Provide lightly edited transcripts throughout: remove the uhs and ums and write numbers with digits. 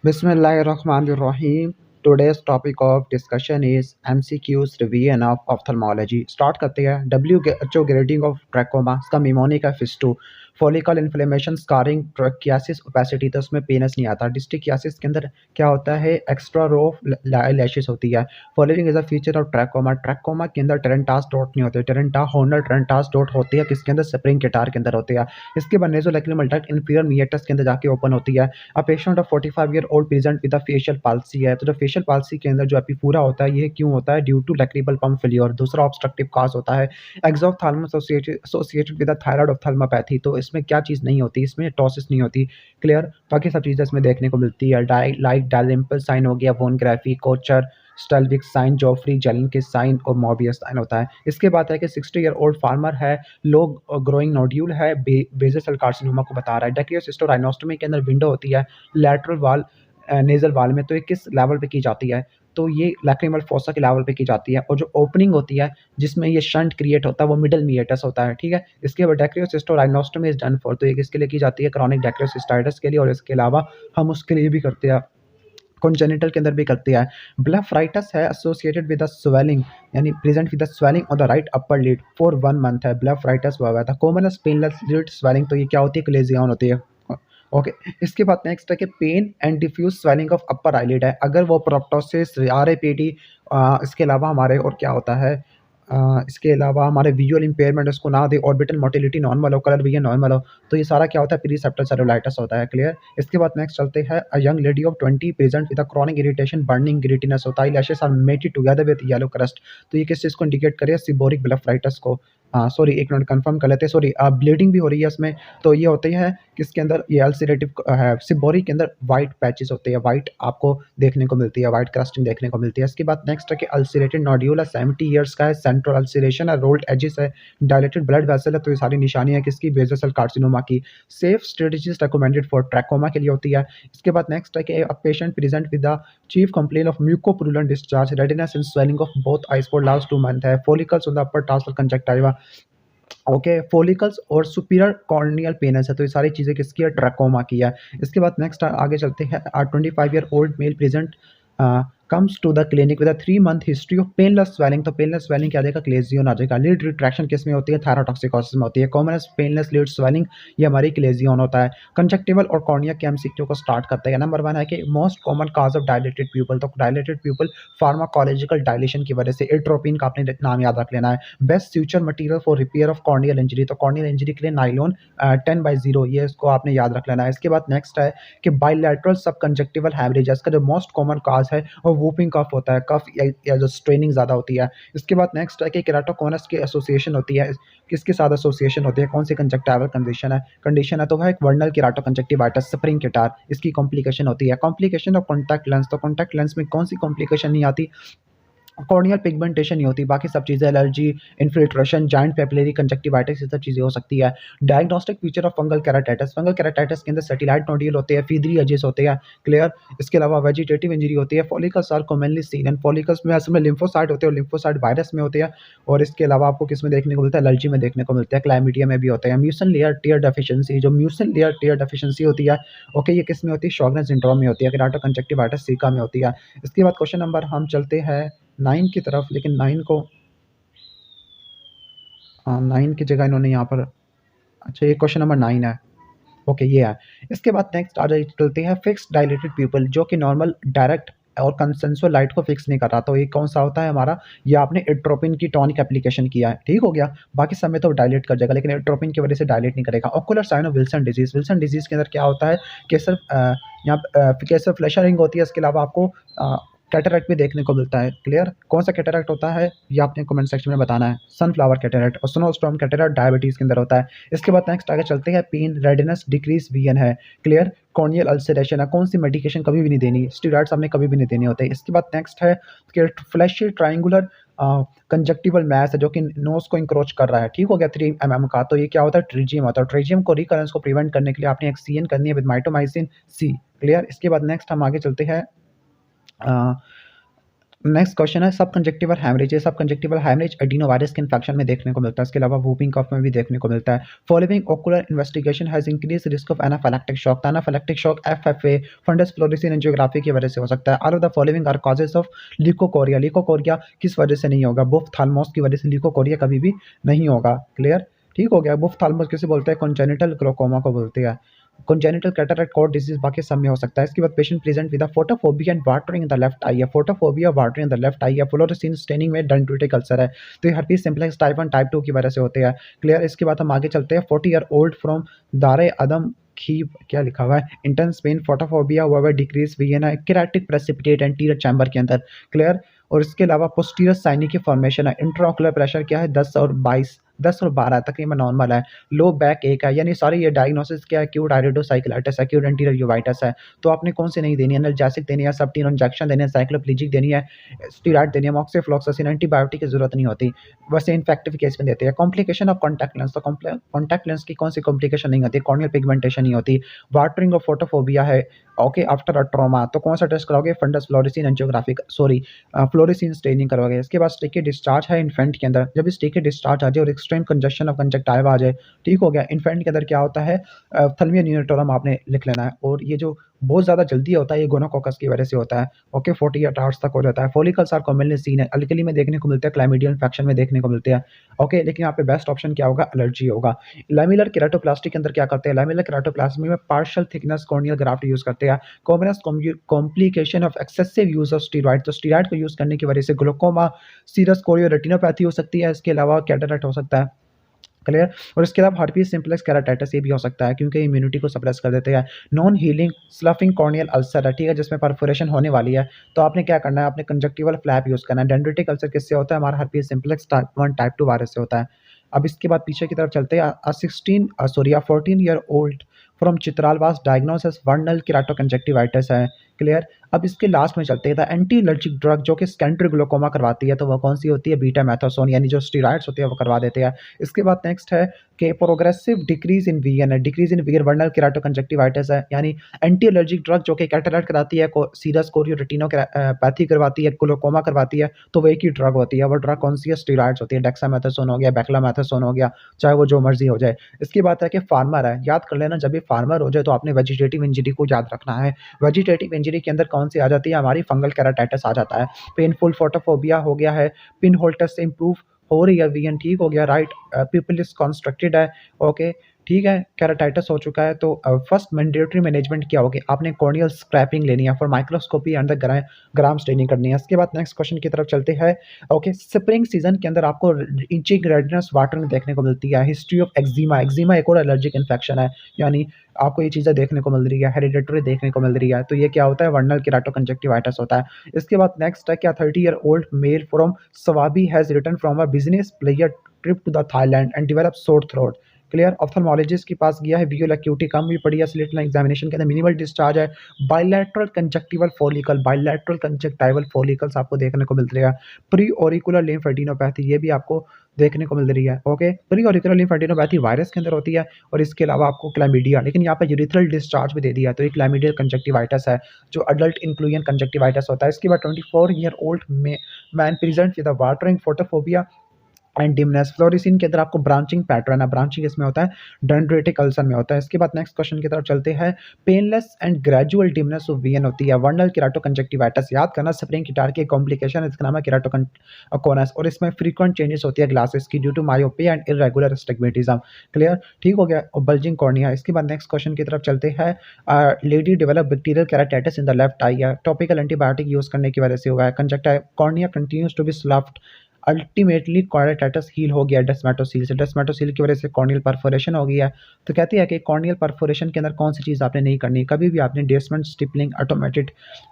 Bismillahirrahmanirrahim. Today's topic of discussion is MCQs revision of ophthalmology. Start करते हैं। WHO grading of trachoma, इसका मिमोनिक है फिस्टू, follicle inflammation, scarring, ट्रकियासिस, opacity. तो उसमें penis नहीं आता। डिस्ट्रिकियासिस के अंदर क्या होता है, एक्स्ट्रा रो ऑफ लैशेस होती है। Following is a feature of trachoma. Trachoma के अंदर टेरेंटास डॉट नहीं होते, टेरेंटा होनर टेरेंटास डॉट होती है, किसके अंदर, स्प्रिंग गिटार के अंदर होती है। इसके बाद नेजोलैक्रिमल डक्ट इंफीरियर मीएटस के अंदर जाके ओपन होती है। A patient of 45 year old present with facial palsy है। तो जो फेशियल पाल्सी के अंदर जो एपिपूरा होता है, ये क्यों होता है, ड्यू टू लैक्रिबल पंप फेलियर। दूसरा ऑब्स्ट्रक्टिव कॉज होता है एक्सोफ्थाल्मस एसोसिएटेड विद थायराइड ऑप्थेल्मोपैथी। तो इसमें क्या चीज़ नहीं होती, इसमें टॉसिस नहीं होती। क्लियर, बाकी सब चीज़ें इसमें देखने को मिलती है। लाइक डायलिम्पल साइन हो गया, वोन ग्राफी, कोचर स्टल्विक साइन, जॉफ्री जलन के साइन और मॉबियस साइन होता है। इसके बाद है कि 60 ईयर ओल्ड फार्मर है, लो ग्रोइंग नोड्यूल है, बेजल सेल कार्सिनोमा को बता रहा है। डेक्रियोसिस्टोराइनोस्टोमी के अंदर विंडो होती है लैटरल वाल नेजल वाल में। तो ये किस लेवल पे की जाती है, तो ये लैक्रिमल फोसा के लेवल पे की जाती है। और जो ओपनिंग होती है जिसमें ये शंट क्रिएट होता है, वो मिडल मिएटस होता है। ठीक है, इसके बाद डेक्रियोसिस्टोराइनोस्टोमी इज डन फॉर, तो ये किसके लिए की जाती है, क्रॉनिक डेक्रियोसिस्टाइटिस के लिए। और इसके अलावा हम उसके लिए भी करते हैं, कॉन्जेनिटल के अंदर भी करते हैं। ब्लेफराइटिस है एसोसिएटेड विद द स्वेलिंग, यानी present with the swelling on the right upper lid for 1 month है। ब्लेफराइटिस हुआ था। कॉमन पेनलेस लिड स्वेलिंग, तो ये क्या होती है, क्लेजियन होती है। ओके, इसके बाद नेक्स्ट है कि pain and diffuse swelling of upper eyelid है, अगर वो प्रोप्टोसिस, आरएपीडी, इसके अलावा हमारे और क्या होता है, इसके अलावा हमारे विजुअल इंपेयरमेंट उसको ना दे, ऑर्बिटल मोटिलिटी नॉर्मल हो, कलर विजन नॉर्मल हो, तो ये सारा क्या होता है, प्रीसेप्टल सेलुलाइटिस होता है। क्लियर, इसके बाद नेक्स्ट चलते हैं। A young lady of 20 present with a chronic irritation, burning, grittiness होता है। Lashes are matted together with yellow crust, तो ये किस चीज़ को इंडिकेट करे, सिबोरिक ब्लेफराइटिस को। सॉरी, एक मिनट कंफर्म कर लेते हैं। सॉरी, ब्लीडिंग भी हो रही है इसमें, तो ये होती है किसके अंदर, ये अल्सरेटिव है। सिबोरिक के अंदर वाइट पैचेस होते हैं, वाइट आपको देखने को मिलती है, वाइट क्रस्टिंग देखने को मिलती है। इसके बाद नेक्स्ट है कि अल्सरेटेड नोड्यूल है, 70 ईयर्स का है, सेंट्रल अल्सरेशन है, रोल्ड एजेस है, डायलेटेड ब्लड वेसल है। तो ये सारी निशानियां है किसकी, बेसल सेल कार्सिनोमा की। Safe strategies recommended for trachoma के लिए होती है। इसके बाद नेक्स्ट है कि patient present with the chief complaint of mucopurulent discharge, redness and swelling of both eyes for last 2 month है। Follicles on the upper tarsal conjunctiva, okay, follicles और सुपीरियर कॉर्नियल पेनस है। तो ये सारी चीज़ें किसकी है, ट्रैकोमा की है। इसके बाद नेक्स्ट आगे चलते हैं। 25 year old male present comes to the clinic with a 3 month history of painless swelling. तो पेनलेस स्वेलिंग क्या देगा, क्लेजियन आ जाएगा। लीड रिट्रैक्शन किस में होती है, थायरोटॉक्सिकोसिस में होती है। कॉमन पेनलेस लीड स्वेलिंग, ये हमारी क्लेजियन होता है। कंजक्टिवल और कॉर्निया के एमसीक्यू को स्टार्ट करते हैं। नंबर 1 है कि most common cause of dilated pupil, तो डायलेटेड प्यूपल फार्माकोलॉजिकल डायलेशन की वजह से। एट्रोपिन का आपने नाम याद रख लेना है। Best future material for repair of corneal injury, तो कॉर्नियल इंजरी के लिए नाइलॉन 10/0, ये इसको आपने याद रख लेना है। इसके बाद नेक्स्ट है कि बाइलैटरल सब कंजक्टिवल हैमरेज, इसका जो मोस्ट कॉमन काज है और वूपिंग कफ होता है, कफ या जो स्ट्रेनिंग ज़्यादा होती है। इसके बाद नेक्स्ट है कि केराटोकोनस की एसोसिएशन होती है, किसके साथ एसोसिएशन होती है, कौन सी कंजक्टिवल कंडीशन है, तो वह एक वर्नल केराटो कंजक्टिवाइटिस, स्प्रिंग गिटार, इसकी कॉम्प्लिकेशन होती है। कॉम्प्लिकेशन ऑफ कॉन्टैक्ट लेंस, तो कॉन्टैक्ट लेंस में कौन सी कॉम्प्लिकेशन नहीं आती, कॉर्नियल पिगमेंटेशन नहीं होती। बाकी सब चीज़ें allergy, infiltration, giant papillary conjunctivitis, ये सब चीज़ें हो सकती है। Diagnostic feature of fungal keratitis, fungal keratitis के अंदर सैटेलाइट नोड्यूल होते हैं, फीदरी एजेस होते हैं। क्लियर, इसके अलावा वेजिटेटिव इंजरी होती है। Follicles are commonly seen, and follicles में असल में लिम्फोसाइट होते हैं, और लिम्फोसाइट वायरस में होते हैं। और इसके अलावा आपको किस में देखने को मिलता है, एलर्जी में देखने को मिलता है, क्लाइमिडिया में भी होता है। म्यूसिन लेयर टियर डेफिशिएंसी, जो म्यूसिन लेयर टियर डेफिशिएंसी होती है, ओके, ये किस में होती है, शॉगरेन सिंड्रोम में होती है। केराटो कंजक्टिवाइटिस सीका में होती है। इसके बाद क्वेश्चन नंबर हम चलते हैं 9 की तरफ, लेकिन 9 को 9 की जगह इन्होंने यहाँ पर, अच्छा, ये क्वेश्चन नंबर 9 है। ओके, ये है। इसके बाद नेक्स्ट आ जाए, चलते हैं फिक्स डायलेटेड पीपल, जो कि नॉर्मल डायरेक्ट और कंसेंसुअल लाइट को फिक्स नहीं कर रहा। तो ये कौन सा होता है हमारा, ये आपने एट्रोपिन की टॉनिक एप्लीकेशन किया है, ठीक हो गया। बाकी सब में तो डायलेट कर जाएगा, लेकिन एट्रोपिन की वजह से डायलेट नहीं करेगा। Ocular sign of Wilson disease, Wilson disease के अंदर क्या होता है कि सिर्फ यहाँ केसर फ्लैशर रिंग होती है। इसके अलावा आपको कैटरेक्ट भी देखने को मिलता है। क्लियर, कौन सा कैटरेक्ट होता है ये आपने कमेंट सेक्शन में बताना है। सनफ्लावर कैटरेक्ट और स्नोस्टॉर्म कैटरेक्ट डायबिटीज के अंदर होता है। इसके बाद नेक्स्ट आगे चलते हैं। पेन, रेडनेस, डिक्रीज विजन है। क्लियर, कॉर्नियल अल्सरेशन है। कौन सी मेडिकेशन कभी भी नहीं देनी, स्टेरॉइड्स हमने कभी भी नहीं देने होते। इसके बाद नेक्स्ट है कि फ्लैशी ट्राइंगुलर कंजक्टिवल मैस है, जो कि नोज को इंक्रोच कर रहा है, ठीक हो गया, 3 mm का। तो ये क्या होता है, ट्रीजियम होता है। ट्रीजियम को रिकरेंस को प्रिवेंट करने के लिए आपने एक्सीजन करनी है विद माइटोमाइसिन सी। क्लियर, इसके बाद नेक्स्ट हम आगे चलते हैं। नेक्स्ट क्वेश्चन है सब कंजक्टिवल हैमरेज। सब कंजक्टिवल हैमरेज एडिनोवायरस के इन्फेक्शन में देखने को मिलता है, इसके अलावा वूपिंग कफ में भी देखने को मिलता है। Following ocular investigation has increase risk of anaphylactic shock. Anaphylactic shock FFA fundus fluorescence angiography की वजह से हो सकता है। All of the following are causes of leukocoria. Leukocoria किस वजह से नहीं होगा? बुफ्थाल्मोस की वजह से ल्यूकोकोरिया कभी भी नहीं होगा। क्लियर, ठीक हो गया। बुफ्थाल्मोस किसे बोलते हैं? कॉन्जेनिटल ग्लोकोमा को बोलते हैं। कॉन्जेनिटल कैटरेक्ट कॉर्ड डिजीज बाकी सब में हो सकता है। इसके बाद patient present with photophobia and watering in the left eye है। Photophobia watering in the left eye है। फ्लोरोसिन स्टेनिंग में डेंड्रिटिक अल्सर है, तो ये हर्पीस सिम्प्लेक्स टाइप 1 टाइप 2 की वजह से होते हैं। क्लियर। इसके बाद हम आगे चलते हैं। 40 ईयर ओल्ड फ्रॉम दारे अदम की क्या लिखा हुआ है? इंटेंस पेन फोटोफोबिया हुआ डिक्रीज हुई है ना किराटिक प्रेसिपिटेट एंटीरियर चैम्बर के अंदर। क्लियर। और इसके अलावा पोस्टीरियर साइनी की फॉर्मेशन है। इंट्राओकुलर प्रेशर क्या है? 10 और 12 तकरीबन नॉर्मल है। लो बैक एक है, यानी सॉरी ये डायग्नोसिस क्या है? एक्यूट आयरिडोसाइक्लाइटिस, एक्यूट एंटीरियर यूवाइटिस है। तो आपने कौन सी नहीं देनी है? एनाल्जेसिक देनी है, सबटीन इंजेक्शन देनी है, साइक्लोप्लीजिक देनी है, स्टीरॉइड देनी है, मॉक्सिफ्लॉक्सासिन, एंटीबायोटिक की जरूरत नहीं होती। वैसे इन्फेक्टिव केस में देते हैं। कॉम्प्लिकेशन ऑफ कॉन्टैक्ट लेंस, तो कॉन्टैक्ट लेंस की कौन सी कॉम्प्लिकेशन नहीं होती? कॉर्नियल पिगमेंटेशन नहीं होती। वाटरिंग और फोटोफोबिया है ओके आफ्टर अ ट्रॉमा, तो कौन सा टेस्ट कराओगे? फंडस फ्लोरेसिन एंजियोग्राफी सॉरी फ्लोरेसिन स्टेनिंग करवाओगे। इसके बाद स्टिकी डिस्चार्ज है इन्फेंट के अंदर। जब स्टिकी डिस्चार्ज आ जाए और एक्सट्रीम कंजक्शन ऑफ कंजक्टाइवा आ जाए, ठीक हो गया। इन्फेंट के अंदर क्या होता है? थल्मिया न्यूनोटोरम आपने लिख लेना है। और ये जो बहुत ज़्यादा जल्दी होता है ये गोनोकोकस की वजह से होता है। ओके 48 आवर्स तक हो जाता है। फॉलिकल्स आर कॉमनली सीन है, अल्कली में देखने को मिलते हैं, क्लाइमिडियल इन्फेक्शन में देखने को मिलते हैं। ओके, लेकिन यहाँ पे बेस्ट ऑप्शन क्या होगा? एलर्जी होगा। लैमिलर केराटोप्लास्टी के अंदर क्या करते हैं? लैमिलर केराटोप्लास्टी में partial thickness corneal graft use करते हैं। Commonest complication of excessive use of steroid, तो स्टीरॉइड को यूज करने की वजह से ग्लूकोमा, सीरस कोरियो रेटिनोपैथी हो सकती है। इसके अलावा कैटरेक्ट हो सकता है। क्लियर। और इसके अलावा हर्पीस सिम्प्लेक्स केराटाइटिस ये भी हो सकता है, क्योंकि इम्यूनिटी को सप्रेस कर देते हैं। Non healing sloughing corneal ulcer है, ठीक है, जिसमें परफोरेशन होने वाली है। तो आपने क्या करना है? आपने कंजक्टिवल फ्लैप यूज करना है। डेंड्रिटिक अल्सर किससे होता है? हमारा herpes simplex type 1 type 2 virus से होता है। अब इसके बाद पीछे की तरफ चलते हैं। 14 ईयर ओल्ड फ्रॉम चित्रालवास डायग्नोसिस वर्नल केराटोकंजक्टिवाइटिस है। क्लियर। अब इसके लास्ट में चलते हैं। एंटी एलर्जिक ड्रग जो कि सेकेंडरी ग्लूकोमा करवाती है, तो वो कौन सी होती है? बीटा मैथोसोन, यानी जो स्टीरॉइड्स होते हैं वो करवा देते हैं। इसके बाद नेक्स्ट है कि प्रोग्रेसिव डिक्रीज इन वीएन है। डिक्रीज इन वीएन वर्नल केराटोकंजक्टिवाइटिस है, यानी एंटी एलर्जिक ड्रग जो कि कैटरेक्ट कराती है, सीरस कोरियो रेटिनोपैथी करवाती है, ग्लूकोमा करवाती है, तो वो एक ही ड्रग होती है। वो ड्रग कौन सी है? स्टीरॉइड्स होती है। डेक्सामेथासोन हो गया, बेक्लामेथासोन हो गया, चाहे वो जो मर्जी हो जाए। इसकी बात है कि फार्मर है, याद कर लेना, जब भी फार्मर हो जाए तो आपने वेजिटेटिव इंजरी को याद रखना है। वेजिटेटिव इंजरी के अंदर कौन सी आ जाती है? हमारी फंगल केराटाइटिस आ जाता है। पेनफुल फोटोफोबिया हो गया है, पिन होल टेस्ट से इंप्रूव हो रही है, वीएन ठीक हो गया, राइट, पीपल इज कॉन्स्ट्रक्टेड है। ओके, ठीक है, केराटाइटिस हो चुका है। तो फर्स्ट मैंडेटरी मैनेजमेंट क्या होगी? आपने कॉर्नियल स्क्रैपिंग लेनी है, for microscopy and the gram staining करनी है। इसके बाद नेक्स्ट क्वेश्चन की तरफ चलते हैं। ओके, स्प्रिंग सीजन के अंदर आपको इंचिंग रेडनेस वाटरिंग देखने को मिलती है। हिस्ट्री ऑफ एक्जिमा, एक्जिमा एक और एलर्जिक इन्फेक्शन है, यानी आपको ये चीज़ें देखने को मिल रही है, हेरिडेटरी देखने को मिल रही है। तो ये क्या होता है? वर्नल केराटोकंजक्टिवाइटिस होता है। इसके बाद नेक्स्ट है क्या? 30 year old male from Swabi has return from a business player trip to the Thailand and develop sore throat. Clear. Ophthalmologist के पास गया है, विजुअल एक्यूटी कम भी पड़ी है, स्लिट लाइन एग्जामिनेशन के अंदर मिनिमल डिस्चार्ज है। Bilateral conjunctival follicle, bilateral conjunctival follicles आपको देखने को मिल रही है। प्री ऑरिकुलर लिम्फेडिनोपैथी ये भी आपको देखने को मिल रही है। Okay, pre auricular lymphadenopathy virus के अंदर होती है। और इसके अलावा आपको क्लैमिडिया, लेकिन यहाँ पे यूरिथ्रल डिस्चार्ज भी दे दिया, तो ये क्लैमिडियल कंजक्टिवाइटिस है, जो अडल्ट इंक्लूजन कंजक्टिवाइटिस होता है। इसके बाद 24 year old man present with watering photophobia and dimness. Fluorescein के अंदर आपको ब्रांचिंग पैटर्न है, ब्रांचिंग इसमें होता है, डेंड्रेटिक अल्सर में होता है। इसके बाद नेक्स्ट क्वेश्चन की तरफ चलते हैं। Painless and gradual dimness of vision होती है। वर्नल केराटोकंजक्टिवाइटिस याद करना, स्प्रिंग गिटार की कॉम्प्लिकेशन, इसका नाम है केराटोकोनस, और इसमें फ्रीक्वेंट चेंजेस होती है ग्लासेस की due to myopia and irregular astigmatism. Clear, ठीक हो गया। और बल्जिंग कॉर्निया। इसके बाद नेक्स्ट क्वेश्चन की तरफ चलते हैं। Lady develop bacterial keratitis in the left eye है, टॉपिकल एंटीबायोटिक यूज करने की वजह से हुआ है। Conjunctive cornea continues to be sloughed, ultimately corneatitis heal हो गया डेस्मेटोसील से। डेस्मेटोसील की वजह से कॉर्नियल परफोरेशन हो गया है। तो कहती है कि कॉर्नियल परफोरेशन के अंदर कौन सी चीज़ आपने नहीं करनी? कभी भी आपने डेसमेंट स्टिपलिंग ऑटोमेटेड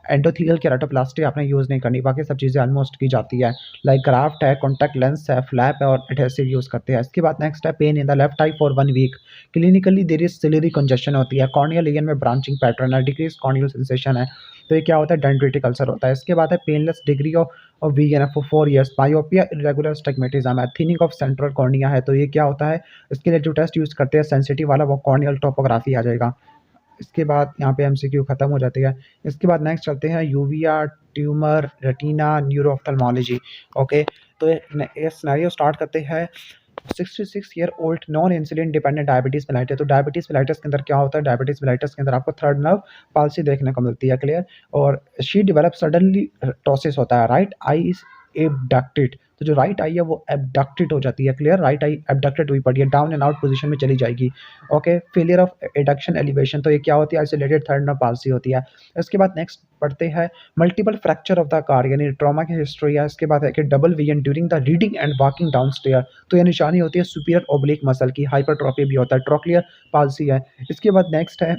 एंडोथेलियल केराटोप्लास्टी आपने यूज़ नहीं करनी, बाकी सब चीज़ें ऑलमोस्ट की जाती है। लाइक ग्राफ्ट है, कॉन्टैक्ट लेंस है, फ्लैप है और एडहेसिव यूज़ करते हैं। इसके बाद नेक्स्ट है pain in the left eye for 1 week, clinically there is ciliary congestion होती है, कॉर्नियल रीजन में ब्रांचिंग पैटर्न है, डिक्रीज कॉर्नियल सेंसेशन है। तो ये क्या होता है? डेंड्रेटिक अल्सर होता है। इसके बाद है painless degree of vision for 4 years, myopia irregular astigmatism है, थिनिंग ऑफ सेंट्रल कॉर्निया है। तो ये क्या होता है? इसके लिए जो टेस्ट यूज़ करते हैं सेंसिटिव वाला, वो कॉर्नियल टोपोग्राफी आ जाएगा। इसके बाद यहाँ पे एमसीक्यू खत्म हो जाती है। इसके बाद नेक्स्ट चलते हैं uvea tumour, retina, neuro ophthalmology. Okay, तो ये सिनेरियो स्टार्ट करते हैं। 66 year old non insulin dependent diabetes mellitus. तो डायबिटीज मेलाइटिस के अंदर क्या होता है, डायबिटीज मेलाइटिस के अंदर आपको थर्ड नर्व पाल्सी देखने को मिलती है, क्लियर। और शी डेवलप सडनली टॉसिस होता है, राइट आई इज एबडक्टेड। तो जो राइट आई है वो एबडक्टेड हो जाती है, क्लियर, राइट आई एबडक्टेड हुई पड़ी है, डाउन एंड आउट पोजीशन में चली जाएगी। Okay, failure of adduction elevation, तो ये क्या होती है, आइसोलेटेड थर्ड नर्व पाल्सी होती है। इसके बाद नेक्स्ट पढ़ते हैं multiple fracture of the car, यानी ट्रॉमा की हिस्ट्री है। इसके बाद है कि double vision during the reading and walking down stair, तो यह निशानी होती है सुपीरियर ओब्लिक मसल की, हाइपरट्रॉफी भी होता है, ट्रोक्लियर पाल्सी है। इसके बाद नेक्स्ट है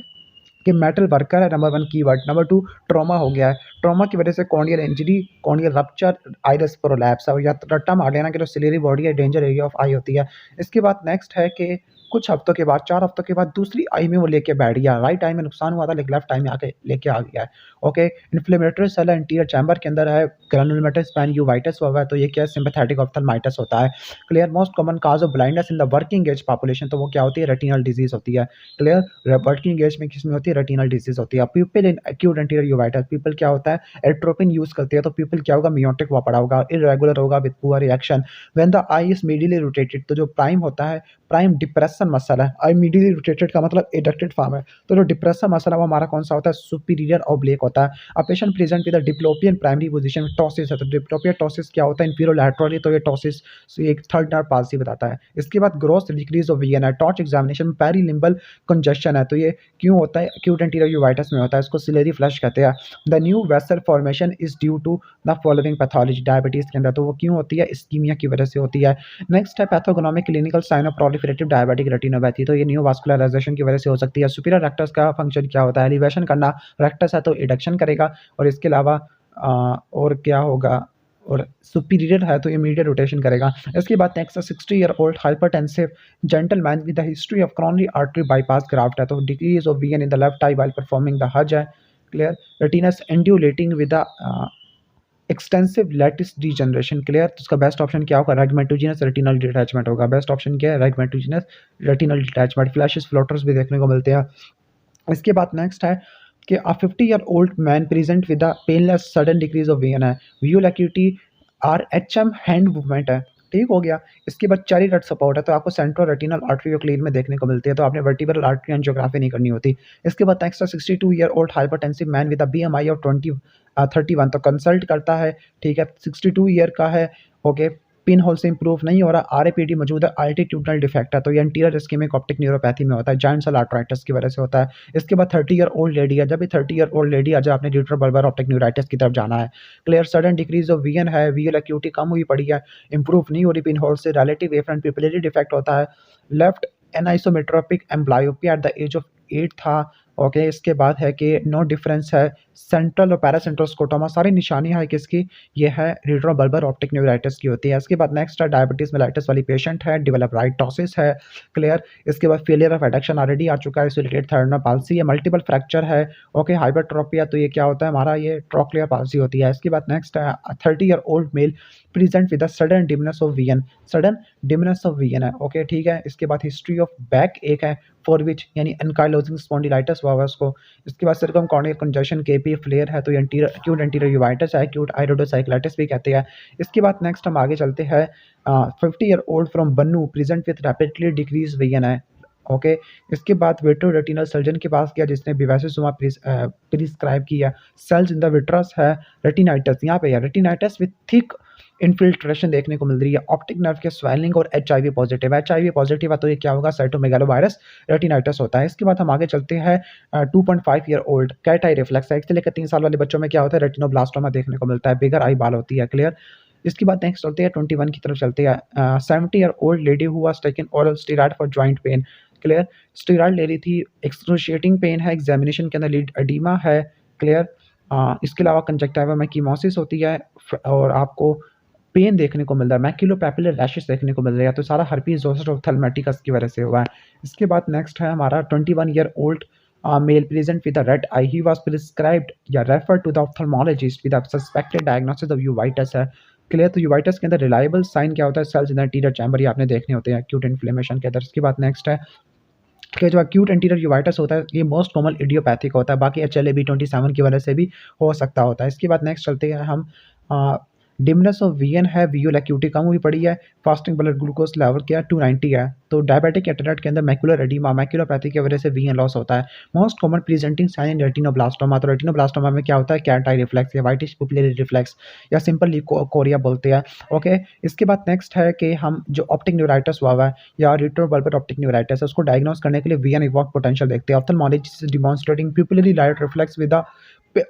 कि मेटल वर्कर है, नंबर 1 कीवर्ड। नंबर 2 ट्रॉमा हो गया है, ट्रॉमा की वजह से corneal injury, corneal rupture, iris prolapse है, या रट्टा मार लेना कि जो सिलेरी बॉडी है डेंजर एरिया ऑफ आई होती है। इसके बाद नेक्स्ट है कि कुछ हफ्तों के बाद, 4 हफ्तों के बाद दूसरी आई में वो लेके बैठ गया, राइट आई में नुकसान हुआ था लेकिन लेफ्ट आई में आके लेके आ गया है। Okay, inflammatory cell interior chamber के अंदर है, ग्रैनुलोमेटस स्पैन यूवाइटिस हुआ है, तो ये क्या है, सिंपैथेटिक ऑप्थल्माइटिस होता है, clear. Most common cause of blindness in the working age population, तो वो क्या होती है, रेटिनल डिजीज होती है, क्लियर। वर्किंग एज में किसमें होती है, रेटिनल डिजीज होती है। People in acute anterior uveitis, people क्या होता है, एट्रोपिन यूज करती है, तो पीपल क्या होगा, मियोटिक हुआ पड़ा होगा, इरेगुलर होगा with poor reaction. When the I is medially rotated, तो जो प्राइम होता है, प्राइम डिप्रेशन मसल है, आई मीडियली रोटेटेड का मतलब एडक्टेड फॉर्म है, तो जो डिप्रेशन मसल है वो हमारा कौन सा होता है, सुपीरियर ऑब्लिक होता है। A patient present with diplopia in primary position में टॉसिस है, तो डिप्लोपियन टॉसिस क्या होता है, इंफीरियोलैटरली, तो ये टॉसिस एक थर्ड नर्व पाल्सी बताता है। इसके बाद ग्रोथ डिक्रीज ऑफ वीएन है, टॉर्च एग्जामिनेशन में पेरीलिम्बल कंजेशन है, तो ये क्यों होता है, एक्यूट एंटीरियर यूवाइटिस में होता है, इसको सिलेरी फ्लश कहते हैं। The new vessel formation is due to the following pathology, diabetes के अंदर तो वो क्यों होती है, इस्कीमिया की वजह से होती है। नेक्स्ट है pathognomonic clinical sign of proliferative diabetic retinopathy, तो ये न्यू वास्कुलराइजेशन की वजह से हो सकती है। सुपीरियर रेक्टस का फंक्शन क्या होता है, एलिवेशन करना, रेक्टस है तो एडक्शन करेगा, और इसके अलावा और क्या होगा, और सुपीरियर है तो इमीडिएट रोटेशन करेगा। इसके बाद next 60 year old hypertensive gentleman with the history of coronary artery bypass graft है, तो decrease of vision in the left eye while performing the हज है, clear. Retinas undulating with the extensive lattice degeneration, clear. तो उसका best option क्या होगा, rhegmatogenous retinal detachment होगा, best option क्या है, rhegmatogenous retinal detachment. Flashes floaters भी देखने को मिलते हैं। इसके बाद नेक्स्ट है कि a 50 year old man present with the painless sudden decrease of vision है, visual acuity are HM hand movement है, ठीक हो गया। इसके बाद चेरी रट सपोर्ट है, तो आपको सेंट्रो रेटिनल आर्टरी क्लीन में देखने को मिलती है, तो आपने वर्टिब्रल आर्टरी एंजियोग्राफी नहीं करनी होती। इसके बाद next 62 year old hypertensive man with a BMI of 31, तो कंसल्ट करता है, ठीक है, 62 ईयर का है। ओके, पिन होल से इंप्रूव नहीं हो रहा, आरएपीडी मौजूद है, अल्टीट्यूडनल डिफेक्ट है, तो ये एंटीरियर इस्केमिक ऑप्टिक न्यूरोपैथी में होता है, जॉइंट सेल आर्थराइटिस की वजह से होता है। इसके बाद 30 ईयर ओल्ड लेडी है, जब भी 30 ईयर ओल्ड लेडी आ जाए आपने ड्यूटर बल्बर ऑप्टिक न्यूराइटिस की तरफ जाना है, clear. Sudden decrease of vision है, वीएल एक्यूटी कम हुई पड़ी है, इंप्रूव नहीं हो रही पिन होल से, रिलेटिव एफरेंट पिपलरी डिफेक्ट होता है, left anisometropic amblyopia at the age of 8 था। ओके, इसके बाद है कि नो डिफरेंस है, सेंट्रल और पैरासेंट्रल स्कोटोमा, सारी निशानियां है किसकी, ये है रीट्रो बल्बर ऑप्टिक न्यूराइटिस की होती है। इसके बाद नेक्स्ट है डायबिटीज मेलाइटिस वाली पेशेंट है, डेवलप राइट टॉसिस है, क्लियर। इसके बाद फेलियर ऑफ एडक्शन ऑलरेडी आ चुका है, आइसोलेटेड थर्ड नर्व पाल्सी है, मल्टीपल फ्रैक्चर है, ओके, हाइपरट्रोपिया, तो ये क्या होता है हमारा, ये ट्रोक्लियर पाल्सी होती है। इसके बाद नेक्स्ट है 30 year old male present with sudden dimness of vision, sudden dimness of vision है, ओके, ठीक है। इसके बाद हिस्ट्री ऑफ बैक एक है, फॉर विच यानी एनकाइलोजिंग स्पॉन्डिलाइटिस हुआ है उसको। इसके बाद सिरकम कॉर्नियल कंजशन केपी फ्लेयर है, तो एंटीरियर एक्यूट एंटीरियर यूवाइटिस है, एक्यूट आइरोडोसाइक्लाइटिस भी कहते हैं। इसके बाद नेक्स्ट हम आगे चलते हैं 50 year old from Bannu present with rapidly decrease VN है, ओके। इसके बाद विट्रो रेटिनल सर्जन के पास गया जिसने बिवासिसुमा प्रिस्क्राइब किया, सेल्स इन द विट्रस है, रेटिनाइटिस यहाँ पे है, रेटिनाइटिस विथ थिक इन्फिल्ट्रेशन देखने को मिल रही है, ऑप्टिक नर्व के स्वेलिंग और एचआईवी पॉजिटिव है, एचआईवी पॉजिटिव है तो ये क्या होगा, साइटोमेगालोवायरस रेटिनाइटिस होता है। इसके बाद हम आगे चलते हैं 2.5 year old cat eye reflex है, 1 से लेकर 3 साल वाले बच्चों में क्या होता है, रेटिनोब्लास्टोमा देखने को मिलता है, बिगर आई बाल होती है, क्लियर। इसके बाद नेक्स्ट चलते हैं 21 की तरफ चलते हैं 70 year old lady who was taken oral steroid for joint pain, clear. Steroid ले रही थी, एक्सक्रूशिएटिंग पेन है, एग्जामिनेशन के अंदर लीड एडिमा है, क्लियर। इसके अलावा कंजक्टिवा में कीमोसिस होती है और आपको पेन देखने को मिल रहा है, मैक्यूलोपैपुलर रैशेस देखने को मिल रहा है, तो सारा हर्पीज जोस्टर ऑप्थेल्मेटिकस की वजह से हुआ है। इसके बाद नेक्स्ट है हमारा 21 year old male present with red eye, he was prescribed या referred to the ophthalmologist with suspected diagnosis of uveitis है, क्लियर। तो यूवाइटिस के अंदर रिलायबल साइन क्या होता है, cells in the anterior chamber, ये आपने देखने होते हैं एक्यूट इन्फ्लेमेशन के अंदर। इसके बाद नेक्स्ट है कि जो एक्यूट एंटीरियर यूवाइटिस होता है ये मोस्ट कॉमन इडियोपैथिक होता है, बाकी HLA-B27 की वजह से भी हो सकता होता है। इसके बाद नेक्स्ट चलते हैं हम डिमनेस ऑफ वीएन है, वीओल एक्यूटी कम हुई पड़ी है, फास्टिंग ब्लड ग्लूकोज लेवल क्या है 290 है। तो डायबिटिक कैटरेक्ट के अंदर मैकुलर एडिमा मैकुलोपैथी की वजह से वीएन लॉस होता है। Most common presenting sign in retinoblastoma, तो रेटिनोब्लास्टोमा में क्या होता है कैट आई रिफ्लेक्स या वाइटिश पुपिलरी रिफ्लेक्स या सिंपल कोरिया बोलते हैं। ओके, इसके बाद नेक्स्ट है कि हम जो ऑप्टिक न्यूराइटिस हुआ है या रेट्रोबल्बर ऑप्टिक न्यूराइटिस है उसको डायग्नोस करने के लिए वीएन इवॉक पोटेंशियल देखते हैं। Ophthalmologist demonstrating pupillary light reflex with the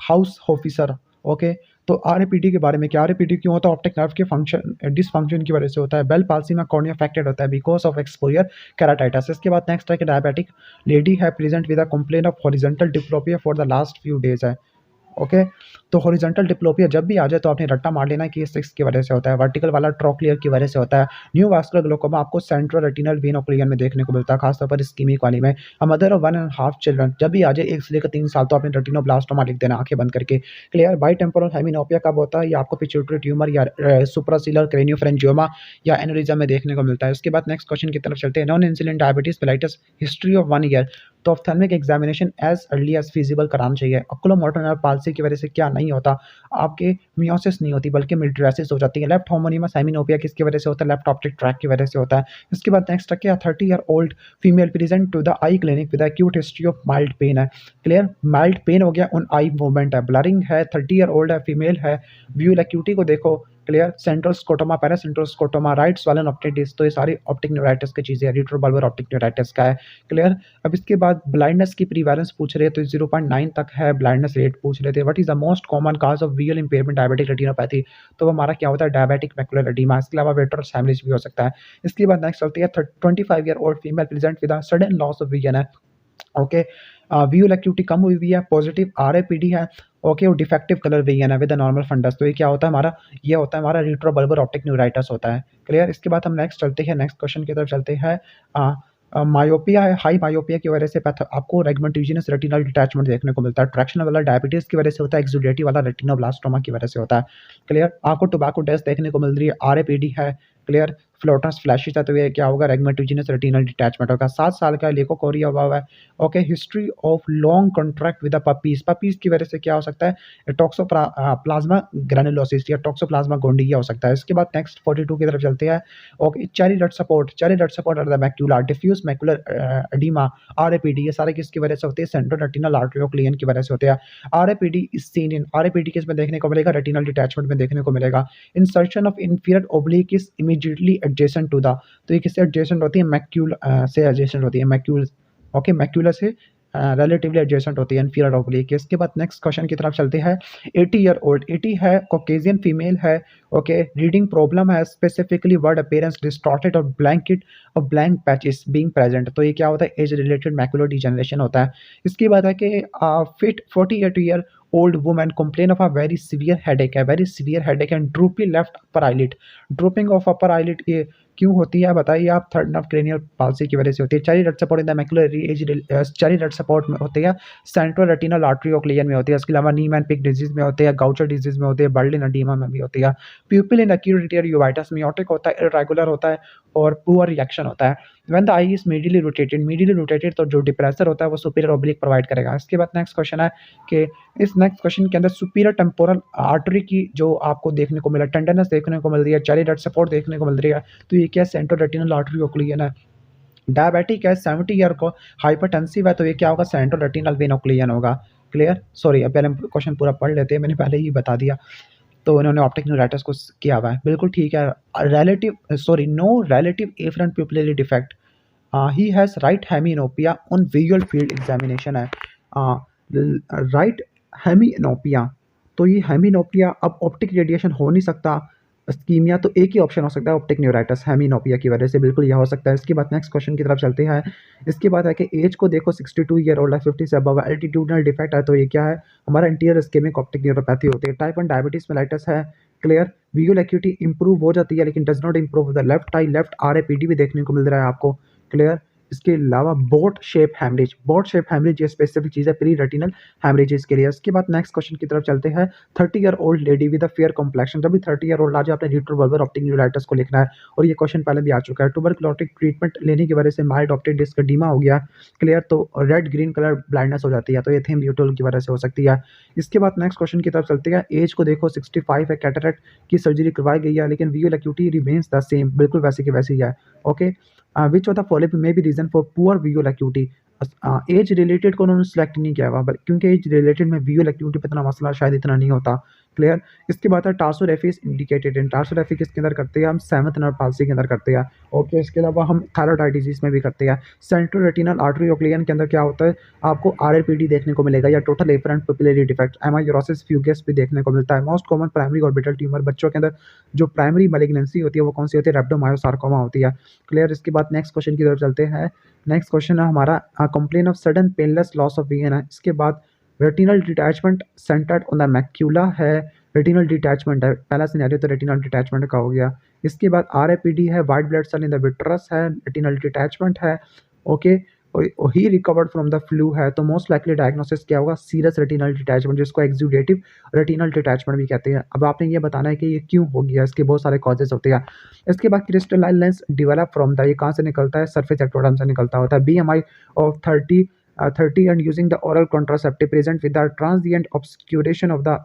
house officer. Okay, तो आरएपीडी के बारे में क्या, आरएपीडी क्यों होता है, ऑप्टिक नर्व के फंक्शन डिसफंक्शन की वजह से होता है। बेल पाल्सी में कॉर्निया अफेक्टेड होता है बिकॉज ऑफ एक्सपोजर केराटाइटिस। इसके बाद नेक्स्ट है कि डायबिटिक लेडी है present with a complaint of horizontal diplopia for the last few days है। ओके, तो हॉरिजॉन्टल डिप्लोपिया जब भी आ जाए तो आपने रट्टा मार लेना कि ये 6 की वजह से होता है। वर्टिकल वाला ट्रोक्लियर की वजह से होता है। न्यू वास्कुलर ग्लोकोमा आपको सेंट्रल रेटिनल वेन ऑक्लूजन में देखने को मिलता है, खासतौर पर इस्कीमिक वाली में। अ मदर ऑफ 1.5 चिल्ड्रन जब भी आ जाए 1 से लेकर 3 साल तो आपने रेटिनोब्लास्टोमा लिख देना आंखें बंद करके। क्लियर। बाई टेम्पोरल हेमिनोपिया कब होता है, ये आपको पिट्यूटरी ट्यूमर या सुप्रासिलर क्रेनियोफ्रेंजियोमा या एनोरिज्म में देखने को मिलता है। उसके बाद नेक्स्ट क्वेश्चन की तरफ चलते हैं। Non insulin diabetes mellitus history of 1 year, तो ophthalmic examination as early as feasible कराना चाहिए। ऑक्यूलोमोटर नर्व पाल्सी की वजह से क्या नहीं होता, आपके मियोसिस नहीं होती बल्कि मिल्ट्रियासिस हो जाती है। लेफ्ट होमोनीमस हेमिनोपिया किसकी वजह से होता है, लेफ्ट ऑप्टिक ट्रैक की वजह से होता है। इसके बाद नेक्स्ट है 30 year old female present to the eye clinic with acute history of mild pain है। क्लियर, माइल्ड पेन हो गया, उन आई मूवमेंट है, ब्लरिंग है, 30 ईयर ओल्ड है, फीमेल है। व्यूल एक्यूटी को देखो, clear, central scotoma, paracentral scotoma, right swollen optitis, तो ये सारी ऑप्टिक न्यूराइटिस की चीजें, रेट्रोबल्बर ऑप्टिक न्यूराइटिस का है। क्लियर। अब इसके बाद ब्लाइंडनेस की प्रीवैलेंस पूछ रहे हैं तो 0.9 तक है ब्लाइंडनेस रेट पूछ रहे थे। What is the most common cause of visual impairment diabetic retinopathy, तो हमारा क्या होता है डायबिटिक मैकुलर एडिमा। इसके अलावा वेट्रस हैमरेज भी हो सकता है। इसके बाद नेक्स्ट चलती है 25 year old female present with sudden loss of vision है। ओके, व्यूल एक्यूटी कम हुई हुई है, पॉजिटिव आरएपीडी है। ओके, और डिफेक्टिव कलर विजन है विद नॉर्मल फंडस, तो ये क्या होता है हमारा, ये होता है हमारा रेट्रोबल्बर ऑप्टिक न्यूराइटिस होता है। क्लियर। इसके बाद हम नेक्स्ट चलते हैं, नेक्स्ट क्वेश्चन की तरफ चलते हैं। मायोपिया है, हाई मायोपिया की वजह से आपको रेगमेंटिजिनस रेटिनल डिटैचमेंट देखने को मिलता है। ट्रैक्शनल वाला डायबिटीज की वजह से होता है, एक्सुडेटिव वाला रेटिनोब्लास्टोमा की वजह से होता है। क्लियर। आपको टोबैको डेथ देखने को मिल रही है, आरएपीडी है। क्लियर। फ्लोटस फ्लैशिश है, तो ये क्या होगा, रेगमेंटिजिनस रेटिनल डिटैचमेंट होगा। 7 साल का लेकोकोरिया हुआ है। Okay, history of long contract with the puppies, puppies की वजह से क्या हो सकता है, टॉक्सोप्लाज्मा ग्रैनुलोसिस या टॉक्सोप्लाज्मा गोंडिया हो सकता है। इसके बाद नेक्स्ट 42 की तरफ चलते हैं। Okay, cherry dot support, cherry dot support और the macula, diffuse macular oedema, RAPD, ये सारे किसकी वजह से होते हैं, सेंट्रल रेटिनल आर्टरियोक्लियन की वजह से होते हैं। आरएपीडी इज सीन इन, आरएपीडी किस में देखने को मिलेगा, रेटिनल डिटैचमेंट में देखने को मिलेगा। Insertion of inferior oblique is immediately adjacent to the, तो ये किससे एडजेसेंट होती है, मैक्यूल से एडजेसेंट होती है, मैक्यूल। ओके, मैक्यूला से रिलेटिवली एडजेसेंट होती है इंफीरियर ओब्लिक। इसके बाद नेक्स्ट क्वेश्चन की तरफ चलते हैं। 80 ईयर ओल्ड, 80 है, कॉकेजियन फीमेल है। ओके, रीडिंग प्रॉब्लम है, स्पेसिफिकली वर्ड अपीयरेंस डिस्टॉर्टेड और ब्लैंकेट और ब्लैंक पैचेस बीइंग प्रेजेंट, तो ये क्या होता है, एज रिलेटेड मैकुलर डिजेनरेशन होता है। इसकी बात है कि fit 48 year old women complain of a very severe headache है, very severe headache and droopy left upper eyelid, drooping of upper eyelid ये क्यों होती है बताइए आप, थर्ड नर्व क्रेनियल पाल्सी की वजह से होती है। Cherry dot support in the macular age, cherry dot support में होती है, सेंट्रल रेटिनल आर्टरियोक्लियन में होती है। इसके अलावा नीमैन पिक डिजीज में होती है, गाउचर डिजीज में होती है, बर्लिन एडीमा में भी होती है। प्यूपिल in acute retinal uveitis meiotic होता है, इरेगुलर होता है और पुअर रिएक्शन होता है। When the I is medially rotated तो जो डिप्रेसर होता है वो सुपीरियर ओब्लिक प्रोवाइड करेगा। इसके बाद नेक्स्ट क्वेश्चन है कि इस नेक्स्ट क्वेश्चन के अंदर सुपीरियर टेम्पोरल आर्टरी की जो आपको देखने को मिला, टेंडरनेस देखने को मिल रही है, चेरी डट सपोर्ट देखने को मिल रही है, तो ये क्या सेंट्रल रेटिनल आर्टरियोक्लियन है। डायबिटिक है, 70 ईयर को, हाइपरटेंसिव है, तो ये क्या होगा, सेंट्रल रेटिनल वेन ऑक्लूजन होगा। क्लियर। सॉरी, अब पहले हम क्वेश्चन पूरा पढ़ लेते हैं, मैंने पहले ही बता दिया। तो इन्होंने ऑप्टिक न्यूराइटिस को किया हुआ है, बिल्कुल ठीक है। No relative afferent pupillary defect, he has right hemianopia on visual field examination है, राइट हेमिनोपिया, तो ये हेमिनोपिया, अब ऑप्टिक रेडिएशन हो नहीं सकता, स्कीमिया, तो एक ही ऑप्शन हो सकता है ऑप्टिक न्यूराइटिस, हेमिनोपिया की वजह से, बिल्कुल यह हो सकता है। इसके बाद नेक्स्ट क्वेश्चन की तरफ चलते हैं। इसके बाद है कि एज को देखो, 62 ईयर ओल्ड है, 50 से अबव, एल्टीट्यूडनल डिफेक्ट है, तो ये क्या है, हमारा इंटीरियर इस्केमिक ऑप्टिक न्यूरोपैथी होती है। टाइप 1 डायबिटीज मेलाइटिस है। क्लियर। विजुअल एक्यूटी इंप्रूव हो जाती है लेकिन does not improve the left eye, left RAPD भी देखने को मिल रहा है आपको। क्लियर। इसके अलावा बोट शेप हैमरेज ये स्पेसिफिक चीज़ है प्री रेटिनल हैमरेजेस के लिए। इसके बाद नेक्स्ट क्वेश्चन की तरफ चलते हैं। 30-year-old lady with a fair complexion, जब भी 30-year-old आ जाए आपने रेट्रोवल्वर ऑप्टिक न्यूराइटिस को लिखना है, और ये क्वेश्चन पहले भी आ चुका है। ट्यूबरकुलोटिक ट्रीटमेंट लेने की वजह से माइल्ड ऑप्टिक डिस्क एडिमा हो गया क्लियर, तो रेड ग्रीन कलर ब्लाइंडनेस हो जाती है, तो ये थिम्ब्यूटोल की वजह से हो सकती है। इसके बाद नेक्स्ट क्वेश्चन की तरफ चलते हैं। एज को देखो 65 है, कैटरेक्ट की सर्जरी करवाई गई है, लेकिन visual acuity remains the same, बिल्कुल वैसे की वैसी है। Okay, which of the following may be reason for poor visual acuity. Age related को उन्होंने सेलेक्ट नहीं किया हुआ, क्योंकि एज रिलेटेड में विजुअल एक्यूटी पे इतना मसला शायद इतना नहीं होता क्लियर। इसके बाद है टार्सोरेफिस इंडिकेटेड इन, टार्सोरेफी किसके अंदर करते हैं हम, सेवंथ नर्व पाल्सी के अंदर करते हैं। ओके, इसके अलावा हम थायराइड आई डिजीज में भी करते हैं। सेंट्रल रेटिनल आर्टरी ऑक्लियन के अंदर क्या होता है, आपको आरएलपीडी देखने को मिलेगा, या टोटल एफरेंट पेपिलरी डिफेक्ट, एमायोरोसिस फ्यूगस भी देखने को मिलता है। Most common primary orbital tumour बच्चों के अंदर जो प्राइमरी मैलिग्नेंसी होती है वो कौन सी होती है, रेप्टोमायोसार्कोमा होती है क्लियर। इसके बाद नेक्स्ट क्वेश्चन की तरफ चलते हैं। नेक्स्ट क्वेश्चन है हमारा complain of sudden painless loss of vision है। इसके बाद retinal detachment centred on the macula है, रेटिनल डिटैचमेंट है, पहला सिनेरियो तो रेटिनल डिटैचमेंट का हो गया। इसके बाद आरएपीडी है, white blood cell in the vitreous है, रेटिनल डिटैचमेंट है। ओके, और ही रिकवर्ड फ्रॉम द फ्लू है, तो मोस्ट लाइकली डायग्नोसिस क्या होगा, सीरियस रेटिनल डिटैचमेंट, जिसको एक्सुडेटिव रेटिनल डिटैचमेंट भी कहते हैं। अब आपने ये बताना है कि ये क्यों हो गया, इसके बहुत सारे कॉजेज होते हैं। इसके बाद crystalline lens develop from the, ये कहाँ से निकलता है, सरफेस एक्टोडर्म से निकलता होता है। BMI of 30 and using the oral contraceptive present with the transient obscuration of the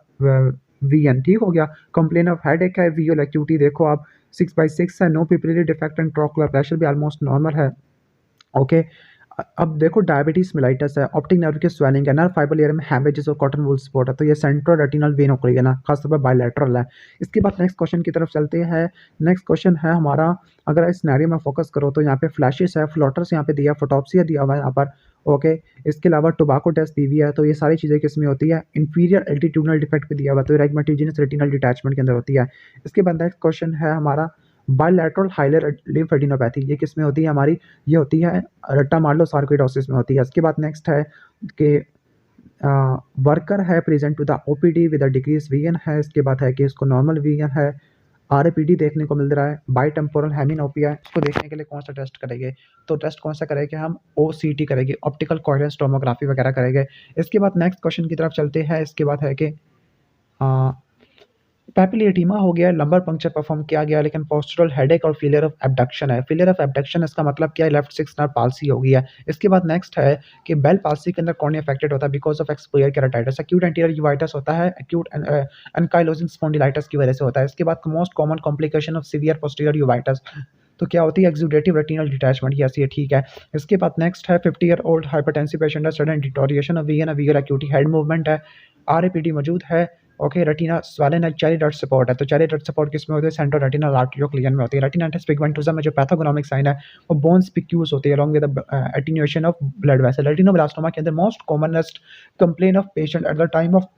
VN, ठीक हो गया। कंप्लेन ऑफ हेडेक है, विजुअल एक्यूटी देखो आप 6/6 है, नो पिपिलरी डिफेक्ट एंड ट्रोकुलर प्रेशर भी ऑलमोस्ट नॉर्मल है। ओके, अब देखो डायबिटीज मिलाइटस है, ऑप्टिक नर्व की स्वेलिंग है, नर्व फाइबर लेयर में हैमेजेस और कॉटन वूल स्पॉट है, तो ये सेंट्रल रेटिनल वेन होकर है ना, खासतौर पर बायलैटरल है। इसके बाद नेक्स्ट क्वेश्चन की तरफ चलते हैं। नेक्स्ट क्वेश्चन है हमारा, अगर इस सिनेरियो में फोकस करो तो यहाँ पे फ्लैशेस है, फ्लोटर्स यहाँ पे दिया, फोटोप्सिया दिया हुआ है यहाँ पर। ओके, इसके अलावा टोबाको टेस्ट दी हुई है, तो ये सारी चीज़ें किसमें होती है, इंफीरियर एल्टीट्यूडनल डिफेक्ट भी दिया हुआ है, तो रेगमेटोजेनस रेटिनल डिटैचमेंट के अंदर होती है। इसके बाद नेक्स्ट क्वेश्चन है हमारा बायलैटरल हाइलर लिम्फेडिनोपैथी, ये किस में होती है हमारी, ये होती है रट्टा मार्लो सार्कोइडोसिस में होती है। इसके बाद नेक्स्ट है कि वर्कर है present to the OPD with decrease VN है। इसके बाद है कि इसको नॉर्मल वीएन है, आरपीडी देखने को मिल रहा है, बाई टेम्पोरल हेमिनोपिया है। इसको देखने के लिए कौन सा टेस्ट करेंगे, तो टेस्ट कौन सा करेंगे हम, ओसीटी करेंगे, ऑप्टिकल कोहेरेंस टोमोग्राफी वगैरह करेंगे। इसके बाद नेक्स्ट क्वेश्चन की तरफ चलते हैं। इसके बाद है कि पैपिलियडीमा हो गया, लंबर पंक्चर परफॉर्म किया गया, लेकिन पोस्टरल हेडेक और फेलियर ऑफ एब्डक्शन है। फेलियर ऑफ एब्डक्शन इसका मतलब क्या है, लेफ्ट सिक्स नर्व पाल्सी हो गई है। इसके बाद नेक्स्ट है कि बेल पाल्सी के अंदर कौन अफेक्टेड होता है, because of exposure keratitis. Acute anterior uveitis होता है, एक्यूट एनकाइलोजिंग स्पॉन्डिलाइटिस की वजह से होता है। इसके बाद most common complication of severe posterior uveitis, तो क्या होती है, एक्सुडेटिव रेटिनल डिटैचमेंट, यस ये ठीक है। इसके बाद नेक्स्ट है 50-year-old हाइपरटेंसिव पेशेंट है, sudden deterioration of vision, visual acuity, head movement है, आरएपीडी मौजूद है। ओके, रेटिना स्वालन है, चेरी डॉट सपोर्ट है, तो चेरी डॉट सपोर्ट किसमें होती है, सेंट्रल रेटिनल आर्टरियोक्लियन में होती है। रेटिनाइटिस पिगमेंटोसा में जो पैथोगोनोमिक साइन है वो बोन्स पिक्यूस होती है, along with attenuation of blood vessel. Retinoblastoma के अंदर most commonest complain of patient at the time of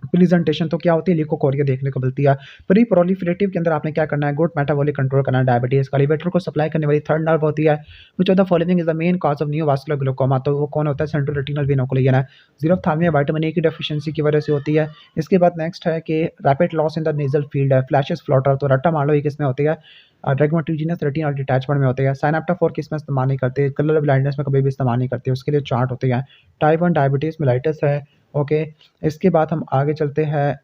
presentation, तो क्या होती है, लिकोकोरिया देखने को मिलती है। प्री प्रोलिफरेटिव के अंदर आपने क्या करना है, गुड मेटाबॉलिक कंट्रोल करना है, डायबिटीज का एलिवेटर को सप्लाई करने वाली थर्ड नर्व होती है, which of the following is the main cause of neovascular glaucoma, तो वो कौन होता है, सेंट्रल रेटिनल वेन ऑक्लूजन है। जीरोफ्थाल्मिया विटामिन ए की डेफिशिएंसी की वजह से होती है। इसके बाद नेक्स्ट है कि rapid loss in the nasal field है, फ्लैशेस फ्लोटर, तो रट्टा मार लो ये किसमें होती है, रेगमेटोजेनस रेटिनल डिटैचमेंट में होते हैं। साइनेप्टा 4 किस में इस्तेमाल नहीं करते, कलर ब्लाइंडनेस में कभी भी इस्तेमाल नहीं करते, उसके लिए चार्ट होते हैं। टाइप 1 डायबिटीज मिलाइटिस है। ओके, इसके बाद हम आगे चलते हैं।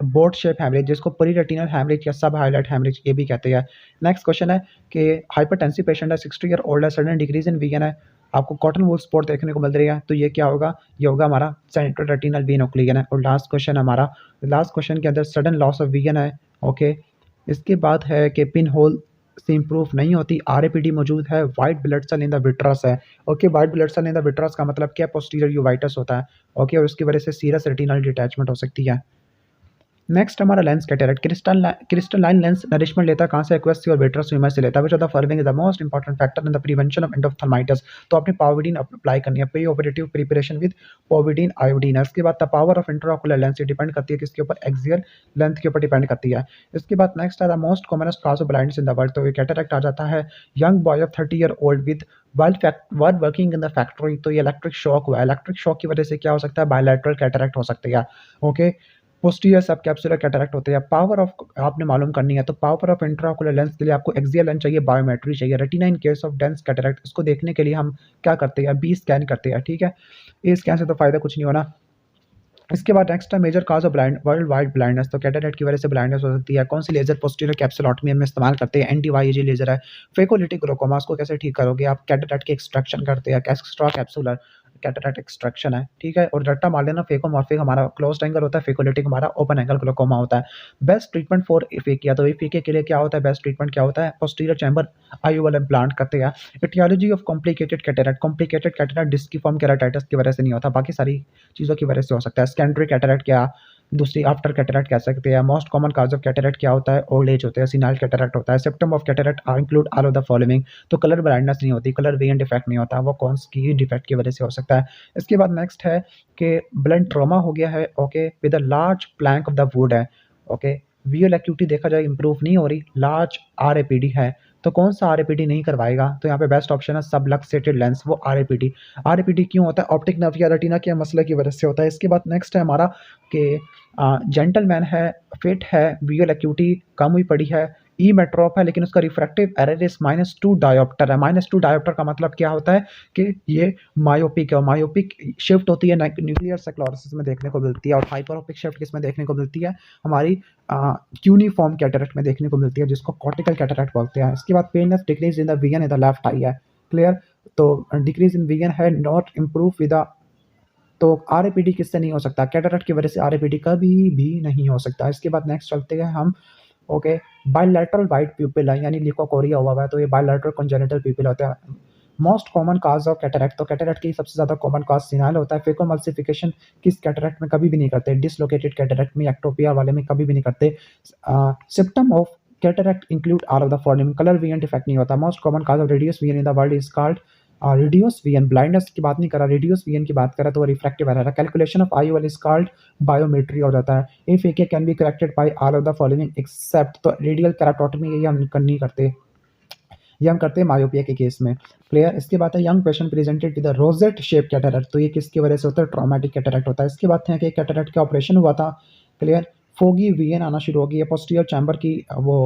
बोट शेप हैमरेज, जिसको परी रेटिनल हैमरेज या सब हाईलाइट हैमरेज ये भी कहते हैं। नेक्स्ट क्वेश्चन है कि हाइपरटेंसिव पेशेंट है, 60-year-old है, सडन डिक्रीज इन विजन है, आपको कॉटन वूल स्पॉट देखने को मिल रही है, तो ये क्या होगा, ये होगा हमारा सेंट्रल रेटिनल वेन ऑक्लूजन है। और लास्ट क्वेश्चन हमारा, लास्ट क्वेश्चन के अंदर सडन लॉस ऑफ विजन है। ओके, इसके बाद है कि पिन होल से इम्प्रूव नहीं होती, आरएपीडी मौजूद है, white blood cell in the vitreous है। Okay, white blood cell in the vitreous का मतलब क्या, पोस्टीरियर यूवाइटिस होता है। ओके, और उसकी वजह से सीरियस रेटिनल डिटैचमेंट हो सकती है। नेक्स्ट हमारा lens cataract, crystalline lens nourishment लेता है कहाँ से, एक्वेस और विट्रस ह्यूमर से लेता है। Which of the following is the most important factor in the prevention of endophthalmitis, तो आपने पाविडीन अप्लाई करनी है, pre operative preparation with povidone iodine है। इसके बाद the power of intraocular lens depend करती है किसके ऊपर, एक्सियल लेंथ के ऊपर डिपेंड करती है। इसके बाद नेक्स्ट है the most commonest cause of blindness in the world, तो ये कैटरेक्ट आ जाता है young boy of 30-year-old with word working in the factory, तो ये इलेक्ट्रिक शॉक हुआ, इलेक्ट्रिक शॉक की वजह से क्या हो सकता है, बायलैटरल कैटरेक्ट हो सकती है। ओके, पोस्टीरियर सब कैप्सुलर कैटरैक्ट होते हैं। पावर ऑफ आपने मालूम करनी है, तो पावर ऑफ इंट्राओकुलर लेंस के लिए आपको एक्सियल लेंस चाहिए, बायोमेट्री चाहिए। Retina in case of dense cataract, इसको देखने के लिए हम क्या करते हैं, बी स्कैन करते हैं, ठीक है। ए स्कैन से तो फायदा कुछ नहीं होना। इसके बाद नेक्स्ट है major cause of blind world wide blindness, तो कैटरैक्ट की वजह से ब्लाइंडनेस हो सकती है। कौन सी लेजर पोस्टीरियर कैप्सुलोटमी में इस्तेमाल करते हैं, एंटी-वाईएजी लेजर है। फेकोलिटिक ग्लोकोमा को कैसे ठीक करोगे आप, कैटरैक्ट की एक्सट्रैक्शन करते हैं, एक्स्ट्रा कैप्सुलर कैटरैक्ट एक्सट्रैक्शन है, ठीक है। और रट्टा मार लेना, फेकोमॉर्फिक हमारा क्लोज्ड एंगल होता है, फेकोलिटिक हमारा ओपन एंगल ग्लोकोमा होता है। बेस्ट ट्रीटमेंट फॉर एफिकिया, तो एफिकिया के लिए क्या होता है, बेस्ट ट्रीटमेंट क्या होता है, पोस्टीरियर चैम्बर आईओएल इम्प्लांट करते हैं। Aetiology of complicated cataract disciform keratitis की वजह से नहीं होता, बाकी सारी चीज़ों की वजह से हो सकता है। सेकेंडरी कैटरैक्ट क्या, दूसरी आफ्टर कैटरैक्ट कह सकते हैं। Most common cause of cataract क्या होता है, ओल्ड एज होता है, सिनाइल कैटरैक्ट होता है। Symptom of cataract are include all of the following, तो कलर ब्लाइंडनेस नहीं होती, कलर वेरिएंट डिफेक्ट नहीं होता, वो कौन सी डिफेक्ट की वजह से हो सकता है। इसके बाद नेक्स्ट है कि ब्लंट ट्रॉमा हो गया है, okay, with a large plank of the wood है, ओके। विजुअल एक्यूटी देखा जाए इंप्रूव नहीं हो रही, लार्ज आरएपीडी है, तो कौन सा आरएपीडी नहीं करवाएगा, तो यहाँ पे बेस्ट ऑप्शन है सबलक्सेटेड लेंस, वो आरएपीडी। आरएपीडी क्यों होता है, ऑप्टिक नर्व या रेटिना के मसले की वजह से होता है। इसके बाद नेक्स्ट है हमारा कि जेंटलमैन है, फिट है, विजुअल एक्यूटी कम हुई पड़ी है, ई मेट्रोप है, लेकिन उसका रिफ्रैक्टिव एरर इज -2 डायोप्टर है। -2 डायोप्टर का मतलब क्या होता है कि ये मायोपिक है, और मायोपिक शिफ्ट होती है न्यूक्लियर स्क्लेरोसिस में देखने को मिलती है, और हाइपरोपिक शिफ्ट किस में देखने को मिलती है, हमारी क्यूनिफॉर्म कैटरैक्ट में देखने को मिलती है, जिसको कॉर्टिकल कैटरैक्ट बोलते हैं। इसके बाद painless decrease in the vision in the left eye है, क्लियर। तो डिक्रीज इन विजन है नॉट इम्प्रूव विद, तो आरएपीडी किससे नहीं हो सकता, कैटरैक्ट की वजह से आरएपीडी कभी भी नहीं हो सकता। इसके बाद नेक्स्ट चलते हैं हम, ओके। बायलैटरल वाइट प्यूपिल है, यानी लिकोकोरिया हुआ है, तो ये बायलैटरल कंजेनिटल प्यूपिल होता है। Most common cause of cataract, तो कैटरैक्ट की सबसे ज्यादा कॉमन काज सिनाइल होता है। फेकोमल्सिफिकेशन किस कैटरैक्ट में कभी भी नहीं करते, डिसलोकेटेड कैटरैक्ट में, एक्टोपिया वाले में कभी भी नहीं करते। Symptom of cataract include all of the following, colour vision defect नहीं होता। Most common cause of radius vision in the world is called reduce vision. Blindness की बात नहीं करा, रिड्यूस विजन की बात करा, तो वो रिफ्रैक्टिव एरर है। Calculation of IOL is called biometry हो जाता है। If A can be corrected by all of the following except, तो रेडियल कैराटोटमी ये हम नहीं करते, ये हम करते हैं मायोपिया के केस में, क्लियर। इसके बाद है young patient presented with rosette shape cataract, तो ये किसकी वजह से होता है, ट्रॉमेटिक कैटरैक्ट होता है। इसके बाद है कि कैटरैक्ट का ऑपरेशन हुआ था, क्लियर। फोगी विजन आना शुरू हो गई है, पोस्टीरियर चैम्बर की वो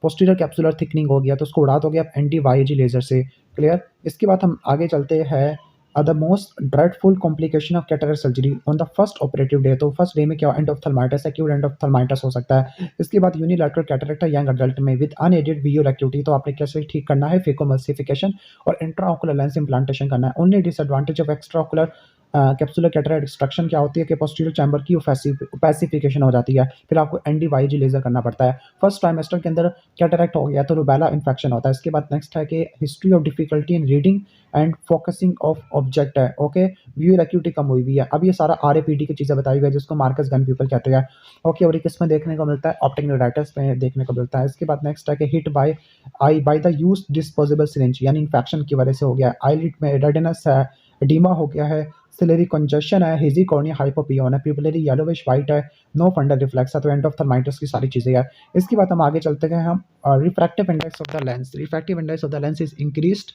पोस्टीरियर कैप्सुलर थिकनिंग हो गया, तो उसको उड़ा दोगे आप एंटी वाईएजी लेजर से, क्लियर। इसके बाद हम आगे चलते हैं, the most dreadful complication of cataract surgery on the first operative day, तो फर्स्ट डे में क्या एंडोफ्थल्माइटिस, एक्यूट एंडोफ्थल्माइटिस हो सकता है। इसके बाद यूनिलैटरल कैटरैक्ट है यंग अडल्ट में विद अनएडेड विजुअल एक्यूटी, तो आपने कैसे ठीक करना है, फेकोमल्सिफिकेशन और इंट्राओकुलर लेंस इंप्लांटेशन करना है। Only disadvantage of extraocular capsular cataract extraction क्या होती है कि पोस्टीरियर चैम्बर की ओपेसिफिकेशन हो जाती है, फिर आपको एंटी-वाईजी लेजर करना पड़ता है। फर्स्ट ट्राइमेस्टर के अंदर कैटरैक्ट हो गया तो रूबेला इन्फेक्शन होता है। इसके बाद नेक्स्ट है कि history of difficulty in reading and focusing of object है, ओके। विजुअल एक्यूटी कम हुई है। अब ये सारा आरएपीडी की चीज़ें बताई गई है, जिसको मार्कस गन पीपल कहते हैं, ओके। और ये किस में देखने को मिलता है, ऑप्टिक न्यूराइटिस में देखने को मिलता है। इसके बाद नेक्स्ट है कि hit by I by the use disposable syringe, यानी इन्फेक्शन की वजह से हो गया। आईलिड में रेडनेस है, एडिमा हो गया है, सिलेरी कंजेशन है, हेजी कॉर्निया हाइपोपियन है, प्यूपिलरी येलोविश वाइट है, नो फंडल रिफ्लेक्स है, तो एंडोफ्थल्माइटिस की सारी चीज़ें हैं। इसके बाद हम आगे चलते हैं, हम refractive index of the lens, refractive index of the lens is increased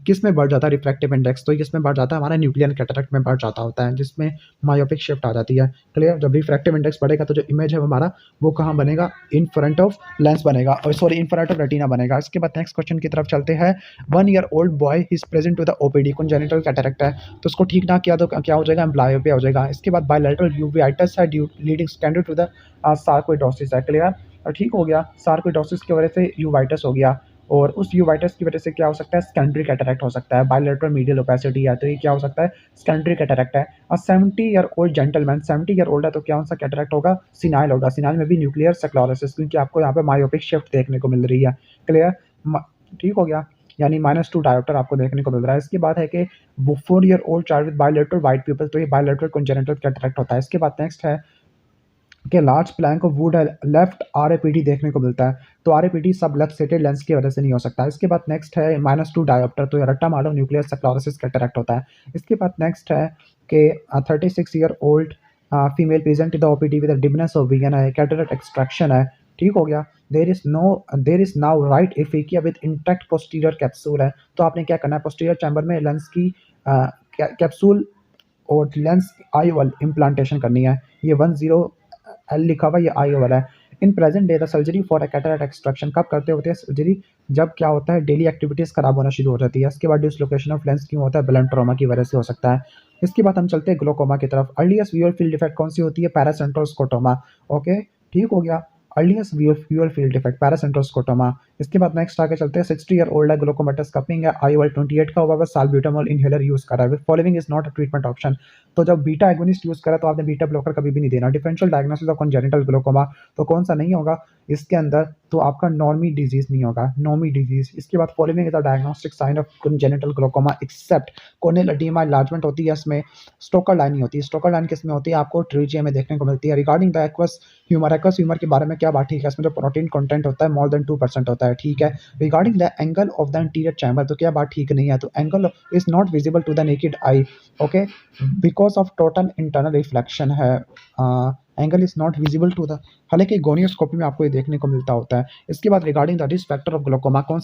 किस में बढ़ जाता है रिफ्रैक्टिव इंडेक्स, तो किस में बढ़ जाता है, हमारा न्यूक्लियर कैटरैक्ट में बढ़ जाता होता है, जिसमें मायोपिक शिफ्ट आ जाती है, क्लियर। जब रिफ्रैक्टिव इंडेक्स बढ़ेगा तो जो इमेज है हमारा वो कहाँ बनेगा, इन फ्रंट ऑफ लेंस बनेगा, और sorry in front of retina बनेगा। इसके बाद नेक्स्ट क्वेश्चन की तरफ चलते हैं। 1 year old boy is present with OPD, congenital cataract है, तो उसको ठीक ना किया तो क्या हो जाएगा, एम्ब्लायोपिया हो जाएगा। इसके बाद बायलैटरल यूवेइटिस है leading standard to the sarcoidosis है, क्लियर। और ठीक हो गया, सार्कोइडोसिस की वजह से यूवाइटिस हो गया, और उस यूवाइटिस की वजह से क्या हो सकता है, सेकेंडरी कैटरैक्ट हो सकता है। बायलैटरल मीडियल ओपेसिटी है, तो ये क्या हो सकता है, सेकेंडरी कैटरैक्ट है। और 70 year old gentleman, 70 year old है, तो क्या सा कैटरैक्ट होगा, सिनाइल होगा। सिनाइल में भी न्यूक्लियर स्क्लेरोसिस, क्योंकि आपको यहाँ पे मायोपिक शिफ्ट देखने को मिल रही है, क्लियर। ठीक हो गया, यानी -2 डायोप्टर आपको देखने को मिल रहा है। इसके बाद है कि वो 4 year old child with bilateral white प्यूपिल, तो ये बायलैटरल कंजेनिटल कैटरैक्ट होता है। इसके बाद नेक्स्ट है कि लार्ज प्लैंक ऑफ वुड है, लेफ्ट आरएपीडी देखने को मिलता है, तो आरएपीडी सब लेफ्ट लेंस की वजह से नहीं हो सकता। इसके बाद नेक्स्ट है -2 डायोप्टर, तो रट्टा मारो न्यूक्लियर स्क्लेरोसिस कैटरैक्ट होता है। इसके बाद नेक्स्ट है कि 36 year old female present the OPD with dimness of vision है, कैटरैक्ट एक्सट्रैक्शन है, ठीक हो गया। There is now right aphakia with intact posterior capsule है, तो आपने क्या करना है, पोस्टीरियर चैम्बर में लेंस की कैप्सूल और लेंस आई ओवल इम्प्लांटेशन करनी है। ये 10 L लिखा हुआ, ये आई ओवल है। In present day the surgery for a cataract extraction कब करते होते हैं सर्जरी? जब क्या होता है, डेली एक्टिविटीज़ खराब होना शुरू हो जाती है। इसके बाद डिसलोकेशन ऑफ लेंस क्यों होता है? ब्लड ट्रॉमा की वजह से हो सकता है। इसके बाद हम चलते हैं ग्लोकोमा की तरफ। अर्लीस्ट विजुअल फील्ड डिफेक्ट कौन सी होती है? Paracentral scotoma. ओके, ठीक हो गया। Earliest visual field defect paracentral scotoma. इसके बाद नेक्स्ट आगे चलते हैं। 60 ईयर ओल्ड है, ग्लूकोमेटास कपिंग है, आई ओवल 28 का हुआ, साल्ब्यूटामॉल इनहेलर यूज कर रहा है। Following is not a treatment option. तो जब बीटा एगोनिस्ट यूज करा तो आपने बीटा ब्लॉकर कभी भी नहीं देना। Differential diagnosis of congenital glaucoma, तो कौन सा नहीं होगा इसके अंदर? तो आपका नॉर्मी डिजीज नहीं होगा, नॉमी डिजीज। इसके बाद following is the diagnostic sign of congenital glaucoma except corneal oedema enlargement होती है इसमें, स्टोकर लाइन नहीं होती। स्टोकर लाइन किस में होती है? आपको ट्रीजिया में देखने को मिलती है। रिगार्डिंग द एक्वस ह्यूमर के बारे में क्या बात ठीक है? इसमें जो प्रोटीन कंटेंट होता है मोर देन 2% होता है, ठीक है। Regarding the angle of the interior chamber, तो क्या बात ठीक नहीं है? तो angle is not visible to the naked eye, okay, because of total internal reflection है। Angle is not visible to the, हालांकि गोनियोस्कोपी में आपको ये देखने को मिलता होता है। इसके बाद regarding the risk factor of glaucoma, कौन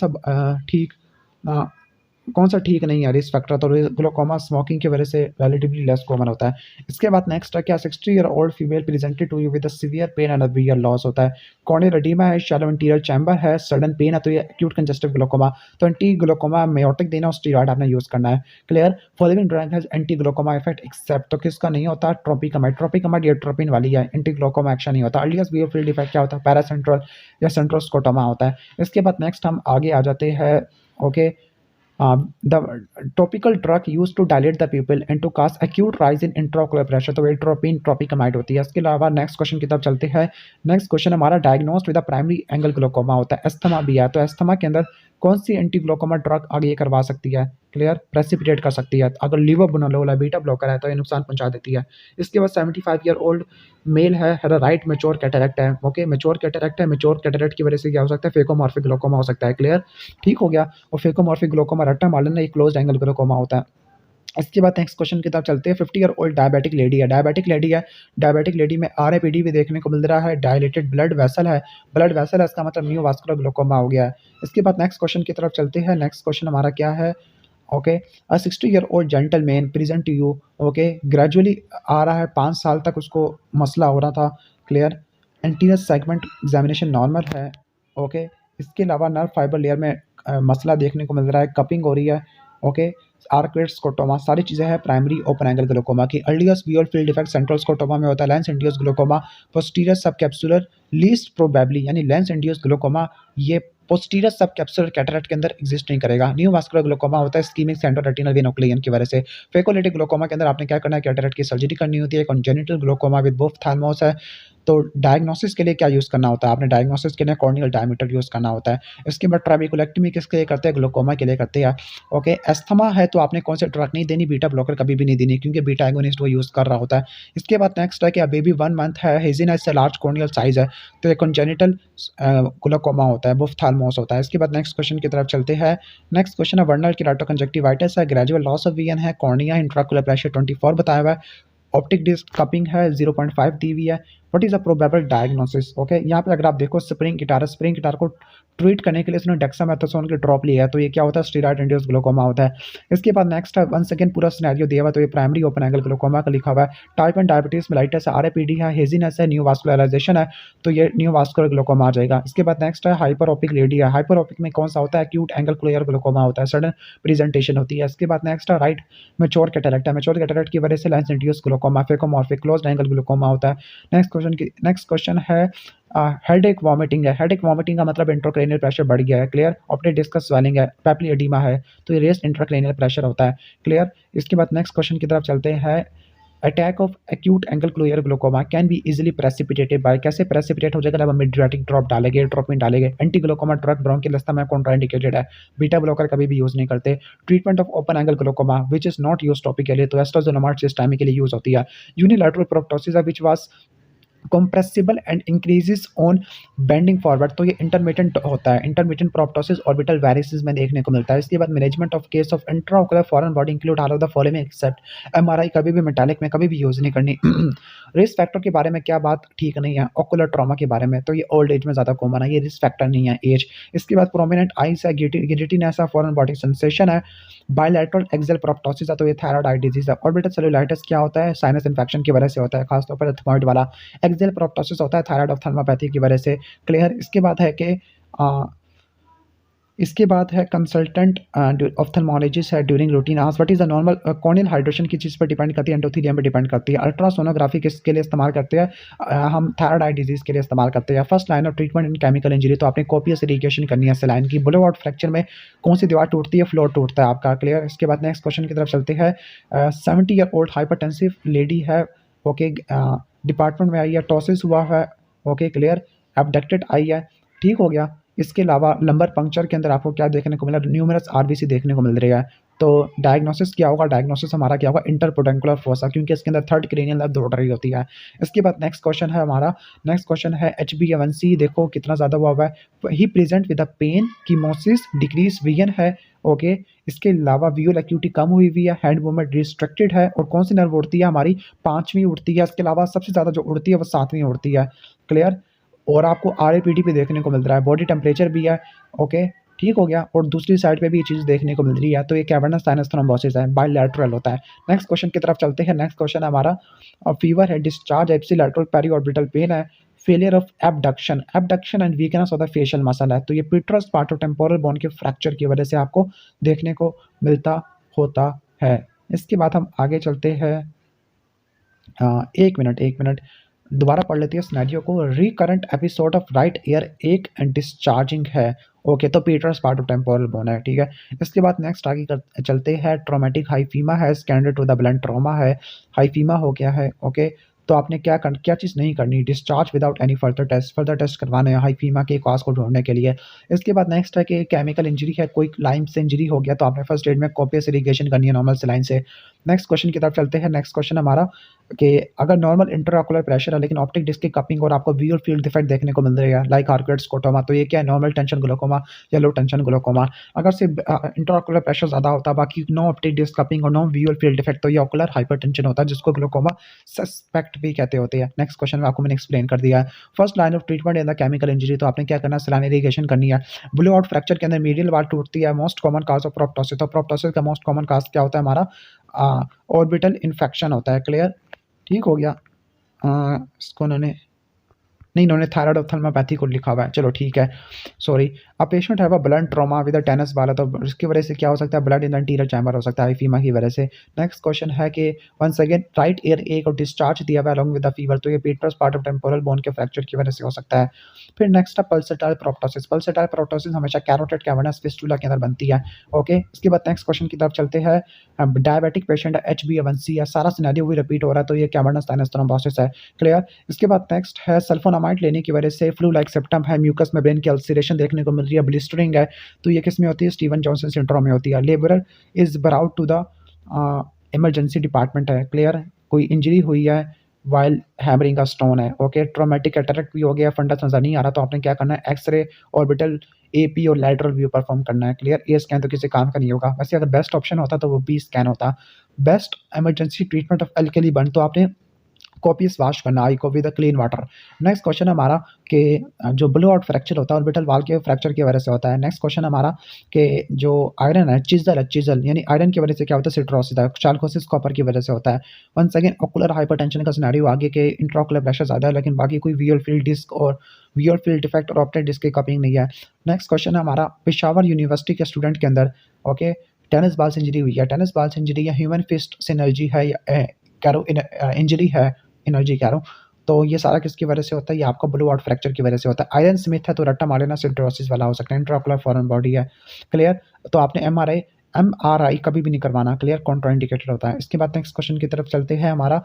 सा ठीक नहीं है रिस्क फैक्टर? तो ग्लोकोमा स्मोकिंग की वजह से रिलेटिवली लेस कॉमन होता है। इसके बाद नेक्स्ट है क्या? 60-year-old female presented to you with severe pain and wear loss होता है। कॉर्नियल एडिमा है, शैलो इंटीरियर चैम्बर है, सडन पेन है, तो ये एक्यूट कंजेस्टिव ग्लोकोमा। तो एंटी ग्लोकोमा मेयोटिक देना और स्टीरॉयड आपने यूज करना है। Clear? Following drug has anti glaucoma effect except, तो किसका नहीं होता? ट्रोपिकामाइड। ट्रोपिकामाइड ये ट्रोपिन वाली है, एंटी ग्लोकोमा एक्शन नहीं होता। अर्लीस्ट विजुअल फील्ड इफेक्ट क्या होता है? पैरासेंट्रल या सेंट्रल स्कोटोमा होता है। इसके बाद नेक्स्ट हम आगे आ जाते हैं। Okay, the topical drug used to dilate the pupil and to cause acute rise in intraocular pressure, तो एट्रोपिन ट्रोपिकामाइड होती है। इसके अलावा नेक्स्ट क्वेश्चन की तरफ चलते हैं। नेक्स्ट क्वेश्चन हमारा diagnosed with primary angle glaucoma होता है। एस्थमा भी है, तो एस्थमा के अंदर कौन सी एंटी ग्लोकोमा ड्रग आगे ये करवा सकती है? क्लियर? प्रेसिपिटेट कर सकती है। अगर लीवोबुनोलोल है, बीटा ब्लॉकर है, तो ये नुकसान पहुंचा देती है। इसके बाद 75-year-old मेल है, राइट मेच्योर कैटरेक्ट है। ओके, मेच्योर कैटरेक्ट है, मेच्योर कैटरेक्ट की वजह से क्या हो सकता है? फेकोमॉर्फिक ग्लोकोमा हो सकता है। क्लियर? ठीक हो गया। और फेकोमॉर्फिक ग्लोकोमा रट्टा मारना एक क्लोज एंगल ग्लोकोमा होता है। इसके बाद नेक्स्ट क्वेश्चन की तरफ चलते हैं। 50-year-old डायबिटिक लेडी है, डायबिटिक लेडी में आरएपीडी भी देखने को मिल रहा है, डायलेटेड ब्लड वेसल है, इसका मतलब न्यूवास्कुलर ग्लोकोमा हो गया है। इसके बाद नेक्स्ट क्वेश्चन की तरफ चलते हैं। नेक्स्ट क्वेश्चन हमारा क्या है? Okay, a 60-year-old gentleman present to you, okay, gradually आ रहा है, 5 साल तक उसको मसला हो रहा था। Clear? Anterior segment examination normal है। ओके, इसके अलावा नर्व फाइबर लेयर में मसला देखने को मिल रहा है, कपिंग हो रही है। ओके, आर्कुएट स्कोटोमा, सारी चीज़ें हैं प्राइमरी ओपन एंगल ग्लोकोमा की। Earliest visual field defect central scotoma में होता है। लेंस इंड्यूस्ड ग्लोकोमा पोस्टीरियर सब कैप्सुलर लीस्ट प्रोबेबली, यानी लेंस इंड्यूस्ड ग्लोकोमा ये पोस्टीरियर सब कैप्सुलर कैटरेक्ट के अंदर एग्जिस्ट नहीं करेगा। न्यूवास्कुलर ग्लोकोमा होता है ischaemic central retinal vein occlusion की वजह से। फेकोलिटिक ग्लोकोमा के अंदर आपने क्या करना है? कैटरेक्ट की सर्जरी करनी होती है। कंजेनिटल ग्लोकोमा विद बोथ थैलमोस है, तो डायग्नोसिस के लिए क्या यूज़ करना होता है? आपने डायग्नोसिस के लिए कॉर्नियल डायमीटर यूज़ करना होता है। इसके बाद ट्राबेकुलेक्टमी किसके लिए करते हैं? ग्लोकोमा के लिए करते हैं। ओके, एस्थमा है तो आपने कौन से ड्रग नहीं देनी? बीटा ब्लॉकर कभी भी नहीं देनी, क्योंकि बीटा एगोनिस्ट वो यूज़ कर रहा होता है। इसके बाद नेक्स्ट है कि बेबी 1 मंथ है, हेजिनस से लार्ज कॉर्नियल साइज है, तो ये कंजेनिटल ग्लोकोमा होता है, बुफ्थाल्मोस होता है। इसके बाद नेक्स्ट क्वेश्चन की तरफ चलते हैं। नेक्स्ट क्वेश्चन है वर्नल केराटोकंजक्टिवाइटिस है, ग्रेजुअल लॉस ऑफ विजन है, कॉर्निया इंट्राकुलर प्रेशर 24 बताया हुआ है, ऑप्टिक डिस्क कपिंग है, 0.5 दी हुई है। What is a probable diagnosis? Okay, यहाँ पे अगर आप देखो स्प्रिंग गिटार को ट्रीट करने के लिए इसने डेक्सामेथासोन की ड्रॉप लिया है, तो ये क्या होता है? स्टेरॉइड इंड्यूस्ड ग्लोकोमा होता है। इसके बाद नेक्स्ट है, वन सेकेंड पूरा सिनेरियो दिया हुआ, तो ये प्राइमरी ओपन एंगल ग्लोकोमा का लिखा हुआ है। टाइप 1 डायबिटीज मेलाइटिस है, आरएपीडी है, हेजिनस है, न्यूवास्कुलराइजेशन है, तो ये न्यूवास्कुलर ग्लोकोमा आ जाएगा। इसके बाद नेक्स्ट है हाइपरओपिक लेडी है, हाइपरओपिक में कौन सा होता है? एक्यूट एंगल क्लियर ग्लोकोमा होता है, सडन प्रेजेंटेशन होती है। इसके बाद नेक्स्ट है राइट मेच्योर कैटरेक्ट है, मेच्योर कैटरेक्ट की वजह से lens induced glaucoma, phacomorphic closed angle glaucoma होता है। नेक्स्ट क्वेश्चन है हेडेक वॉमिटिंग है, हेडेक वॉमिटिंग का मतलब इंट्राक्रैनियल प्रेशर बढ़ गया है। क्लियर? ऑप्टिक डिस्क स्वेलिंग है, पेपली एडिमा है, तो ये रेस्ट इंट्राक्रैनियल प्रेशर होता है। क्लियर? इसके बाद नेक्स्ट क्वेश्चन की तरफ चलते हैं। Attack of acute angle clear glaucoma can be easily precipitated bye, कैसे प्रेसिपिटेट हो जाएगा? जब हम मिड्रियाटिक ड्रॉप डालेंगे, एट्रोपिन डालेंगे। Anti glaucoma drug bronchial asthma में कॉन्ट्राइंडिकेटेड है, बीटा ब्लॉकर कभी भी यूज नहीं करते। Treatment of open angle glaucoma which is not use topically, तो एस्ट्राजोनामाइड सिस्टेमिकली यूज होती है। Unilateral proptosis which was compressible and increases on bending forward, तो ये इंटरमिटेंट होता है, इंटरमिटेंट प्रोप्टोसिस ऑर्बिटल वेरिसेस में देखने को मिलता है। इसके बाद management of case of intraocular foreign body include all of the following accept MRI कभी भी मेटालिक में कभी भी यूज नहीं करनी। रिस्क फैक्टर के बारे में क्या बात ठीक नहीं है, ओकुलर ट्रॉमा के बारे में, तो ये ओल्ड एज में ज़्यादा कॉमन है, ये रिस्क फैक्टर नहीं है एज। इसके बाद प्रोमिनेंट आइज है, गिटिनेस है, फॉरेन बॉडी सेंसेशन है, बायलैटरल एक्सियल प्रोप्टोसिस है, तो ये थायराइड आई डिजीज है। ऑर्बिटल सेलुलाइटिस क्या होता है, साइनस इन्फेक्शन की वजह से होता है, खासतौर पर थर्माइड वाला। एक्सियल प्रोप्टोसिस होता है थायराइड ऑप्थेल्मोपैथी की वजह से। क्लियर। इसके बाद है कि इसके बाद है कंसल्टेंट ऑप्थेल्मोलॉजिस्ट है during routine hours what is the normal corneal hydration की चीज़ पर डिपेंड करती है, एंडोथेलियम पर डिपेंड करती है। अल्ट्रासोनोग्राफी किसके लिए इस्तेमाल करते हैं, हम थायराइड आई डिजीज के लिए इस्तेमाल करते हैं। First line of treatment in chemical injury, तो आपने कॉपियस इरिगेशन करनी है सेलाइन की। ब्लोआउट फ्रैक्चर में कौन सी दीवार टूटती है, फ्लोर टूटता है आपका। क्लियर। इसके बाद नेक्स्ट क्वेश्चन की तरफ चलते हैं। 70 ईयर ओल्ड हाइपरटेंसिव लेडी है, ओके, डिपार्टमेंट में आई है, टॉसिस हुआ है, ओके, क्लियर, एबडक्टेड आई है, ठीक हो गया। इसके अलावा लंबर पंक्चर के अंदर आपको क्या देखने को मिला, न्यूमरस आरबीसी देखने को मिल रही है। तो डायग्नोसिस क्या होगा, डायग्नोसिस हमारा क्या होगा, इंटरपोटेंकुलर फोसा, क्योंकि इसके अंदर थर्ड क्रेनियल नर्व दौड़ रही होती है। इसके बाद नेक्स्ट क्वेश्चन है हमारा, नेक्स्ट क्वेश्चन है HbA1c देखो कितना ज़्यादा हुआ है। He present with a pain, chemosis, decrease vision है, ओके। इसके अलावा विजुअल एक्यूटी कम हुई हुई है, हैंड मूवमेंट रिस्ट्रिक्टेड है, और कौन सी नर्व उड़ती है हमारी, पांचवीं उड़ती है। इसके अलावा सबसे ज़्यादा जो उड़ती है वो सातवीं उड़ती है। क्लियर। और आपको RAPD पे देखने को मिल रहा है, बॉडी टेम्परेचर भी है, ओके, ठीक हो गया। और दूसरी साइड पे भी ये चीज़ देखने को मिल रही है, तो ये कैवर्नस साइनस थ्रोम्बोसिस है, बायलैटरल होता है। नेक्स्ट क्वेश्चन की तरफ चलते हैं। नेक्स्ट क्वेश्चन है हमारा, फीवर है, डिस्चार्ज, एप्सिलैटरल पेरीऑर्बिटल पेन है, failure of abduction, abduction and weakness of the facial muscle है, तो ये पिट्रस पार्ट ऑफ टेम्पोरल बोन के फ्रैक्चर की वजह से आपको देखने को मिलता होता है। इसके बाद हम आगे चलते हैं। एक मिनट दोबारा पढ़ लेती है सिनेरियो को। Recurrent episode of right ear ache and discharging है, ओके, तो petrous part of temporal bone है, ठीक है। इसके बाद नेक्स्ट आगे चलते हैं। ट्रोमेटिक हाइफीमा है, स्कैंडर टू द ब्लंट ट्रॉमा है, हाइफीमा हो गया है, ओके। तो आपने क्या चीज़ नहीं करनी, discharge without any further test करवाने हैं हाइफीमा के कॉज को ढूंढने के लिए। इसके बाद नेक्स्ट है कि केमिकल इंजरी है, कोई लाइम से इंजरी हो गया, तो आपने फर्स्ट एड में कॉपियस इरिगेशन करनी है नॉर्मल सेलाइन से। नेक्स्ट क्वेश्चन की तरफ चलते हैं। नेक्स्ट क्वेश्चन हमारा कि अगर नॉर्मल इंट्राऑकुलर प्रेशर है लेकिन ऑप्टिक डिस्क की कपिंग और आपको विजुअल फील्ड डिफेक्ट देखने को मिल रही है, लाइक आर्कुएट स्कोटोमा, तो ये क्या है, नॉर्मल टेंशन ग्लोकोमा या लो टेंशन ग्लोकोमा। अगर सिर्फ इंट्राऑकुलर प्रेशर ज़्यादा होता है, बाकी नो ऑप्टिक डिस्क कपिंग और नो विजुअल फील्ड डिफेक्ट, तो ये ऑकुलर हाइपरटेंशन होता है, जिसको ग्लोकोमा सस्पेक्ट भी कहते होते हैं। नेक्स्ट क्वेश्चन में आपको मैंने एक्सप्लेन कर दिया है। First line of treatment in the chemical injury, तो आपने क्या करना है, सलाइन इरिगेशन करनी है। ब्लो आउट फ्रैक्चर के अंदर मीडियल वाल टूटती है, most common cause of proptosis, तो प्रोप्टोसिस का मोस्ट कॉमन काज क्या होता है हमारा, ऑर्बिटल इन्फेक्शन होता है। क्लियर, ठीक हो गया। इसको इन्होंने थायराइड ऑप्थेल्मोपैथी को लिखा हुआ है, चलो ठीक है, sorry. A patient have a blunt trauma with a tennis ball, तो इसकी वजह से क्या हो सकता है, blood in the interior chamber हो सकता है हाइफीमा की वजह से। नेक्स्ट क्वेश्चन है कि वंस अगेन राइट ईयर एक और डिस्चार्ज दिया हुआ है अलोंग विद द फीवर, तो ये petrous part of temporal bone के फ्रैक्चर की वजह से हो सकता है। फिर नेक्स्ट है पल्सेटाइल प्रोप्टोसिस, पल्सेटाइल प्रोप्टोसिस हमेशा कैरोटिड कैवर्नस फिस्टुला के अंदर बनती है, ओके। इसके बाद नेक्स्ट क्वेश्चन की तरफ चलते हैं। डायबिटिक पेशेंट है, HbA1c है, सारा सिनेरियो वही रिपीट हो रहा है, तो ये कैवर्नस साइनस थ्रोम्बोसिस है। क्लियर। इसके बाद नेक्स्ट है सल्फोनामाइड लेने की वजह से फ्लू लाइक सिम्पटम है, म्यूकस में ब्रेन की अल्सरेशन देखने को मिल रही है, ब्लिस्टरिंग है, तो ये किस में होती है, स्टीवन जॉनसन सिंड्रोम में होती है। Labourer is brought to the emergency department है। क्लियर। कोई इंजरी हुई है वाइल हैमरिंग का स्टोन है, ओके। ट्रोमेटिक कैटरेक्ट भी हो गया, फंडस नजर नहीं आ रहा, तो आपने क्या करना है, एक्सरे, ऑर्बिटल, AP और लैटरल व्यू परफॉर्म करना है। क्लियर। ए स्कैन तो किसी काम का नहीं होगा, वैसे अगर बेस्ट ऑप्शन होता तो वो B स्कैन होता। Best emergency treatment of alkali burn, तो आपने कॉपीज वॉश करना आई को with clean water. Next question हमारा कि जो ब्लो आउट फ्रैक्चर होता है ऑर्बिटल वाल के फ्रैक्चर की वजह से होता है। नेक्स्ट क्वेश्चन हमारा कि जो आयरन है, चिजल यानी आयरन की वजह से क्या होता है, सिट्रोसिस है, चाल्कोसिस कॉपर की वजह से होता है। वंस अगेन ओकुलर हाइपरटेंशन का सिनेरियो आगे के इंट्राओकुलर प्रेशर ज़्यादा है, लेकिन बाकी कोई विजुअल फील्ड डिस्क और विजुअल फील्ड डिफेक्ट और ऑप्टिक डिस्क की कपिंग नहीं है। नेक्स्ट क्वेश्चन हमारा पेशावर यूनिवर्सिटी के स्टूडेंट के अंदर, ओके, टेनिस बॉल से इंजरी हुई है, टेनिस बॉल से इंजरी या ह्यूमन फिस्ट से एनर्जी है, कैरो इंजरी है, एनर्जी कह रहा हूँ, तो ये सारा किसकी वजह से होता है, ये आपका ब्लो आउट फ्रैक्चर की वजह से होता है। आयरन स्मिथ है तो रट्टा मारना सिट्रोसिस वाला हो सकता है, इंट्राओकुलर फॉरेन बॉडी है। क्लियर। तो आपने MRI कभी भी नहीं करवाना, क्लियर, कॉन्ट्राइंडिकेटेड होता है। इसके बाद नेक्स्ट क्वेश्चन की तरफ चलते हैं हमारा।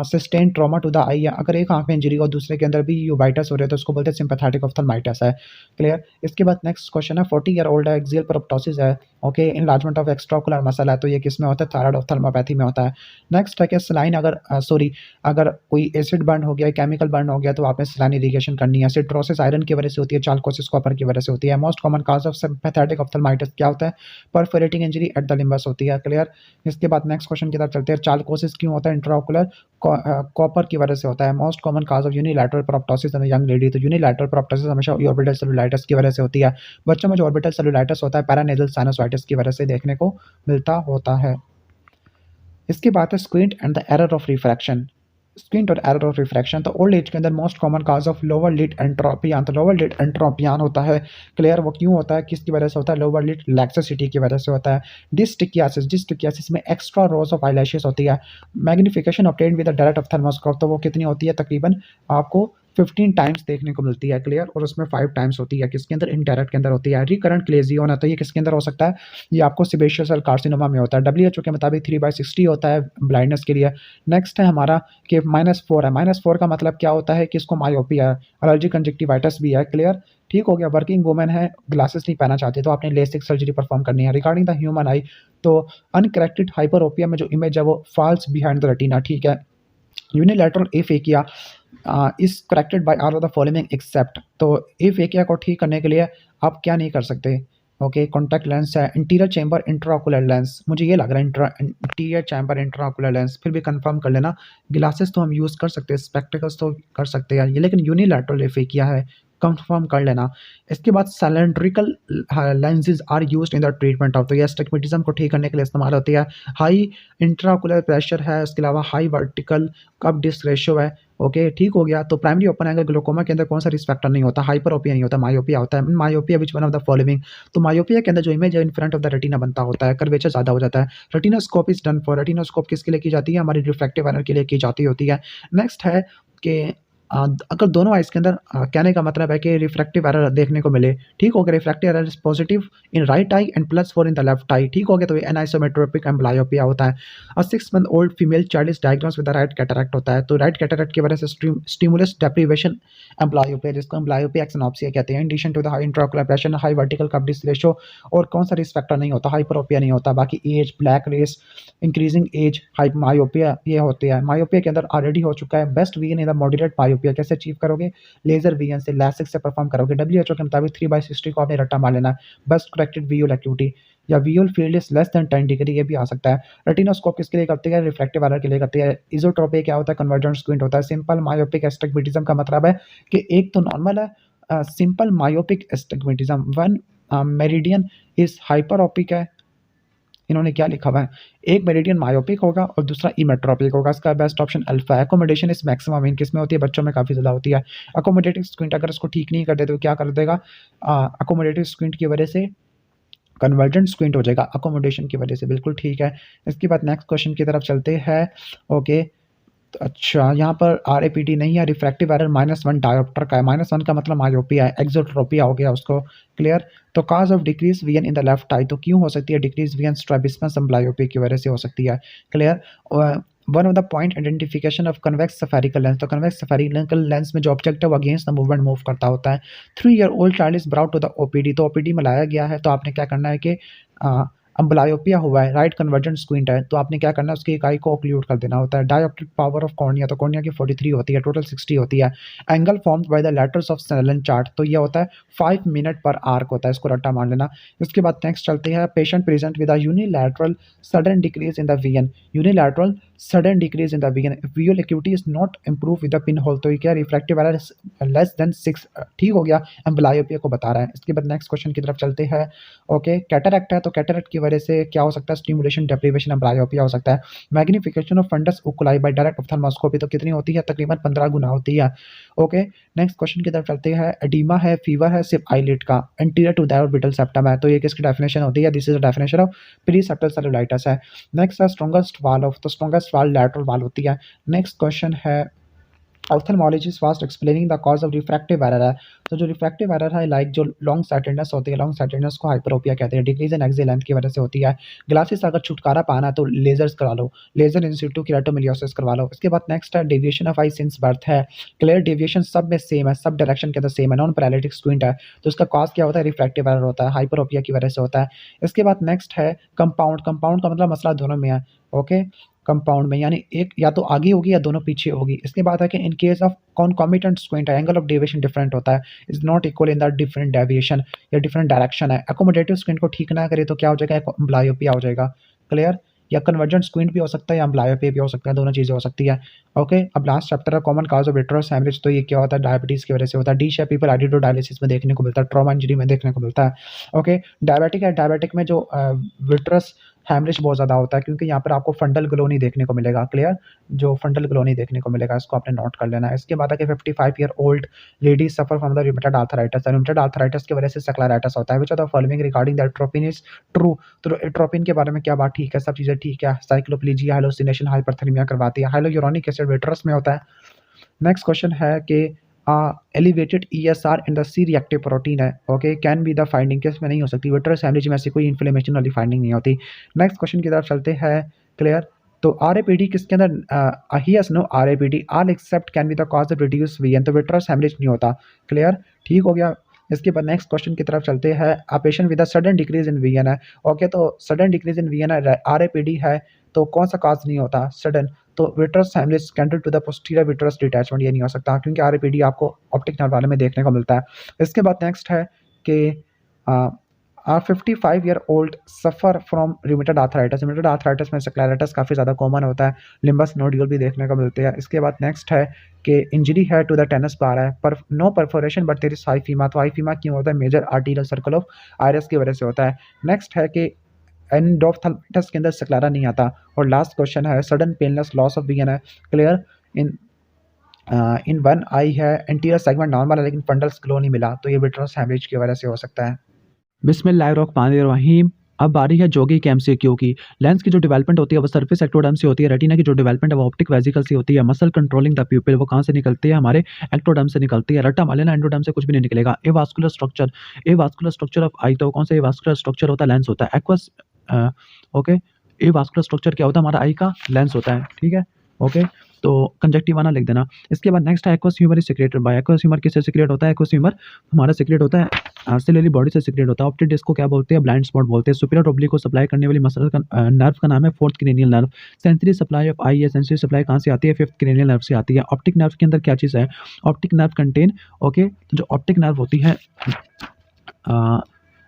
सस्टेन ट्रॉमा टू द आई है, अगर एक आंख में इंजरी और दूसरे के अंदर भी यूवाइटिस हो रही है तो उसको बोलते हैं सिंपैथेटिक ऑप्थेल्माइटिस है। क्लियर। इसके बाद नेक्स्ट क्वेश्चन है 40 ईयर ओल्ड है, एक्सियल प्रोप्टोसिस है, okay, enlargement of extraocular muscle है, तो ये किस में होता है, थायराइड ऑप्थेल्मोपैथी में होता है। नेक्स्ट है कि सलाइन अगर कोई एसिड बर्न हो गया, केमिकल बर्न हो गया, तो आपने सलाइन इरिगेशन करनी है। सिट्रोसिस आयरन की वजह से होती है, चाल्कोसिस कॉपर की वजह से होती है। Most common cause of sympathetic ophthalmitis क्या होता है, perforated dislocating injury at the limbus होती है। क्लियर। इसके बाद नेक्स्ट क्वेश्चन की तरफ चलते हैं। चालकोसिस क्यों होता है? इंट्राओकुलर कॉपर की वजह से होता है। Most common cause of unilateral proptosis in young lady, तो यूनिलैटरल प्रोप्टोसिस हमेशा ऑर्बिटल सेलुलाइटिस की वजह से होती है। बच्चों में जो ऑर्बिटल सेलुलाइटिस होता है पैरानेजल साइनोसाइटिस की वजह से देखने को मिलता होता है। इसके बाद है squint and the error of refraction. Squint और एरर ऑफ रिफ्रैक्शन, तो ओल्ड एज के अंदर most common cause of lower lid entropion, तो लोअर लिड एंट्रोपियान होता है। क्लियर। वो क्यों होता है, किसकी वजह से होता है? लोअर लिड लैक्सिसिटी की वजह से होता है। डिस्टिकियासिस, डिस्टिकियासिस में एक्स्ट्रा रोज ऑफ आईलैशेस होती है। Magnification obtained with the direct ophthalmoscope, तो वो कितनी होती है? तकरीबन आपको 15 टाइम्स देखने को मिलती है। क्लियर। और उसमें 5 टाइम्स होती है किसके अंदर? इनडायरेक्ट के अंदर होती है। रिकरेंट ग्लेजियोन, तो ये किसके अंदर हो सकता है? ये आपको सेबेशियल सेल कार्सिनोमा में होता है। WHO के मुताबिक 3/60 होता है ब्लाइंडनेस के लिए। नेक्स्ट है हमारा कि -4 है। -4 का मतलब क्या होता है कि इसको मायोपिया है, एलर्जी कंजक्टिवाइटिस भी है। क्लियर। ठीक हो गया। वर्किंग वुमेन है, ग्लासेस नहीं पहनना चाहती, तो आपने लेसिक सर्जरी परफॉर्म करनी है। रिगार्डिंग द ह्यूमन आई, तो अनकरेक्टेड हाइपरोपिया में जो इमेज है वो फॉल्स बिहाइंड द रेटिना। ठीक है। Unilateral aphakia is corrected by all of the following except, तो एफेकिया को ठीक करने के लिए आप क्या नहीं कर सकते? ओके। कॉन्टैक्ट लेंस है। इंटीरियर चैम्बर इंट्राओकुलर लेंस, मुझे ये लग रहा है इंटीरियर चैम्बर इंट्राओकुलर लेंस, फिर भी कंफर्म कर लेना। ग्लासेस तो हम यूज़ कर सकते हैं, स्पेक्टिकल्स तो कर सकते हैं ये, लेकिन यूनिलैटरल एफेकिया है, कंफर्म कर लेना। इसके बाद cylindrical lenses are used in the treatment of, तो ये एस्टिग्मेटिज्म को ठीक करने के लिए इस्तेमाल होती है। हाई इंट्राओकुलर प्रेशर है, उसके अलावा high vertical cup disc ratio है। ओके। ठीक हो गया। तो प्राइमरी ओपन एंगल ग्लोकोमा के अंदर कौन सा रिस्क फैक्टर नहीं होता? हाइपरोपिया नहीं होता, मायोपिया होता है। Myopia which one of the following, तो मायोपिया के अंदर जो इमेज है इन फ्रंट ऑफ द रेटिना बनता होता है, कर्वेचर ज़्यादा हो जाता है। Retinoscope is done for, retinoscope किसके लिए की जाती है? हमारी रिफ्रैक्टिव एरर के लिए की जाती होती है। नेक्स्ट है कि अगर दोनों आइज़ के अंदर कहने का मतलब है कि रिफ्रैक्टिव एरर देखने को मिले। ठीक हो गया। Refractive error is positive in right eye and +4 in the left eye. ठीक हो गया। तो ये एनिसोमेट्रोपिक एम्ब्लायोपिया होता है। 6 month old female child is diagnosed with the right cataract होता है, तो राइट कैटरैक्ट की वजह से स्टिमुलस डेप्रिवेशन एम्ब्लायोपिया, जिसको एम्ब्लायोपिया एक्सिनोप्सिया कहते हैं। In addition to the high intraocular pressure, high vertical cup disc ratio, और कौन सा रिस्क फैक्टर नहीं होता? हाइपरोपिया नहीं होता। बाकी age, black race, increasing age, myopia ये होती है। मायोपिया के अंदर ऑलरेडी हो चुका है। Best vision in the moderate myopia कैसे अचीव करोगे? लेजर विजन से, लैसिक से परफॉर्म करोगे। WHO के मुताबिक 3/60 को आपने रट्टा मार लेना है। बेस्ट करेक्टेड विजुअल एक्यूटी या visual field is less than 10 degree, ये भी आ सकता है। रेटिनोस्कोप किसके लिए करती है? रिफ्रैक्टिव एरर के लिए करती है। इजोट्रोपी क्या होता है? कन्वर्जेंट स्क्विंट होता है। सिंपल मायोपिक एस्टिग्मेटिज्म का मतलब है कि एक तो नॉर्मल है, simple myopic astigmatism, one meridian is hyperopic है। इन्होंने क्या लिखा हुआ है? एक मेरिडियन मायोपिक होगा और दूसरा इमेट्रोपिक होगा। इसका बेस्ट ऑप्शन अल्फा है। अकोमोडेशन इस मैक्सिमम इन किस में होती है? बच्चों में काफ़ी ज़्यादा होती है। अकोमोडेटिव स्क्विंट अगर इसको ठीक नहीं कर देते तो क्या कर देगा? अकोमोडेटिव स्क्विंट की वजह से कन्वर्जेंट स्क्विंट हो जाएगा, अकोमोडेशन की वजह से। बिल्कुल ठीक है। इसके बाद नेक्स्ट क्वेश्चन की तरफ चलते हैं। ओके। तो अच्छा, यहाँ पर RAPD नहीं है। रिफ्रैक्टिव एरर -1 डायोप्टर का है। -1 का मतलब मायोपिया है, एक्सोट्रोपिया हो गया उसको। क्लियर। तो cause of decrease vision in the left eye, तो क्यों हो सकती है डिक्रीज विजन? स्ट्रैबिस्मस एम्ब्लायोपिया की वजह से हो सकती है। Clear. One of the point identification of convex spherical lens, तो कन्वेक्स स्फेरिकल लेंस में जो ऑब्जेक्ट है वो अगेंस्ट द मूवमेंट मूव करता होता है। 3 year old child is brought to the OPD, तो OPD में लाया गया है, तो आपने क्या करना है कि अम्ब्लायोपिया हुआ है, राइट कन्वर्जेंट स्क्विंट है, तो आपने क्या करना है? उसकी इकाई को ऑक्लूड कर देना होता है। डायोप्ट्रिक पावर ऑफ कॉर्निया, तो कॉर्निया की 43 होती है, टोटल 60 होती है। Angle formed by the letters of Snellen chart, तो ये होता है 5 मिनट पर आर्क होता है, इसको रट्टा मान लेना। इसके बाद नेक्स्ट चलते हैं। Patient present with a unilateral sudden decrease in the vision, unilateral sudden decrease in the vision, visual acuity is not improve with the pin hole, तो ये क्या? Refractive error less than 6। ठीक हो गया। एम्ब्लायोपिया को बता रहा है। इसके बाद नेक्स्ट क्वेश्चन की तरफ चलते हैं। ओके। कैटरैक्ट है, तो कैटरैक्ट की वजह से क्या हो सकता है? स्टिमुलेशन डेप्रिवेशन एम्ब्लायोपिया हो सकता है। Magnification of fundus oculi by direct ophthalmoscopy, तो कितनी होती है? तकरीबन 15 गुना होती है। ओके। नेक्स्ट क्वेश्चन की तरफ चलते हैं। एडीमा है, फीवर है सिर्फ आईलिड का, anterior to the orbital septum है, तो ये किसकी डेफिनेशन होती है? This is the definition of preseptal cellulitis है। नेक्स्ट है स्ट्रॉन्गेस्ट वाल ऑफ, तो स्ट्रॉन्गेस्ट वाल लैटरल वाल होती है। नेक्स्ट क्वेश्चन है ophthalmologist was explaining the cause of refractive error है, तो जो रिफ्रैक्टिव एरर है लाइक जो लॉन्ग साइटेडनेस होती है, लॉन्ग साइटेडनेस को हाइपरोपिया कहते हैं, डिक्रीज इन एक्सियल लेंथ की वजह से होती है। ग्लासेस अगर छुटकारा पाना है तो लेजर्स करा लो, लेजर इन सिटू केराटोमिलियोसिस करवा लो। इसके बाद नेक्स्ट है deviation of I since birth है। क्लियर। डेविएशन सब में सेम है, सब डायरेक्शन के अंदर सेम है, नॉन पैरेलिटिक स्क्विंट है, तो इसका कॉज क्या होता है? रिफ्रैक्टिव एरर होता है, हाइपरोपिया की वजह से होता है। इसके बाद नेक्स्ट है कंपाउंड, कंपाउंड का मतलब मसला दोनों में है। ओके। कंपाउंड में, यानी एक या तो आगे होगी या दोनों पीछे होगी। इसके बाद है कि इन case of concomitant squint angle of deviation different होता है, is not equal in the different deviation या डिफरेंट डायरेक्शन है। अकोमोडेटिव स्क्विंट को ठीक ना करे तो क्या हो जाएगा, एम्ब्लायोपिया हो जाएगा। क्लियर? या कन्वर्जेंट स्क्विंट भी हो सकता है या एम्ब्लायोपिया भी हो सकता है, दोनों चीज़ें हो सकती है। ओके, अब लास्ट चैप्टर है common cause of vitreous haemorrhage. तो ये क्या होता है, डायबिटीज़ की वजह से होता है। D shape pupil iridodialysis में देखने को मिलता है, ट्रॉमा इंजरी में देखने को मिलता है। ओके, डायबिटिक है, डायबिटिक में जो विट्रस हैमरेज बहुत ज़्यादा होता है क्योंकि यहाँ पर आपको फंडल ग्लोनी देखने को मिलेगा। क्लियर? जो फंडल ग्लोनी देखने को मिलेगा, इसको आपने नोट कर लेना है। इसके बाद है 55 year old lady suffer from the rheumatoid arthritis. Rheumatoid arthritis की वजह से स्क्लेरोसिस होता है। Which of the following regarding the atropine is true? तो एट्रोपिन के बारे में क्या बात ठीक है, सब चीज़ें ठीक है। साइक्लोप्लीजिया, हाइलोसिनेशन, हाइपरथर्मिया करवाती है। हाइलोयूरोनिक एसिड विट्रस में होता है। नेक्स्ट क्वेश्चन है कि elevated ESR in the C reactive protein है। Okay, can be the finding, किस में नहीं हो सकती, विट्रस हेमरेज में ऐसी कोई इन्फ्लेमेशन वाली फाइंडिंग नहीं होती। नेक्स्ट क्वेश्चन की तरफ चलते हैं। क्लियर? तो RAPD किसके अंदर, yes no RAPD all except can be the cause of reduce VN, तो विट्रस हेमरेज नहीं होता। क्लियर? ठीक हो गया। इसके बाद नेक्स्ट क्वेश्चन की तरफ चलते हैं। A patient with a sudden decrease in VN है। ओके, तो सडन डिक्रीज इन VN है, RAPD है, तो कौन सा कॉज नहीं होता सडन, तो vitreous haemorrhage secondary to the posterior vitreous detachment, ये नहीं हो सकता क्योंकि RAPD आपको ऑप्टिक नर्व वाले में देखने को मिलता है। इसके बाद नेक्स्ट है कि 55 year old suffer from rheumatoid arthritis. Rheumatoid arthritis में स्क्लेरोसिस काफ़ी ज़्यादा कॉमन होता है। लिम्बस नोड्यूल भी देखने को मिलते हैं। इसके बाद नेक्स्ट है कि इंजरी है टू द टेनिस बार है, पर no perforation but there is hyphaema. तो हाइफीमा क्यों होता है, major arterial circle of iris की वजह से होता है। नेक्स्ट है कि एंडोफ्थल्मिटिस के अंदर स्क्लेरा नहीं आता। और लास्ट क्वेश्चन है sudden painless loss of VN है। क्लियर? इन वन आई है, एंटीरियर सेगमेंट नॉर्मल है लेकिन फंडल्स ग्लो नहीं मिला, तो ये विट्रस हेमरेज की वजह से हो सकता है। बिस्मिल्लाहिर्रहमानिर्रहीम। अब बारी है जोगी के MCQ की। लेंस की जो डेवलपमेंट होती है वो सरफेस एक्टोडर्म से होती है। रेटिना की जो डेवलपमेंट है वो ऑप्टिक वेसिकल से होती है। मसल कंट्रोलिंग द प्यूपिल वो कहाँ से निकलती है, हमारे एक्टोडर्म से निकलती है। रट्टा मार लेना, एंडोडर्म से कुछ भी नहीं निकलेगा। ए वास्कुलर स्ट्रक्चर ऑफ आई, तो कौन सा ए वास्कुलर स्ट्रक्चर होता है, लेंस होता है। एक्वस ओके, ए वास्कुलर स्ट्रक्चर क्या होता है, हमारा आई का लेंस होता है। ठीक है, ओके, तो कंजक्टिवा ना लिख देना। इसके बाद नेक्स्ट है aqueous humour is secreted by. Aqueous humour किससे सिक्रेट होता है, एक्वस ह्यूमर हमारा सिक्रेट होता है सिलेरी बॉडी से सिक्रेट होता है। ऑप्टिक डिस्क को क्या बोलते हैं, ब्लाइंड स्पॉट बोलते हैं। सुपीरियर ओब्लिक को सप्लाई करने वाली मसल का नर्व का नाम है fourth cranial nerve. Sensory supply of eye है, सेंसरी सप्लाई कहाँ से आती है, फिफ्थ क्रेनियल नर्व से आती है। ऑप्टिक नर्व के अंदर क्या चीज़ है, ऑप्टिक नर्व कंटेन, ओके, जो ऑप्टिक नर्व होती है,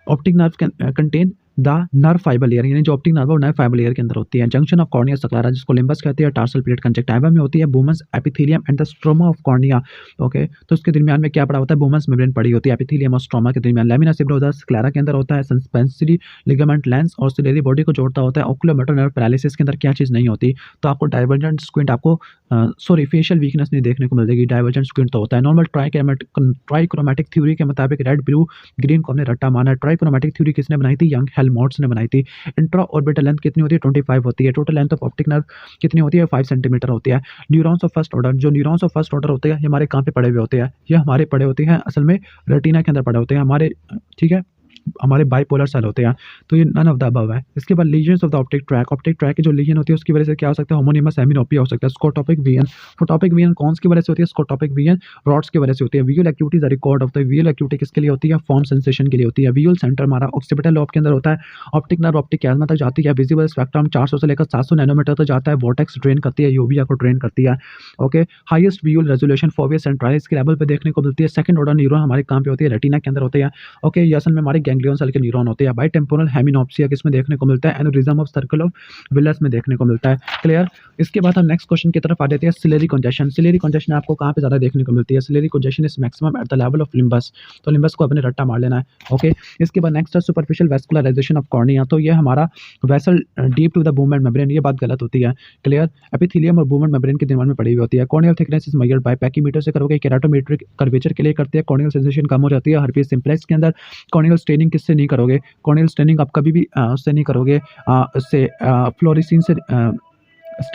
optic nerve contain the nerve fibre layer, यानी जो ऑप्टिक नर्व और नर्व फाइबर लेयर के अंदर होती है। जंक्शन ऑफ कॉर्निया स्क्लेरा जिसको लिम्बस कहते हैं, टार्सल प्लेट कंजक्टिवा में होती है। Bowman's epithelium and the stroma of cornea. Okay, तो उसके दरमियान में क्या पड़ा होता है, बूमन्स मेम्ब्रेन पड़ी होती है एपिथेलियम और स्ट्रोमा के दरमियान। लेमिना सिब्रोसा स्क्लेरा के अंदर होता है। सस्पेंसरी लिगामेंट लेंस और सिलेरी बॉडी को जोड़ता होता है। ओकुलोमोटर नर्व पैरालिसिस के अंदर क्या चीज़ नहीं होती, तो आपको डाइवर्जेंट स्क्विंट, आपको सॉरी फेशियल वीकनेस नहीं देखने को मिलेगी। डाइवर्जेंट स्क्विंट तो होता है। नॉर्मल ट्राइक्रोमेटिक थ्योरी के मुताबिक रेड ब्लू ग्रीन को हमने रट्टा माना है। ट्राइक्रोमेटिक थ्योरी किसने बनाई थी, यंग हेल्महोल्ट्ज ने बनाई थी। इंट्रा ऑर्बिटल लेंथ कितनी होती है, 25 होती है। Total length of optic nerve कितनी होती है, 5 सेंटीमीटर होती है। न्यूरॉन्स ऑफ फर्स्ट ऑर्डर, जो न्यूरॉन्स ऑफ फर्स्ट ऑर्डर होते हैं ये हमारे कहाँ पे पड़े हुए होते हैं, ये हमारे पड़े होते हैं असल में रेटिना के अंदर पड़े होते हैं हमारे। ठीक है, हमारे बाइपोलर सेल होते हैं, तो ये नन ऑफ द अबव है। इसके बाद lesions of the optic track की जो लीजन होती है उसकी वजह से क्या हो सकता है, होमोनिमस हेमिनोपिया हो सकता है। स्कोटोपिक वीएन, फोटोपिक वीएन कौन सी वजह से होती है, स्कोटोपिक वीएन रॉड्स की वजह से होती है। Visual activities record of the visual activity किसके लिए होती है, फॉर्म सेंसेशन के लिए होती है। विजुअल सेंटर हमारा ऑक्सीपिटल लोब के अंदर होता है। ऑप्टिक नर्व ऑप्टिक कैजमा तक जाती है। विजिबल स्पेक्ट्रम 400 से लेकर 700 नैनोमीटर तक जाता है। वोर्टेक्स ड्रेन करती है, यूविया को ड्रेन करती है। Okay, highest visual resolution fovea centralis के लेवल पे देखने को मिलती है। सेकंड ऑर्डर न्यूरॉन हमारे कहाँ पे होती है, रेटिना के अंदर होते हैं। ओके, ये असल में हमारे गैंग्लियन सेल के न्यूरॉन होते हैं। बाई टेम्पोरल हेमिनोप्सिया किसमें देखने को मिलता है, aneurysm of circle of wheelers में देखने को मिलता है। क्लियर। इसके बाद हम नेक्स्ट क्वेश्चन की तरफ आ जाते हैं। सिलेरी कंजेशन, सिलेरी कंजेशन आपको कहाँ पे ज़्यादा देखने को मिलती है, ciliary congestion is maximum at the level of limbus, तो लिम्बस को अपने रट्टा मार लेना है। ओके, इसके बाद नेक्स्ट है सुपरफिशियल वेस्कुलराइजेशन ऑफ कॉर्निया, तो ये हमारा vessel deep to the Bowman membrane, ये बात गलत होती है। क्लियर। एपिथेलियम और बूमेंट मेम्ब्रेन के दिमाग में पड़ी हुई होती है। Corneal thickness is measured by pachymeter से करोगे, केराटोमेट्रिक कर्वेचर के लिए करते हैं। कॉर्नियल सेंसेशन कम हो जाती है हर्पिस सिम्प्लेक्स के अंदर। कॉर्नियल स्टेनिंग किससे नहीं करोगे, कॉर्नियल स्टेनिंग आप कभी भी उससे नहीं करोगे, उससे फ्लोरिसिन से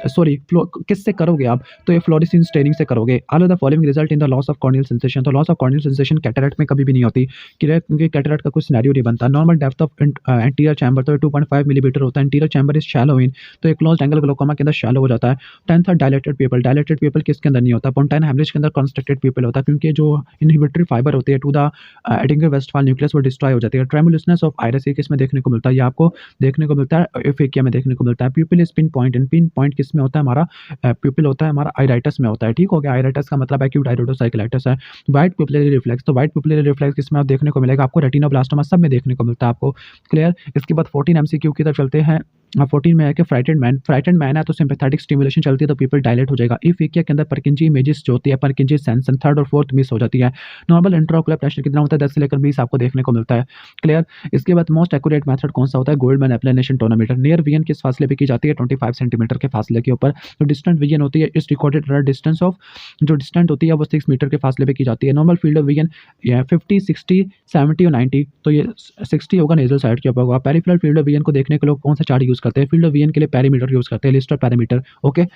सॉरी किससे करोगे आप, तो ये फ्लोरिसिन स्टेनिंग से करोगे। All of the following result in the loss of corneal sensation, तो loss of corneal sensation cataract में कभी भी नहीं होती, क्योंकि कैटरेक्ट का कोई सिनेरियो नहीं बनता। Normal depth of anterior chamber तो 2.5 मिलीमीटर होता है। एंटीरियर चैम्बर इज शैलो इन, तो एक क्लोज्ड एंगल ग्लोकोमा के अंदर शैलो हो जाता है। 10th है डायलेटेड पीपल, डायलेटेड पीपल किसके अंदर नहीं होता, पोंटाइन हेमरेज के अंदर कॉन्स्ट्रक्टेड पीपल होता है, क्योंकि जो इनहिबिटरी फाइबर होती है टू द एडिंगर वेस्टफाल न्यूक्लियस वो डिस्ट्रॉय हो जाती है। ट्रेमुलसनेस ऑफ आइरिस किसमें देखने को मिलता है, ये आपको देखने को मिलता है एफेकिया में देखने को मिलता है। प्यूपिल इज पिन पॉइंट पॉइंट किस में होता है हमारा प्यूपिल होता है हमारा आइराइटस में होता है। ठीक हो गया, आइराइटस का मतलब एक्यूट आइरिडोसाइक्लाइटिस है। वाइट पिपुलरी रिफ्लेक्स, तो वाइट पिपुलरी रिफ्लेक्स किसमें आप देखने को मिलेगा आपको रेटिनोब्लास्टोमा सब में देखने को मिलता है आपको। क्लियर। इसके बाद 14 एमसीक्यू की तरफ चलते हैं। 14 में है कि फ्राइटेंड मैन है तो सिंपैथेटिक स्टिमुलेशन चलती है तो पीपल डायलेट हो जाएगा। इफेकिया के अंदर परकिंजी इमेजेस जो होती है, परकिंजी सेंसन थर्ड और फोर्थ मिस हो जाती है। नॉर्मल इंट्राओकुलर प्रेशर कितना होता है 10 से लेकर 20 आपको देखने को मिलता है। क्लियर। इसके बाद मोस्ट एक्यूरेट मेथड कौन सा होता है, गोल्डमैन एप्लानेशन टोनोमीटर। नियर विजन किस फासले पे की जाती है 25 सेंटीमीटर के फासले के ऊपर। जो डिस्टेंट विजन होती है इस रिकॉर्डेड रडर डिस्टेंस ऑफ, जो डिस्टेंट होती है वो 6 मीटर के फासले पे की जाती है। नॉर्मल फील्ड ऑफ विजन 50 60 70 और 90, तो ये 60 होगा नेजल साइड के ऊपर होगा। पेरिफेरल फील्ड ऑफ विजन को देखने के लोग कौन सा चार्ट यूज करते हैं, फील्ड ऑफ विजन के लिए पैरामीटर यूज करते हैं, लिस्टर पैरामीटर। ओके।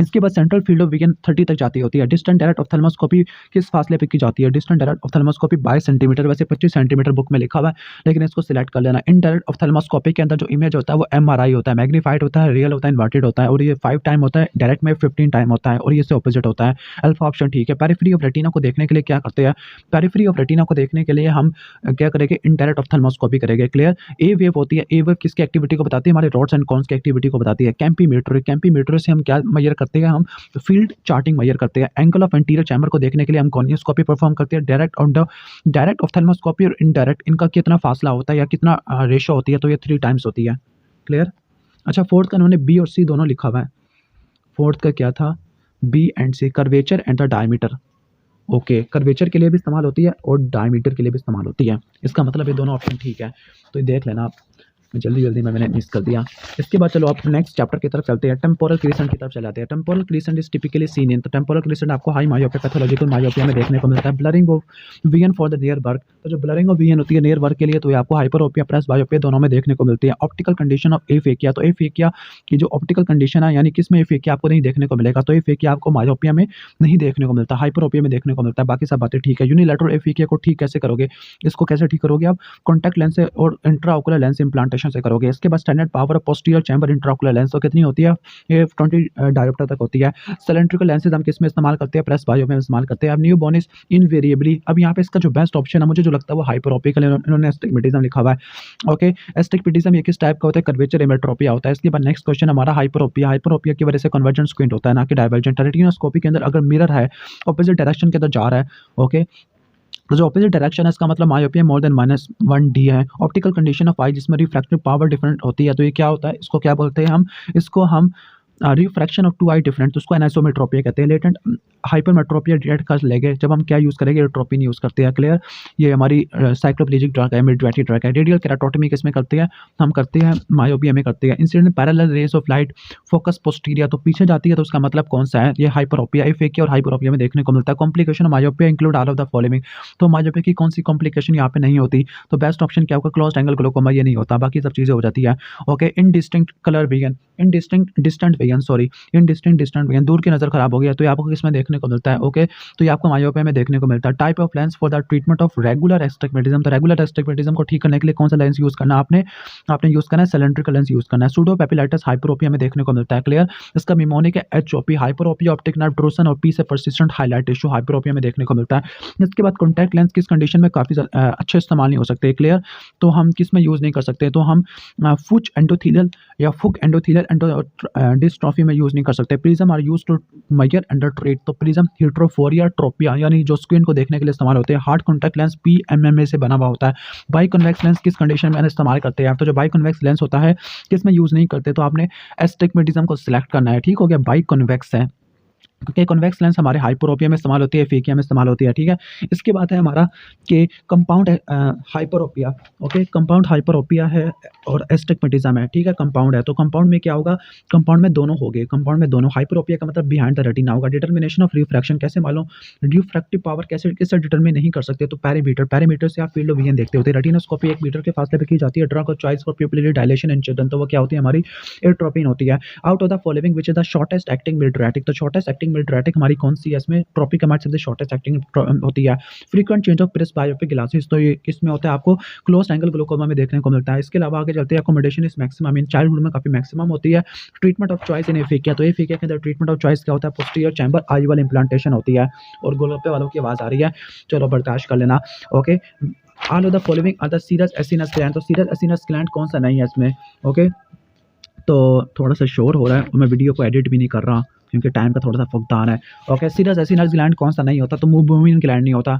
इसके बाद सेंट्रल फील्ड ऑफ विजन 30 तक जाती होती है। डिस्टेंट डायरेक्ट ऑप्थेल्मोस्कोपी किस फासले पे की जाती है, डिस्टेंट डायरेक्ट ऑप्थेल्मोस्कोपी 22 सेंटीमीटर, वैसे 25 सेंटीमीटर बुक में लिखा हुआ है लेकिन इसको सिलेक्ट कर लेना। इनडायरेक्ट ऑप्थेल्मोस्कोपी के अंदर जो इमेज होता है वो एमआरआई होता है, मैग्नीफाइड होता है, रियल होता है, इन्वर्टेड होता है, और ये 5 टाइम होता है, डायरेक्ट में 15 टाइम होता है, और ये से ऑपोजिट होता है। अल्फा ऑप्शन ठीक है। पेरिफेरी ऑफ रेटिना को देखने के लिए क्या करते हैं, पेरिफेरी ऑफ रेटिना को देखने के लिए हम क्या करेंगे, इनडायरेक्ट ऑप्थेल्मोस्कोपी करेंगे। क्लियर। ए वेव होती है, ए वेव किसकी एक्टिविटी को बताती है, हमारे रॉड्स एंड कॉन्स की एक्टिविटी को बताती है। कैंपीमीटर, कैंपीमीटर से हम क्या मेजर करते हैं, हम फील्ड चार्टिंग मेजर करते हैं। एंगल ऑफ एंटीरियर चैम्बर को देखने के लिए हम कॉनियोस्कोपी परफॉर्म करते हैं। डायरेक्ट ऑप्थेल्मोस्कोपी और इनडायरेक्ट इनका कितना फासला होता है या कितना रेशो होती है, तो ये 3 टाइम्स होती है। क्लियर। अच्छा, फोर्थ का उन्होंने बी और सी दोनों लिखा हुआ है। फोर्थ का क्या था, B and C, curvature and the diameter. Okay, curvature के लिए भी इस्तेमाल होती है और डायमीटर के लिए भी इस्तेमाल होती है। इसका मतलब ये दोनों ऑप्शन ठीक है, तो ये देख लेना आप। जल्दी में मैंने मिस कर दिया। इसके बाद चलो आप नेक्स्ट चैप्टर की तरफ चलते हैं। टेम्पोरल क्रिसेंट की तरफ चले जाते हैं। Temporal crescent is typically scene in, तो टेम्पोरल क्रिसेंट आपको हाई मायोपिया पैथोलॉजिकल मायोपिया में देखने को मिलता है। Blurring of vision for the near work, तो जो ब्लरिंग ऑफ विजन होती है नियर वर्क के लिए तो ये आपको हाइपरोपिया प्लस बायोपिया दोनों में देखने को मिलती है। ऑप्टिकल कंडीशन ऑफ एफेकिया, तो एफेकिया की जो ऑप्टिकल कंडीशन है यानी किसमें एफेकिया आपको नहीं देखने को मिलेगा, तो एफेकिया आपको मायोपिया में नहीं देखने को मिलता, हाइपरोपिया में देखने को मिलता है। बाकी सब बातें ठीक है। यूनिलैटरल एफेकिया को ठीक कैसे करोगे, इसको कैसे ठीक करोगे आप, कॉन्टैक्ट लेंस से और इंट्राओकुलर लेंस इम्प्लांटेशन से करोगे। इसके बाद standard power of posterior chamber intraocular lens तो कितनी होती है, ये 20 डायोप्टर तक होती है। सिलेंड्रिकल लेंसेज हम किस में इस्तेमाल करते हैं, प्रेस बायो में इस्तेमाल करते हैं। अब न्यू बोनिस इनवेरिएबली, अब यहाँ पे इसका जो बेस्ट ऑप्शन है मुझे जो लगता है वो हाइपरोपिकल, इन्होंने एस्टिग्मेटिज्म लिखा हुआ है। ओके, एस्टिग्मेटिज्म ये किस टाइप का होता है, कर्वेचर इमेट्रोपिया होता है। इसके बाद नेक्स्ट क्वेश्चन हमारा हाइपरोपिया, हाइपरोपिया की वजह से कन्वर्जेंट स्क्विंट होता है ना कि डाइवर्जेंट। रेटिनोस्कोपी के अंदर अगर मिरर है ऑपोजिट डायरेक्शन के अंदर जा रहा है, ओके, तो जो ऑपोजिट डायरेक्शन है इसका मतलब मायोपिया मोर देन -1D है। ऑप्टिकल कंडीशन ऑफ आई जिसमें रिफ्रैक्टिव पावर डिफरेंट होती है, तो ये क्या होता है, इसको क्या बोलते हैं हम, इसको हम रिफ्रैक्शन ऑफ 2 आई डिफरेंट, तो उसको एनिसोमेट्रोपिया कहते हैं। लेटेंट हाइपरमेट्रोपिया डायरेक्ट कर लेंगे जब हम क्या यूज़ करेंगे, एट्रोपिन यूज़ करते हैं। क्लियर। ये हमारी साइक्लोप्लेजिक ड्रग है, मिडवाइटी ड्रग है। रेडियल केराटोटमी किसमें करते हैं, हम करते हैं मायोपिया में करते हैं। Incident parallel raise of light focus posterior, तो पीछे जाती है तो उसका मतलब कौन सा है, ये हाइपरोपिया, एफेकिया और हाइपरोपिया में देखने को मिलता है। Complication of myopia include all of the following, तो मायोपिया की कौन सी कॉम्प्लिकेशन यहाँ पे नहीं होती, तो बेस्ट ऑप्शन क्या होगा, क्लोज्ड एंगल ग्लोकोमा, ये नहीं होता, बाकी सब चीज़ें हो जाती है। Okay, indistinct colour vision, distant vision, दूर की नज़र खराब हो गया तो ये आपको किसमें देखने को मिलता है। ओके, तो ये आपको मायोपिया में देखने को मिलता है। Type of lens for the treatment of regular astigmatism, तो रेगुलर एस्टिग्मेटिज्म को ठीक करने के लिए कौन सा लेंस यूज़ करना है, आपने यूज़ करना है सिलेंड्रिकल लेंस यूज़ करना है। सूडो पेपिलाइटिस हाइपरोपिया में देखने को मिलता है। क्लियर। इसका मिमोनिक है एचओपी, हाइपरोपिया ऑप्टिक नर्व ड्रोसन और पी से परसिस्टेंट हाइलाइट इशू हाइपरोपिया में देखने को मिलता है। इसके बाद कॉन्टैक्ट लेंस किस कंडीशन में काफ़ी अच्छे इस्तेमाल नहीं हो सकते। क्लियर। तो हम किस में यूज़ नहीं कर सकते, तो हम फुच एंडोथीलियल या फुक एंडोथीलियल डिस्ट्रॉफी में यूज़ नहीं कर सकते। Prism are use to measure and treat, तो प्रिज्म हिट्रोफोरिया ट्रोपिया यानी जो स्क्रीन को देखने के लिए इस्तेमाल होते हैं। हार्ड कॉन्टैक्ट लेंस PMMA से बना हुआ होता है। बाई कन्वेक्स लेंस किस कंडीशन में इस्तेमाल करते हैं आप, तो जो बाई कन्वेक्स लेंस होता है किस में यूज़ नहीं करते, तो आपने एस्टिग्मेटिज्म को सिलेक्ट करना है। ठीक हो गया, बाई कन्वेक्स है क्योंकि कॉन्वेक्स लेंस हमारे हाइपरोपिया में इस्तेमाल होती है, एफेकिया में इस्तेमाल होती है। ठीक है। इसके बाद है हमारा कि compound hyperopia. Okay, compound hyperopia है और एस्टिग्मेटिज्म है। ठीक है, कंपाउंड है तो कंपाउंड में क्या होगा, कंपाउंड में दोनों हो गए, कंपाउंड में दोनों। हाइपरोपिया का मतलब बिहाइंड द रेटिना होगा। डिटर्मिनेशन ऑफ रिफ्रैक्शन कैसे मालूम, रिफ्रैक्टिव पावर कैसे किससे डिटर्मिन नहीं कर सकते, तो पैरामीटर से आप फील्ड ऑफ विजन देखते होते हैं। रेटिनोस्कोपी 1 मीटर के फासले पे की जाती है। Drug of choice for pupillary dilation and children, तो वो क्या होती है, हमारी एट्रोपिन होती है। Out of the following which is the shortest acting mydriatic, तो शॉर्टेस्ट एक्टिंग मिडरेटिक हमारी कौन सी है, इसमें ट्रोपिक हमारी सबसे शॉर्टेस्ट एक्टिंग होती है। Frequent change of press biopic glasses, तो ये इसमें होता है आपको क्लोज एंगल ग्लोकोमा में देखने को मिलता है। इसके अलावा आगे चलते हैं, अकोमोडेशन इस मैक्सिमम इन चाइल्डहुड में काफी मैक्सिमम होती है। ट्रीटमेंट ऑफ चॉइस इन एफेकिया, तो एफेकिया के अंदर ट्रीटमेंट ऑफ चॉइस क्या होता है, पोस्टीरियर चैम्बर आई वाल इम्प्लांटेशन होती है। और गोलगप्पे वालों की आवाज़ आ रही है, चलो बर्दाश्त कर लेना। Okay, all of the following are the serous acinus gland, तो सीरस एसिनस ग्लैंड कौन सा नहीं है इसमें। ओके, तो थोड़ा सा शोर हो रहा है और मैं वीडियो को एडिट भी नहीं कर रहा क्योंकि टाइम का थोड़ा सा फुकदान है। ओके, सीरस एसिनस ग्लैंड कौन सा नहीं होता, तो मूविंग ग्लैंड नहीं होता।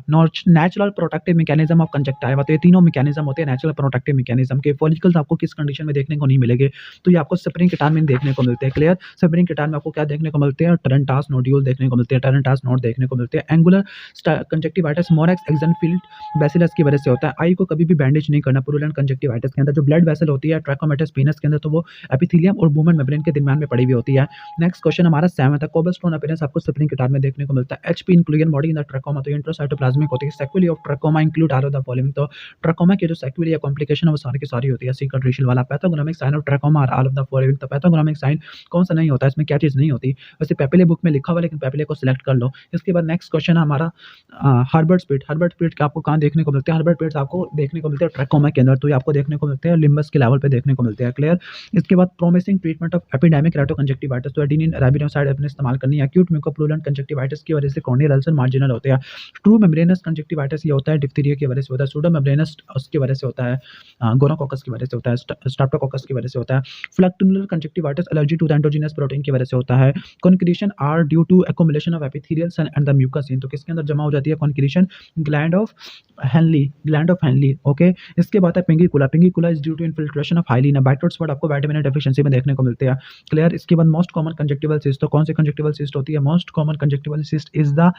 Natural protective mechanism of conjunctiva, तो ये तीनों मैकेनिज्म होते हैं नेचुरल प्रोटेक्टिव मैकेनिज्म के। फॉलिकल्स आपको किस कंडीशन में देखने को नहीं मिलेंगे, तो ये आपको स्प्रिंग कीटान में देखने को मिलते हैं। क्लियर, स्प्रिंग कीटान में आपको क्या देखने को मिलते हैं, टरंटास नोड्यूल देखने को मिलते हैं, टरंटास नोड देखने को मिलते हैं। एंगुलर कंजक्टिवाइटिस मोरेक्स एक्सनफील्ड बैसिलस की वजह से होता है। आई को कभी भी बैंडेज नहीं करना पुरुलेंट कंजक्टिवाइटिस के अंदर। जो ब्लड वेसल होती है ट्रैकोमेटिस पीनस के अंदर, तो वो एपिथेलियम और बुमेन मेम्ब्रेन के दरमियान में पड़ी हुई होती है। नेक्स्ट क्वेश्चन हमारा 7 है, कोबलस्टोन अपीयरेंस आपको स्प्रिंग कीटान में देखने को मिलता है। HP inclusion body in the trachoma, तो इंट्रासाइटोप्लाज्मिक होती है। Sequelae of trachoma include are of the following, तो ट्रैकोमा की जो सेक्वेली या कॉम्प्लिकेशन है वो सारी की सारी होती है। सिकल वाला pathognomic sign of trachoma are all of the following, तो पैथोग्नोमिक साइन कौन सा नहीं होता, इसमें क्या चीज़ नहीं होती। वैसे पेपिले बुक में लिखा हुआ, लेकिन पेपिले को सिलेक्ट कर लो। इसके बाद नेक्स्ट क्वेश्चन है हमारा हर्बर्ट स्पिट। हर्बर्ट स्पिट के आपको कहाँ देखने को मिलते हैं, हर्बर्ट स्पिट आपको देखने को मिलते हैं ट्रैकोमा के अंदर, तो ये आपको देखने को मिलते हैं लिम्बस के लेवल पे देखने को मिलते हैं। क्लियर, इसके बाद प्रोमिसिंग ट्रीटमेंट ऑफ एपिडेमिक केराटोकंजक्टिवाइटिस, तो एडिनिन राबिनोसाइड अपने इस्तेमाल करनी है। एक्यूट म्यूकोप्लूरेंट कंजक्टिवाइटिस की वजह से कॉर्नियल अल्सर मार्जिनल होते हैं। ट्रू मेम्ब्रेनस कंजक्टिवाइटिस ये होता है डिप्थीरिया की वजह से होता है। सूडो मेम्ब्रेनस उसकी वजह से होता है, गोनोकोकस की वजह से होता है, स्ट्रेप्टोकोकस की वजह से होता है। Phlyctenular conjunctivitis allergy to the endogenous protein की वजह से होता है। Concretion are due to accumulation of epithelial cell and the mucus, तो किसके अंदर जमा हो जाती है concretion, gland of Henle. Okay, इसके बाद है pinguecula. Pinguecula is due to infiltration of hyaline. Bitot's spot आपको विटामिन डेफिशिएंसी में देखने को मिलते हैं। क्लियर, इसके बाद मोस्ट कॉमन कंजक्टिवल सिस्ट, तो कौन से कंजक्टिवल सिस्ट होती है, most common conjunctival cyst is the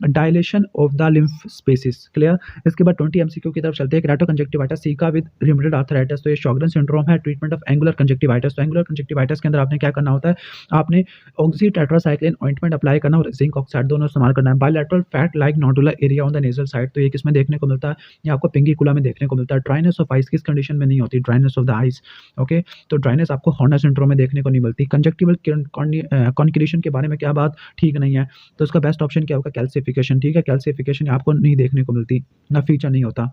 dilation of the lymph spaces. Clear, इसके बाद 20 एमसीक्यू की तरफ चलते हैं। Keratoconjunctivitis sicca with rheumatoid arthritis, तो ये शॉगरेन सिंड्रोम है। ट्रीटमेंट ऑफ एंगुलर कंजक्टिवाइटिस, तो एंगुलर कंजक्टिवाइटिस के अंदर आपने क्या करना होता है, आपने ऑक्सी टेट्रासाइक्लिन ऑइंटमेंट अप्लाई करना और जिंक ऑक्साइड दोनों इस्तेमाल करना है। Bilateral fat like nodular area on the nasal side, तो ये किसमें देखने को मिलता है, ये आपको पिंगिकुला में देखने को मिलता है। ड्राइनेस ऑफ आइस किस कंडीशन में नहीं होती, dryness of the ice. Okay, तो ड्राइनेस आपको हॉर्नर सिंड्रोम में देखने को नहीं मिलती। कंजक्टिवल कॉन्क्रीशन के बारे में क्या बात ठीक नहीं है, तो उसका बेस्ट ऑप्शन क्या होगा, कैल्सिफिकेशन। ठीक है, कैल्सिफिकेशन आपको नहीं देखने को मिलती, ना फीचर नहीं होता।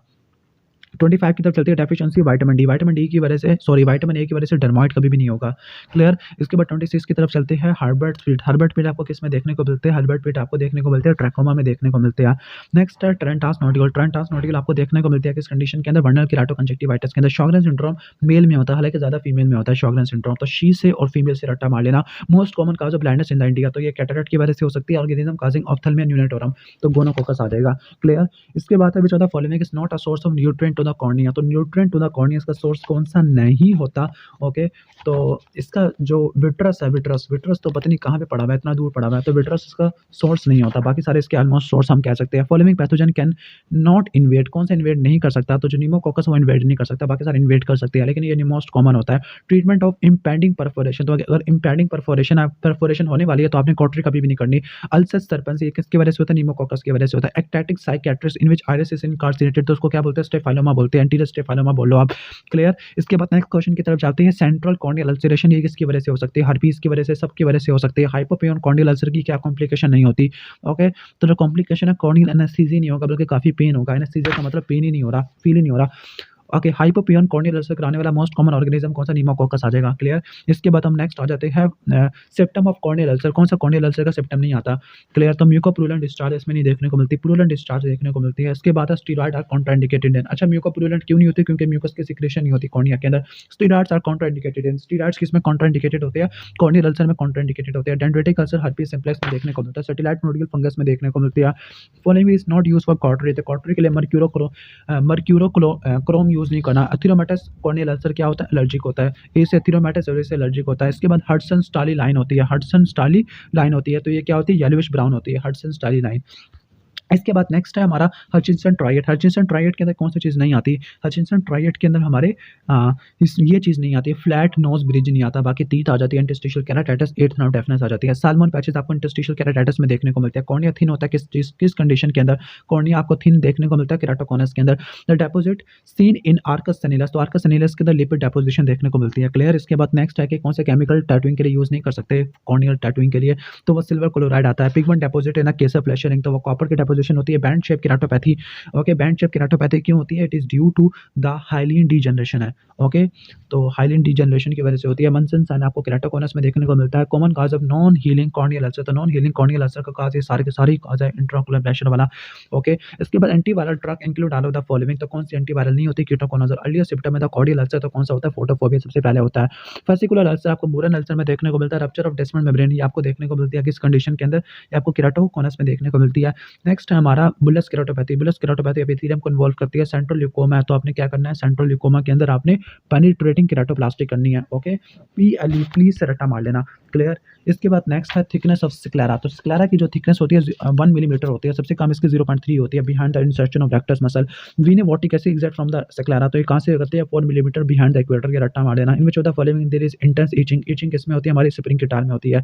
25 की तरफ चलती है, deficiency vitamin D. Vitamin D की वजह से, सॉरी, विटामिन ए की वजह से डर्माइड कभी भी नहीं होगा। क्लियर, इसके बाद 26 की तरफ चलते हैं। Herbert spit. हर्बर्ट स्पिट आपको किस में देखने को मिलते हैं, हर्बर्ट स्पिट आपको देखने को मिलते हैं ट्रैकोमा में देखने को मिलते हैं। नेक्स्ट है ट्रेंटास नोडुल। ट्रेंटास नोडुल आपको देखने को मिलते हैं किस कंडीशन के अंदर, वर्नल केराटोकंजक्टिवाइटिस के अंदर। शॉगरेन सिंड्रोम मेल में होता है, हालांकि ज़्यादा फीमेल में होता है शॉगरेन सिंड्रोम, तो शी से और फीमेल से रट्टा मार लेना। Most common cause of blindness in the India, तो ये कैटरेक्ट की वजह से हो सकती है। ऑर्गेनिज्म काजिंग ऑप्थेल्मिया यूनिटोरम, तो गोनोकोकस आ जाएगा। क्लियर, इसके बाद है which of the following is not a source of nutrient to the cornea, तो न्यूट्रिएंट टू द कॉर्निया का सोर्स कौन सा नहीं होता। ओके, तो इसका जो विट्रस है, विट्रस तो पता नहीं कहाँ पे पड़ा हुआ है, इतना दूर पड़ा हुआ है, तो विट्रस इसका सोर्स नहीं होता। बाकी सारे इसके ऑलमोस्ट सोर्स हम कह सकते हैं। Following pathogen can not invade, कौन सा इन्वेड नहीं कर सकता, तो जो न्यूमोकोकस वो इन्वेड नहीं कर सकता, बाकी सारे इन्वेड कर सकते हैं, लेकिन ये मोस्ट कॉमन होता है। ट्रीटमेंट ऑफ इम्पैंडिंग परफोरेशन, तो अगर इम्पैंडिंग परफोरेशन होने वाली है तो आपने कॉटरी कभी भी नहीं करनी। अल्सर्स सर्पेंस, ये किसकी वजह से होता है, न्यूमोकोकस की वजह से होता है। Ectatic cicatrix in which iris is incarcerated, तो उसको क्या बोलते हैं, स्टेफाइलोमा बोलते हैं, एंटीरियर स्टेफाइलोमा बोलो आप। क्लियर, इसके बाद नेक्स्ट क्वेश्चन की तरफ जाते हैं। सेंट्रल कॉर्नियल अल्सरेशन, ये किसकी वजह से हो सकती है, हर्पीस की वजह से, सबकी वजह से हो सकती है। हाइपोपियन कॉर्नियल अल्सर की क्या कॉम्प्लिकेशन नहीं होती। ओके, तो जो कॉम्प्लिकेशन है कॉर्नियल एनेस्थीसिया नहीं होगा, बल्कि काफी पेन होगा। एनेस्थीसिया का मतलब पेन ही नहीं हो रहा, फील ही नहीं हो रहा। ओके, हाइपोपियन कॉर्नियल अल्सर कराने वाला मोस्ट कॉमन ऑर्गेनिज्म कौन सा, न्यूमोकोकस आ जाएगा। क्लियर, इसके बाद हम नेक्स्ट आ जाते हैं सिम्पटम ऑफ कॉर्नियल अल्सर, कौन सा कॉर्नियल अल्सर का सिम्पटम नहीं आता। क्लियर, तो म्यूकोप्रूलेंट डिस्चार्ज इसमें नहीं देखने को मिलती, प्रूलेंट डिस्चार्ज देखने को मिलती है। इसके बाद स्टीरॉइड आर कॉन्ट्राइंडिकेटेड इन, अच्छा म्यूकोप्रूलेंट क्यों नहीं होती, क्योंकि म्यूकस की सिक्रेशन नहीं होती कॉर्निया के अंदर। Steroids are contraindicated in, steroids किस में कॉन्ट्राइंडिकेटेड होते हैं, कॉर्नियल अल्सर में कॉन्ट्राइंडिकेटेड होते हैं। डेंड्रेटिक अल्सर हर्पीस सिम्प्लेक्स में देखने को मिलता है। सैटेलाइट नोडुलर फंगस में देखने को मिलती है। Following is not use for cautery, तो कॉटरी के लिए मर्क्यूरोक्रोम यूज नहीं करना। एथिरोमेटस कॉर्नियल अल्सर क्या होता है, एलर्जिक होता है, ए से एथिरोमेटस और से एलर्जिक होता है। इसके बाद हडसन स्टाली लाइन होती है, हडसन स्टाली लाइन होती है, तो ये क्या होती है, येलोविश ब्राउन होती है, हडसन स्टाली लाइन। इसके बाद नेक्स्ट है हमारा हचिंसन ट्राइएट। हचिंसन ट्राइएट के अंदर कौन सी चीज़ नहीं आती, हचिंसन ट्राइएट के अंदर हमारे ये चीज़ नहीं आती, फ्लैट नोज ब्रिज नहीं आता, बाकी तीत आ जाती है। Interstitial keratitis, eighth nerve deafness आ जाती है। साल्मोन पैचेस आपको इंटरस्टिशियल केराटाइटिस में देखने को मिलता है। कॉर्निया थिन होता है किस कंडीशन के अंदर, कॉर्निया आपको थिन देखने को मिलता है केराटोकोनस के अंदर। The deposit seen in arcus senilis, तो आर्कस सेनिलस के अंदर लिपिड डेपोजिशन देखने को मिलती है। क्लियर, इसके बाद नेक्स्ट है कि कौन से केमिकल टैटूइंग के लिए यूज़ नहीं कर सकते कॉर्नियल टैटूइंग के लिए, तो वो सिल्वर क्लोराइड आता है। Pigment deposit in case of flash ring, तो वो कॉपर के डेपोजिशन कंपोजिशन होती है band shape keratopathy. Okay, band shape keratopathy क्यों होती है? It is due to the hyaline degeneration है। ओके, तो हाइलिन डीजनरेशन की वजह से होती है। मंसन साइन आपको केराटोकोनस में देखने को मिलता है। Common cause of non healing corneal ulcer, तो नॉन हीलिंग कॉर्नियल अल्सर का काज ये सारे के सारे काज है इंट्राओकुलर प्रेशर वाला। ओके, इसके बाद antiviral drug include all of the following, तो कौन सी एंटीवायरल नहीं होती? कीटोकोनाजोल। अर्लियर सिम्पटम में द कॉर्डियल अल्सर, तो कौन सा होता है? फोटोफोबिया सबसे पहले होता है। फेसिकुलर अल्सर आपको बुरन अल्सर में देखने को मिलता है। रप्चर ऑफ डेस्मंड मेम्ब्रेन ये आपको देखने को मिलती है किस कंडीशन के अंदर? ये आपको केराटोकोनस में देखने को मिलती है। नेक्स्ट है हमारा bullous keratopathy. Bullous keratopathy epithelium को इन्वॉल्व करती है। सेंट्रल ल्यूकोमा है, तो आपने क्या करना है? सेंट्रल ल्यूकोमा के अंदर आपने पेनिट्रेटिंग केराटोप्लास्टी करनी है। ओके, PLE प्लीज से रट्टा मार लेना। क्लियर। इसके बाद नेक्स्ट है थिकनेस ऑफ स्क्लेरा। तो स्क्लेरा की जो थिकनेस होती है 1 मिलीमीटर होती है, सबसे कम इसकी 0.3 होती है behind the insertion of rectus muscle. वीने वॉटिक ऐसे एग्जैक्ट फ्रॉम द स्क्लेरा, तो ये कहाँ से करती है? 4 मिलीमीटर बिहाइंड द इक्वेटर के रट्टा मार देना। In which of the following there is intense itching. Itching किसमें होती है? हमारी स्प्रिंग गिटार में होती है।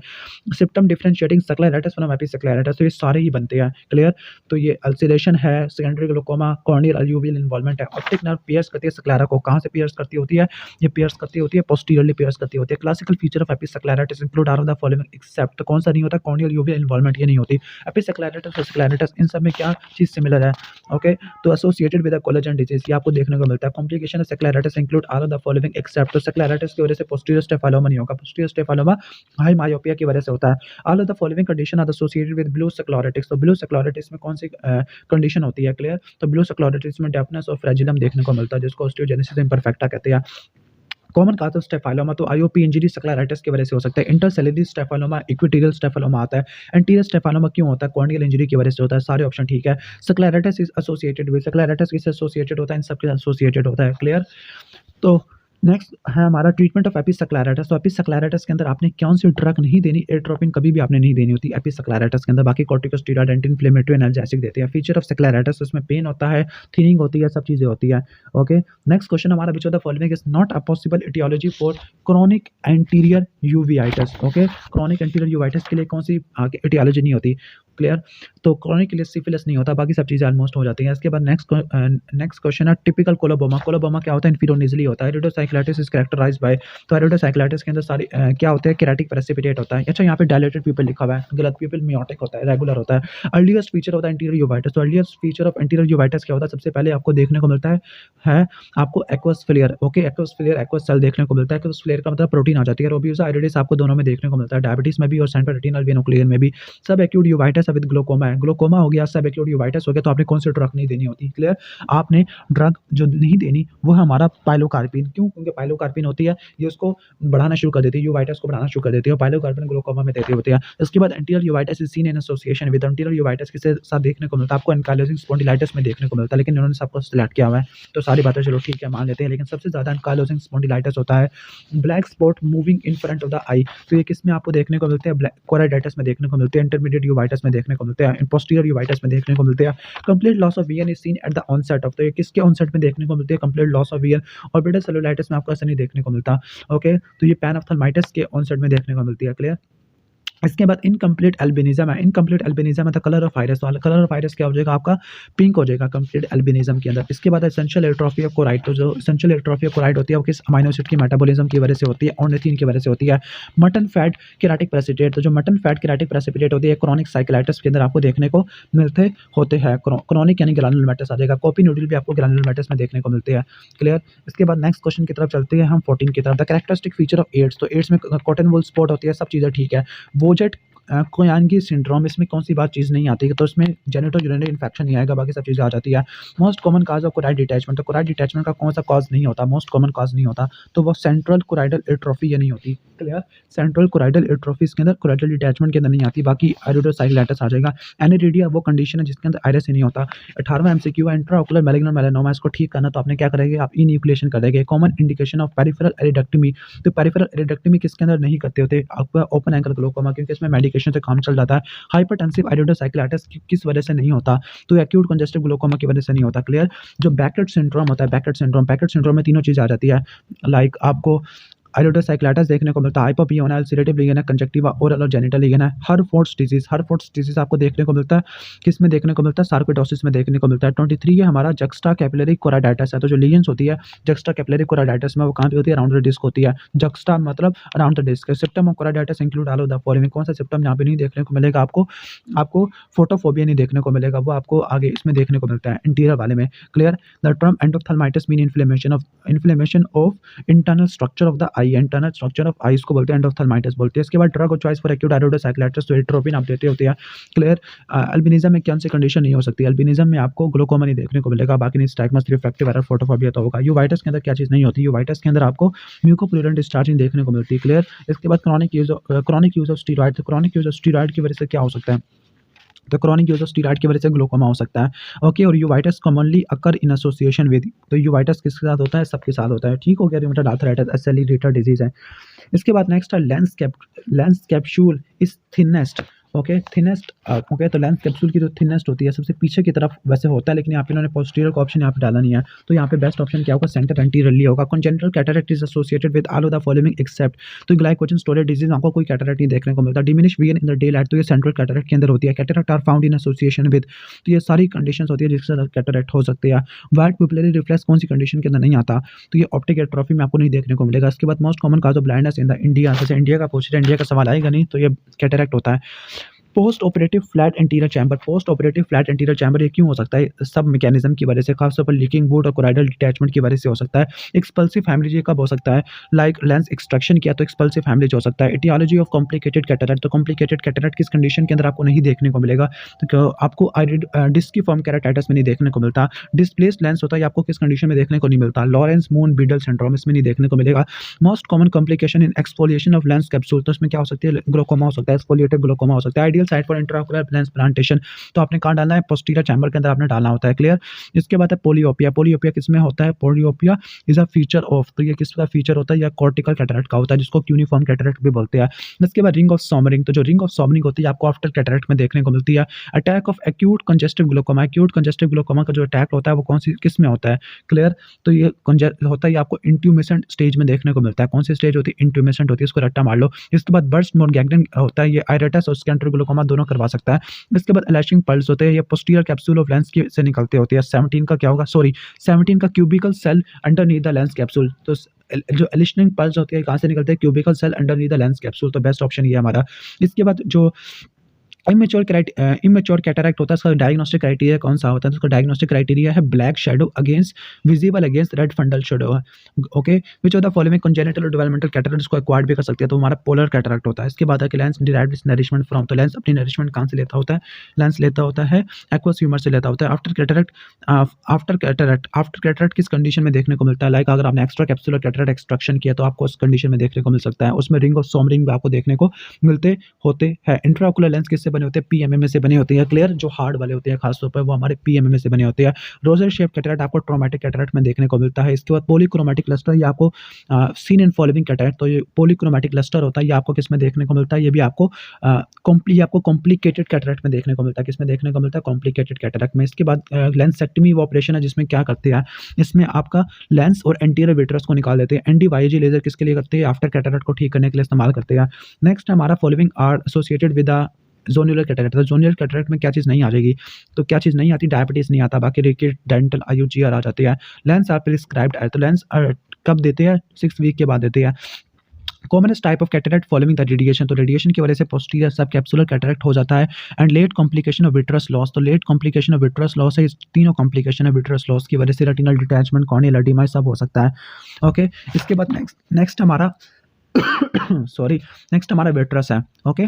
Symptom differentiating scleritis from episcleritis, तो ये सारे ही बनते हैं। क्लियर। तो ये अल्सरेशन है, सेकेंडरी ग्लूकोमा, कॉर्नियल अल्यूवियल इन्वॉल्वमेंट है। ऑप्टिक नर्व पियर्स करती है स्क्लेरा को। कहाँ से पियर्स करती होती है? ये पियर्स करती होती है पोस्टीरियरली पियर्स करती होती है। Classical feature of episcleritis include are of the following except, कौन सा नहीं होता? कॉर्नियल यूवियल इन्वॉल्वमेंट, ये नहीं होती। एपिस्क्लेराइटिस और स्क्लेराइटिस इन सब में क्या चीज सिमिलर है? ओके, तो एसोसिएटेड विद कोलेजन डिजीज ये आपको देखने को मिलता है। Complication of scleritis include are of the following except, तो स्क्लेराइटिस की वजह से पोस्टीरियर स्टेफालोमा नहीं होगा। पोस्टीरियर स्टेफालोमा हाई मायोपिया की वजह से होता है। All of the following condition are associated with blue sclerotics, तो ब्लू स्क्लेरोटिक्स में कौन सी कंडीशन होती है? क्लियर। तो ब्लू स्क्लेरोटिक्स में डेफनेस और फ्रेजिलम देखने को मिलता है, जिसको ऑस्टियोजेनेसिस इम्परफेक्टा कहते हैं। कॉमन काज ऑफ स्टेफाइलोमा, तो आईओपी इंजरी स्क्लेराइटिस की वजह से हो सकता है। इंटरसेलुलर स्टेफाइलोमा, इक्वेटोरियल स्टेफाइलोमा आता है। एंटीरियर स्टेफाइलोमा क्यों होता है? कॉर्नियल इंजरी की वजह से होता है। सारे ऑप्शन ठीक है। स्क्लेराइटिस इज एसोसिएटेड विद, स्क्लेराइटिस किससे एसोसिएटेड होता है? इन सबके एसोसिएटेड होता है। क्लियर। तो नेक्स्ट है हमारा ट्रीटमेंट ऑफ एपिस्क्लेराइटिस। तो एपिस्क्लेराइटिस के अंदर आपने कौन सी ड्रग नहीं देनी? एट्रोपिन कभी भी आपने नहीं देनी होती एपिस्क्लेराइटिस के अंदर। बाकी कॉर्टिकोस्टेरॉइड, एंटी इन्फ्लेमेटरी, एनाल्जेसिक देते हैं। फीचर ऑफ स्क्लेराइटिस, उसमें पेन होता है, थिनिंग होती है, सब चीजें होती है। ओके, नेक्स्ट क्वेश्चन हमारा which of the following is not a possible aetiology for chronic anterior uveitis. Okay, chronic anterior uveitis के लिए कौन सी एटियोलॉजी नहीं होती? क्लियर। तो क्रॉनिक के लिए सिफिलिस नहीं होता, बाकी सब चीज़ें ऑलमोस्ट हो जाती हैं। इसके बाद नेक्स्ट क्वेश्चन है टिपिकल कोलोबोमा। कोलोबोमा क्या होता है? इन्फीरोनेजली होता है। एरिडोसाइक्लाइटिस इज कैरेक्टराइज्ड बाय, तो एरिडोसाइक्लाइटिस के अंदर सारी क्या होते हैं? केराटिक प्रेसिपिटेट होता है। अच्छा, यहाँ पे डायलेटेड पीपल लिखा हुआ है, गलत। पीपल मियोटिक होता है, रेगुलर होता है। अर्लीस्ट फीचर होता है इंटीरियर यूवाइटिस। तो earliest feature of interior uveitis क्या होता है? सबसे पहले आपको देखने को मिलता है आपको aqueous flare. Okay, aqueous flare, aqueous cell देखने को मिलता है। एक्वस फ्लेयर का मतलब प्रोटीन आ जाती है। रोबियोसा आइरिडिस आपको दोनों में देखने को मिलता है, डायबिटीज में भी और सेंट्रल रेटिनल वेनोक्लियर में भी। सब एक्यूट यूवाइटिस विद ग्लोकोमा है। ग्लोकोमा हो गया, सब एक्यूट यूवाइटिस हो गया, तो आपने कौन सी ड्रग नहीं देनी होती? क्लियर। आपने ड्रग जो नहीं देनी वो है हमारा पाइलोकार्पिन। क्यों? क्योंकि पाइलोकार्पिन होती है, ये उसको बढ़ाना शुरू कर देती है, यूवाइटिस को बढ़ाना शुरू कर देती है। पाइलोकार्पिन ग्लोकोमा में देती होती है। इसके बाद anterior uveitis is seen in association with, anterior uveitis के साथ देखने को मिलता है आपको एंकाइलोजिंग स्पॉन्डिलाइटिस में देखने को मिलता है, लेकिन इन्होंने सबको सिलेक्ट किया हुआ है, तो सारी बातें चलो ठीक है मान लेते हैं। लेकिन सबसे ज्यादा एंकाइलोजिंग स्पॉन्डिलाइटिस होता है। Black spot moving in front of the eye, तो ये किस में आपको देखने को मिलते हैं? ब्लैक कोराइडाइटिस में देखने को मिलते हैं, इंटरमीडिएट यूवाइटिस में देखने को मिलते हैं, पोस्टीरियर यूवाइटिस में देखने को मिलते हैं। Complete loss of vision is seen at the onset of, तो ये किसके ऑनसेट में देखने को मिलती है? Complete loss of vision. Orbital cellulitis में आपको ऐसा नहीं देखने को मिलता। ओके, तो ये पैनऑप्थेल्माइटिस के ऑनसेट में देखने को मिलती है। क्लियर। इसके बाद इनकम्प्लीट एल्बिनिज्म है। इनकम्प्लीट एल्बिनिज्म है तो कलर ऑफ आइरिस, तो कलर ऑफ आइरिस क्या हो जाएगा? आपका पिंक हो जाएगा कंप्लीट एल्बिनिज्म के अंदर। इसके बाद एसेंशियल एट्रोफी ऑफ कोराइड, तो जो एसेंशियल एट्रोफी ऑफ कोराइड होती है वो किस अमाइनो एसिड की मेटाबॉलिज्म की वजह से होती है? ऑर्निथिन की वजह से होती है। मटन फैट केराटिक प्रेसिपिटेट, तो जो मटन फैट केराटिक प्रेसिपिटेट होती है क्रॉनिक साइकिलाइटिस के अंदर आपको देखने को मिलते होते हैं। क्रॉनिक यानी ग्रैनुलोमेटस आ जाएगा। कॉपी नूडल भी आपको ग्रैनुलोमेटस में देखने को मिलते हैं। क्लियर। इसके बाद नेक्स्ट क्वेश्चन की तरफ चलते हैं हम 14 की तरफ। The characteristic feature of AIDS, तो एड्स में कॉटन वूल स्पॉट होती है, सब चीज़ें ठीक है। वोजेट कोयानगी सिंड्रोम, इसमें कौन सी बात चीज़ नहीं आती है? तो इसमें जेनिटो यूरिनरी इन्फेक्शन नहीं आएगा, बाकी सब चीज़ें आ जाती है। Most common cause of choroid detachment, तो कोराइड डिटैचमेंट का कौन सा कॉज नहीं होता? मोस्ट कॉमन कॉज नहीं होता, तो वो सेंट्रल कोराइडल एट्रोफी ये नहीं होती। क्लियर। सेंट्रल कोराइडल एट्रोफी इसके अंदर कोराइडल डिटैचमेंट के अंदर नहीं आती। बाकी आइरिडोसाइक्लाइटिस आ जाएगा। एनिरिडिया वो कंडीशन है जिसके अंदर आइरिस ही नहीं होता। 18वां एमसीक्यू इंट्राओकुलर मैलिग्नल मेलानोमा, इसको ठीक करना तो आपने क्या करेंगे? आप इन्यूक्लिएशन कर देंगे। कॉमन इंडिकेशन ऑफ पेरिफेरल एरिडेक्टमी, तो पेरिफेरल एरिडेक्टमी किसके अंदर नहीं करते होते? आपका ओपन एंगल ग्लोकोमा, क्योंकि इसमें मेडिकेशन से काम चल जाता है। हाइपरटेंसिव आइरिडोसाइक्लाइटिस किस वजह से नहीं होता? तो एक्यूट कंजेस्टिव ग्लोकोमा की वजह से नहीं होता। क्लियर। जो बैकेट सिंड्रोम होता है, बैकेट सिंड्रोम में तीनों चीज़ आ जाती है। लाइक आपको आइरिडोसाइक्लाइटिस देखने को मिलता है, हाइपोपियोना, अल्सरेटिव लीजन है, कंजक्टिवा ओरल और जेनिटल लीजन है, हर्फोर्ड्स डिजीज आपको देखने को मिलता है, किसमें देखने को मिलता है, सार्कोइडोसिस में देखने को मिलता है। 23 है हमारा जक्स्टा कैपिलरी कोराइडाइटिस है, तो जो लीजन्स होती है जक्स्टा कैपिलरी कोराइडाइटिस में वो कहाँ पे होती है, अराउंड द डिस्क होती है। जक्स्टा मतलब around the disc. Symptom of choroiditis include all of the following, कौन सा सिम्पटम यहाँ पे नहीं देखने को मिलेगा आपको, आपको फोटोफोबिया नहीं देखने को मिलेगा, वो आपको आगे इसमें देखने को मिलता है इंटीरियर वाले में। Clear. The term endophthalmitis mean inflammation of internal structure of the eye, internal structure of eyes को बोलते हैं एंडोप्थेल्माइटिस बोलते हैं। इसके बाद ड्रग और चॉइस फॉर एक्यूट आइरिडोसाइक्लाइटिस, तो एट्रोपिन आप देते होते हैं। क्लियर। अल्बिनिज्म में कौन सी कंडीशन नहीं हो सकती, अल्बिनिज्म में आपको ग्लूकोमा नहीं देखने को मिलेगा, बाकी निस्टैग्मस, रिफ्रैक्टिव एरर, फोटोफोबिया तो होगा। यूवाइटिस के अंदर क्या चीज़ नहीं होती, यूवाइटिस के अंदर आपको म्यूकोप्लूरेंट डिस्चार्ज नहीं देखने को मिलती है। क्लियर। इसके बाद क्रॉनिक यूज ऑफ स्टीरॉइड, तो क्रॉनिक यूज ऑफ स्टीरॉइड की वजह से क्या हो सकता है, तो क्रॉनिक यूज ऑफ स्टीरॉइड की वजह से ग्लूकोमा हो सकता है। ओके। और uveitis commonly occur in association with, तो यूवाइटिस किसके साथ होता है, सबके साथ होता है। ठीक हो गया। रूमेटॉइड आर्थराइटिस एसेलेरेटेड डिजीज है। इसके बाद नेक्स्ट है lens capsule is thinnest. Okay, thinnest. Okay, तो लेंस कैप्सूल की जो थिनेस्ट होती है सबसे पीछे की तरफ वैसे होता है, लेकिन यहाँ पे इन्होंने पोस्टीरियर का ऑप्शन यहाँ पे डाला नहीं है, तो यहाँ पे बेस्ट ऑप्शन क्या होगा, सेंटर एंटीरियरली होगा। Congenital cataract is associated with all of the following except, तो ग्लाइकोजन स्टोरेज डिजीज आपको कोई कैटरेक्ट नहीं देखने को मिलता। Diminish vision in the daylight, तो ये सेंट्रल कैटरेक्ट के अंदर होती है। Cataract are found in association with, तो ये सारी कंडीशन होती है जिससे कैटरेक्ट हो सकती है। वाइट पिपलरी रिफ्लेक्स कौन सी कंडीशन के अंदर नहीं आता, तो ये ऑप्टिक एट्रोफी में आपको नहीं देखने को मिलेगा। इसके बाद most common cause of blindness in the India, जैसे इंडिया का पूछ रहे हैं, इंडिया का सवाल आएगा नहीं, तो ये कैटरेक्ट होता है। Post operative flat anterior chamber, post operative flat anterior chamber ये क्यों हो सकता है, सब मैकेनिज्म की वजह से, खासतौर पर लीकिंग बूट और कोराइडल डिटैचमेंट की वजह से हो सकता है। एक्सपल्सिव हैमरेज ये कब हो सकता है, लाइक लेंस एक्सट्रैक्शन किया तो एक्सपल्सिव हैमरेज हो सकता है। एटियोलॉजी ऑफ कॉम्प्लिकेटेड कैटरेक्ट, तो कॉम्प्लिकेटेड कैटरेक्ट किस कंडीशन के अंदर आपको नहीं देखने को मिलेगा, तो आपको डिस्कीफॉर्म केराटाइटिस में नहीं देखने को मिलता। डिस्प्लेस्ड लेंस होता है, आपको किस कंडीशन में देखने को नहीं मिलता, लॉरेंस मून बीडल सिंड्रोम, इसमें नहीं देखने को मिलेगा। Most common complication in exfoliation of lens capsule, तो इसमें क्या हो सकती है, ग्लोकोमा हो सकता है, एक्सफोलिएटेड ग्लोकोमा हो सकता है। Ideal site for intraocular lens plantation, तो आपने कहाँ डालना है, पोस्टीरियर चैम्बर के अंदर आपने डालना होता है। क्लियर। इसके बाद है पोलियोपिया, पोलियोपिया किसमें होता है, पोलियोपिया इज अ फीचर ऑफ, तो ये किसका फीचर होता है, या कॉर्टिकल कैटरेक्ट का होता है, जिसको क्यूनिफॉर्म कैटरेक्ट भी बोलते हैं। इसके बाद रिंग ऑफ सोमरिंग, तो जो रिंग ऑफ सोमरिंग होती है आपको आफ्टर कैटरेक्ट में देखने को मिलती है। Attack of acute congestive glaucoma, acute congestive glaucoma का जो अटैक होता है वो कौन सी किस में होता है, क्लियर, तो ये होता है आपको इंट्यूमेसेंट स्टेज में देखने को मिलता है। कौन सी स्टेज होती है, इंट्यूमेसेंट होती है, इसको रट्टा मार लो। इसके बाद बर्स्ट मोरगैग्डन होता है, ये आयरेटस और सेकेंडरी ग्लोकोमा दोनों करवा सकता है। इसके बाद लैशिंग पल्स होते हैं, ये पोस्टीरियर कैप्सूल ऑफ लेंस से निकलते होते हैं। 17 का क्या होगा, सॉरी 17 का cubical cell underneath the lens capsule, तो जो एलिशनिंग पल्स होती है कहाँ से निकलते हैं, cubical cell underneath the lens capsule, तो बेस्ट ऑप्शन ये हमारा। इसके बाद जो इमेच्योर कैटरेक्ट होता है, इसका डायग्नोस्टिक क्राइटेरिया कौन सा होता है, तो उसका डायग्नोस्टिक क्राइटेरिया है black shadow against visible against red fundal shadow है। Okay, which of the following congenital और डेवलपमेंटल कैटरेक्ट इसको एक्वायर्ड भी कर सकते हैं, तो हमारा पोलर कैटरेक्ट होता है। इसके बाद है कि lens derived it's nourishment from, तो लेंस अपनी नरिशमेंट कहाँ से लेता होता है, लेंस लेता होता है एक्वस ह्यूमर से लेता होता है। आफ्टर कैटरेक्ट किस कंडीशन में देखने को मिलता है, लाइक अगर आपने एक्स्ट्रा कैप्सूलर कैटरेक्ट एक्सट्रैक्शन किया तो आपको उस कंडीशन में देखने को मिल सकता है, उसमें रिंग ऑफ सोमरिंग भी आपको देखने को मिलते होते हैं। इंट्राओकुलर लेंस किससे बने होते हैं, पीएमएमए से बनी होती है। क्लियर। जो हार्ड वाले होते हैं खासतौर पर वो हमारे पीएमएमए से बने होते हैं। रोजर शेप कैटरेक्ट आपको ट्रॉमेटिक कैटरेक्ट में देखने को मिलता है। इसके बाद पॉलीक्रोमैटिक क्लस्टर, ये आपको सीन इन फॉलोइंग कैटरेक्ट, तो ये पॉलीक्रोमैटिक क्लस्टर होता है, ये आपको किस में देखने को मिलता है, ये भी आपको कॉम्प्लिकेटेड कैटरेक्ट में देखने को मिलता है। किसमें देखने को मिलता है, कॉम्प्लिकेटेड कैटरेक्ट में। इसके बाद लेंसेक्टमी वो ऑपरेशन है जिसमें क्या करते हैं, इसमें आपका लेंस और एंटीरियर विट्रस को निकाल देते हैं। एनडीवाईजी लेजर किसके लिए करते हैं, आफ्टर कैटरेक्ट को ठीक करने के लिए इस्तेमाल करते हैं। नेक्स्ट हमारा following are associated with zonular cataract, तो जोन्युलर कैटरेक्ट में क्या चीज़ नहीं आ जाएगी, तो क्या चीज़ नहीं आती, डायबिटीज़ नहीं आता, बाकी रिकेट डेंटल आईयूजीआर आ जाती है। लेंस आर प्रिस्क्राइब्ड है, तो लेंस कब देते हैं, 6 वीक के बाद देते हैं। Commonest type of cataract following the radiation, तो रेडिएशन की वजह से पोस्टीरियर सब कैप्सुलर कैटरेक्ट हो जाता है। And late complication of vitreous loss, तो late complication of vitreous loss है, इस तीनों कॉम्प्लिकेशन है विट्रस लॉस की वजह से, रेटिनल डिटैचमेंट, कॉर्नियल एडिमा सब हो सकता है। ओके, इसके बाद नेक्स्ट हमारा सॉरी नेक्स्ट हमारा विट्रस है। ओके,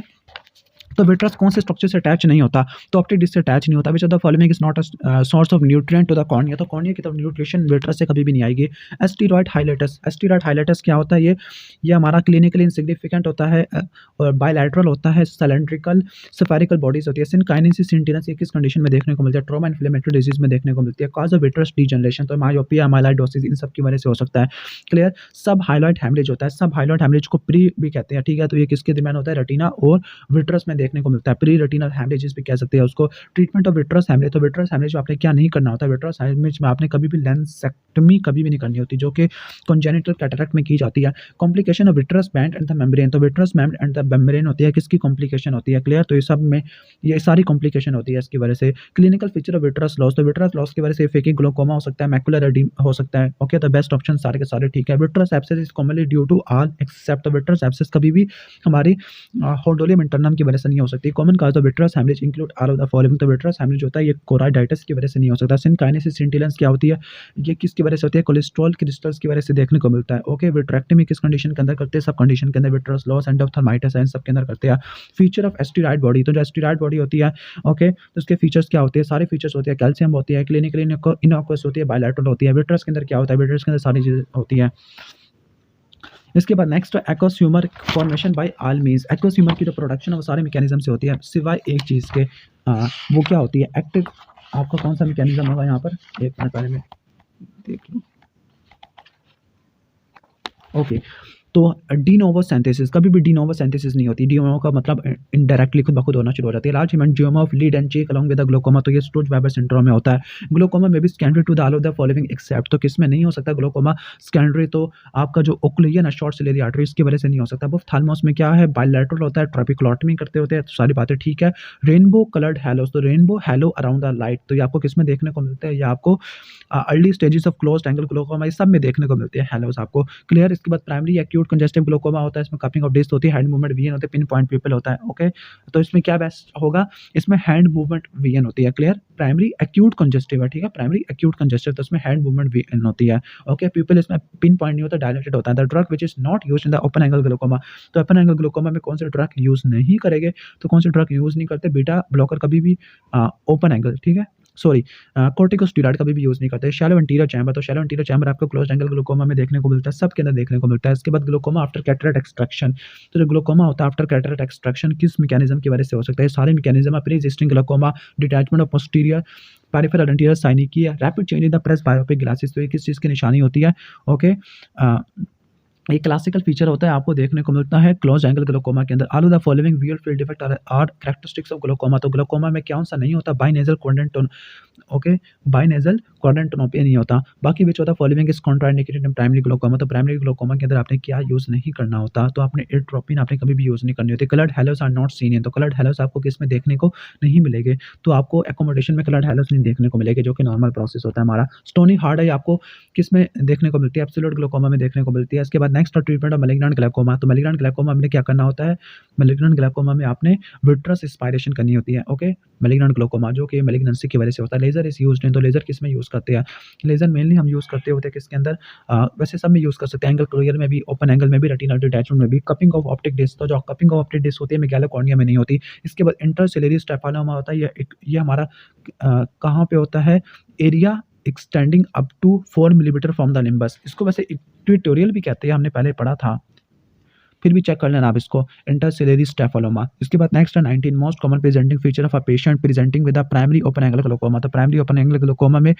तो विट्रस कौन से स्ट्रक्चर से अटैच नहीं होता, तो ऑप्टिक डिस्क से अटैच नहीं होता। Which of the following is not a source of nutrient to the cornea, तो कॉर्निया की तरफ न्यूट्रिशन विट्रस से कभी भी नहीं आएगी। एस्टेरॉयड हाइलाइटस क्या होता है, ये हमारा क्लिनिकली इनसिग्निफिकेंट होता है और बायलैटरल होता है, सिलेंड्रिकल स्फेरिकल बॉडीज होती है। सिनकाइनेसिस सिंटिनस ये किस कंडीशन में देखने को मिलती है, ट्रॉमा इन्फ्लेमेटरी डिजीज में देखने को मिलती है। कॉज ऑफ विट्रस डीजनरेशन, तो मायोपिया, माइलाइडोसिस इन सब की वजह से हो सकता है। क्लियर। सब हाइलाइट हैमरेज होता है, सब हाइलाइट हैमरेज को प्री भी कहते हैं, ठीक है, तो ये किसके दरमियान होता है, रेटिना और विट्रस में देखने को मिलता है। प्री रेटिनल हेमरेजेस भी कह सकते हैं उसको। ट्रीटमेंट ऑफ विट्रस हेमरेज, तो विट्रस हेमरेज में आपने क्या नहीं करना होता है, विट्रस हेमरेज में आपने कभी भी लेंसेक्टमी कभी भी नहीं करनी होती, जो कि कॉन्जेनिटल कैटरेक्ट में की जाती है। Complication of vitreous band and the membrane, तो vitreous band and the membrane होती है, किसकी कॉम्प्लिकेशन होती है, क्लियर। तो ये सब में ये सारी कॉम्प्लिकेशन होती है इसकी वजह से। Clinical feature of vitreous loss, तो विट्रस लॉस की वजह से फेकिंग ग्लोकोमा हो सकता है, मैकुलर एडीम हो सकता है। ओके, द बेस्ट ऑप्शन सारे के सारे ठीक है। Vitreous abscess is commonly due to all except, तो विट्रस एब्सेस कभी भी हमारी होडोलियम इंटरनम की वजह से नहीं हो सकती। Common cause of vitreous haemorrhage include all of the following, तो विट्रस हेमरेज होता है ये कोराइडाइटिस की वजह से नहीं हो सकता। सिनकाइनेसिस सिंटिलेंस क्या होती है, ये किसकी वजह से होती है, कोलेस्ट्रॉल क्रिस्टल्स की वजह से देखने को मिलता है। ओके, विट्रेक्टमी किस कंडीशन के अंदर करते हैं, सब कंडीशन के अंदर, विट्रस लॉस एंडोथर्माइटिस एंड सब के अंदर करते हैं। फीचर ऑफ एस्टेरॉयड बॉडी, तो जो एस्टेरॉयड बॉडी होती है, ओके, तो उसके फीचर्स क्या होते हैं, सारे फीचर्स होते हैं, कैल्शियम होती है, क्लिनिकली इनॉक्वस होती है, बायलैटरल होती है। विट्रस के अंदर क्या होता है, विट्रस के अंदर सारी चीजें होती है। इसके बाद next aqueous humour formation by all means, aqueous humour की जो प्रोडक्शन है वो सारे मैकेनिज्म से होती है सिवाय एक चीज़ के, वो क्या होती है, एक्टिव, आपका कौन सा मैकेनिज्म होगा यहाँ पर, एक मिनट पहले मैं देख लूँ। ओके, तो डी नोवो सिंथेसिस, कभी भी डी नोवो सिंथेसिस नहीं होती। डी नोवो का मतलब इनडायरेक्टली खुद ब खुद होना शुरू हो जाती है। Large haemangioma of lid and cheek along with the glaucoma, तो ये स्टूज वेबर सिंड्रोम में होता है। ग्लोकोमा में भी secondary to the all of the following except, तो किस में नहीं हो सकता ग्लोकोमा सेकेंडरी, तो आपका जो ओक्लुजन है शॉर्ट सिलेरी आर्टरी, इसकी वजह से नहीं हो सकता। ऑप्थाल्मोस में क्या है, बायलैटरल होता है, ट्रैपिक्लोटमी करते होते हैं, तो सारी बातें ठीक है। रेनबो कलर्ड हैलोस, तो rainbow hello around the light, तो ये आपको किस में देखने को मिलता है, ये आपको early stages of closed angle glaucoma, ये सब में देखने को मिलते हैं हैलोस आपको, क्लियर। इसके बाद प्राइमरी एक्यूट कंजेस्टिव ग्लोकोमा होता है, इसमें कपिंग ऑफ डिस्क होती है, हैंड मूवमेंट वीएन होते हैं, पिन पॉइंट पिपल होता है। ओके, तो इसमें क्या बेस्ट होगा, इसमें हैंड मूवमेंट वीएन होती है, क्लियर। प्राइमरी एक्यूट कंजेस्टिव है, ठीक है, प्राइमरी एक्यूट कंजेस्टिव, तो इसमें हैंड मूवमेंट वीएन होती है। ओके, पिपल इसमें पिन पॉइंट नहीं होता, डायलेटेड होता है। The drug which is not used in the open angle glaucoma, तो ओपन एंगल ग्लोकोमा में कौन से ड्रग यूज नहीं करेंगे, तो कौन से ड्रग यूज नहीं करते, बीटा ब्लॉकर कभी भी ओपन एंगल, ठीक है, सॉरी कोर्टिकोस्टेरॉइड कभी भी यूज नहीं करते। शैलो एंटीरियर चैम्बर, तो शैलो एंटीरियर चैम्बर आपको क्लोज्ड एंगल ग्लोकोमा में देखने को मिलता है, सब के अंदर देखने को मिलता है। इसके बाद ग्लोकोमा आफ्टर कैटरेक्ट एक्सट्रैक्शन, तो जो ग्लोकोमा होता है आफ्टर कैटरेक्ट एक्सट्रैक्शन किस मैकेनिज्म की वजह से हो सकता है, सारे मैकेनिज्म है। Pre existing glaucoma, detachment of posterior peripheral anterior synechiae, rapid change in the presbyopic glasses, तो ये किस चीज़ की निशानी होती है। ओके, एक क्लासिकल फीचर होता है, आपको देखने को मिलता है क्लोज एंगल ग्लोकोमा के अंदर। All of the following visual field defect are characteristics of glaucoma, तो ग्लोकोमा में कौन सा नहीं होता, बाइनेजल क्वाड्रेंट, ओके, बाइनेजल क्वाड्रेंटोनोपिया नहीं होता। बाकी विच होता following is contraindicated in primary glaucoma, तो प्राइमरी ग्लोकोमा के अंदर आपने क्या यूज नहीं करना होता, तो आपने एट्रोपिन आपने कभी भी यूज नहीं करनी होती। Coloured haloes are not seen in, तो कलर्ड हेलोस आपको किस में देखने को नहीं मिलेंगे, तो आपको एकोमोडेशन में कलर्ड हेलोस नहीं देखने को मिलेंगे, जो कि नॉर्मल प्रोसेस होता है हमारा। स्टोनी हार्ड आई आपको किस में देखने को मिलती है, एब्सोल्यूट ग्लोकोमा में देखने को मिलती है। इसके बाद next treatment of malignant glaucoma, तो मैलिग्नेंट ग्लाइकोमा में क्या करना होता है, मैलिग्नेंट ग्लाइकोमा में आपने विट्रस एस्पायरेशन करनी होती है। ओके, मैलिग्नेंट ग्लाइकोमा जो कि मैलिग्नेंसी की वजह से होता है। लेजर इज यूज्ड इन, तो लेजर किस में यूज करते हैं, लेजर मेनली हम यूज करते होते हैं किसके अंदर, वैसे सब में यूज कर सकते हैं, एंगल क्लोजर में भी, ओपन एंगल में भी, रेटिनल डिटैचमेंट में भी। कपिंग ऑफ ऑप्टिक डिस्क, तो जो कपिंग ऑफ ऑप्टिक डिस्क होती है मेगैलो कॉर्निया में नहीं होती। इसके बाद इंटरसेलुलर स्टेफानोमा होता है, ये हमारा कहाँ पे होता है, area extending up to 4 millimetre from the limbus, इसको वैसे इक्वेटोरियल भी कहते हैं, हमने पहले पढ़ा था, फिर भी चेक कर लेना आप इसको, इंटरसेलुलर स्टेफोलोमा। इसके बाद नेक्स्ट है 19 most common presenting feature of a patient presenting with a primary open angle glaucoma, तो प्राइमरी ओपन एंगल ग्लोकोमा में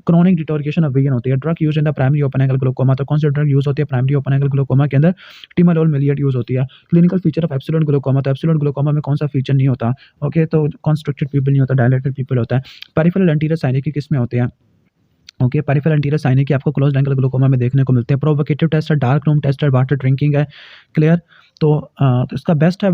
क्रोनिक डिटोरिकेशन ऑफ विजन होती है। Drug use in the primary open angle glaucoma, तो कौन सी drug use होती है primary open angle glaucoma के अंदर, टिमालोल मिलिएट यूज होती है। Clinical feature of absolute glaucoma, तो एब्सोल्यूट ग्लोकोमा में कौन सा फीचर नहीं होता, ओके, तो कॉन्स्ट्रक्टेड पीपल नहीं होता, डायलेटेड पीपल होता है। पेरिफेरल एंटीरियर साइनिकी किस में होते हैं, ओके, पेरिफेरल एंटीरियर साइनिकी आपको क्लोज्ड एंगल ग्लोकोमा में देखने को मिलते हैं। प्रोवोकेटिव टेस्ट है, डार्क रूम टेस्ट है, वाटर ड्रिंकिंग है, क्लियर। तो इसका बेस्ट है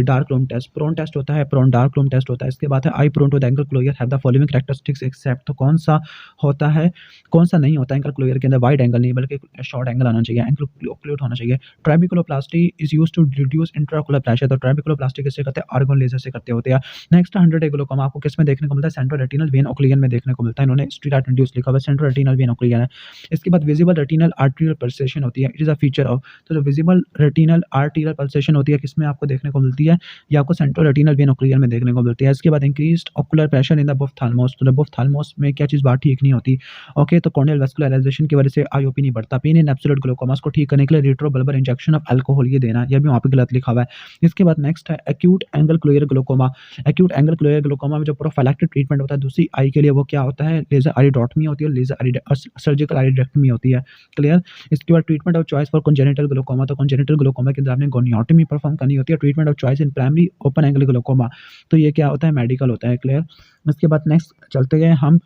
dark room test, prone test होता है, प्रोन डार्क रूम टेस्ट होता है। इसके बाद है eye prone to the angle closure have the following characteristics except, तो कौन सा होता है, कौन सा नहीं होता एंगल क्लोजर के अंदर, वाइड एंगल नहीं बल्कि शॉर्ट एंगल आना चाहिए, एंगल ओक्लूट होना चाहिए। Trabeculoplasty is used to reduce intraocular pressure, तो ट्राइबिकुलोप्लास्टी किससे करते हैं, आर्गन लेजर से करते होते हैं। नेक्स्ट 100 ग्लोकोमा आपको किस में देखने को मिलता है, सेंट्रल रेटिनल वेन ऑक्लियन में देखने को मिलता है, इन्होंने स्टीराइड इंड्यूस लिखा हुआ है, सेंट्रल रेटिनल वेन ऑक्लियन है। इसके बाद विजिबल रेटिनल आर्टेरियल पल्सेशन होती है, it is a feature of, तो जो विजिबल रेटिनल आर्टेरियल पल्सेशन होती है किसमें आपको देखने को मिलती है, ये आपको सेंट्रल रेटिनल वेन ऑक्लियन में देखने को मिलती है। इसके बाद increased ocular pressure in the ophthalmos, तो ऑप्थाल्मोस में क्या चीज़ बात ठीक नहीं होती, ओके, तो कॉर्नियल वैस्कुलराइजेशन की वजह से आईओपी नहीं बढ़ता। पेन इन एब्सोल्यूट ग्लोकोमास को ठीक करने के लिए रेट्रोबल्बर इंजेक्शन ऑफ अल्कोहल ये देना, यह भी वहाँ पे गलत लिखा हुआ है। इसके बाद नेक्स्ट है acute angle closure glaucoma. Acute angle closure glaucoma में जो प्रोफाइलैक्टिक ट्रीटमेंट होता है दूसरी आई के लिए, वो क्या होता है, लेजर आइरिडोटमी होती है, लेजर सर्जिकल आइरिडेक्टमी होती है, क्लियर। इसके बाद treatment of choice for congenital glaucoma, तो कंजेनिटल ग्लोकोमा के अंदर आपने गोनियोटमी परफॉर्म करनी होती है। Treatment of choice in primary open angle glaucoma, तो ये क्या होता है, मेडिकल होता है। क्लियर। इसके बाद नेक्स्ट चलते गए हम,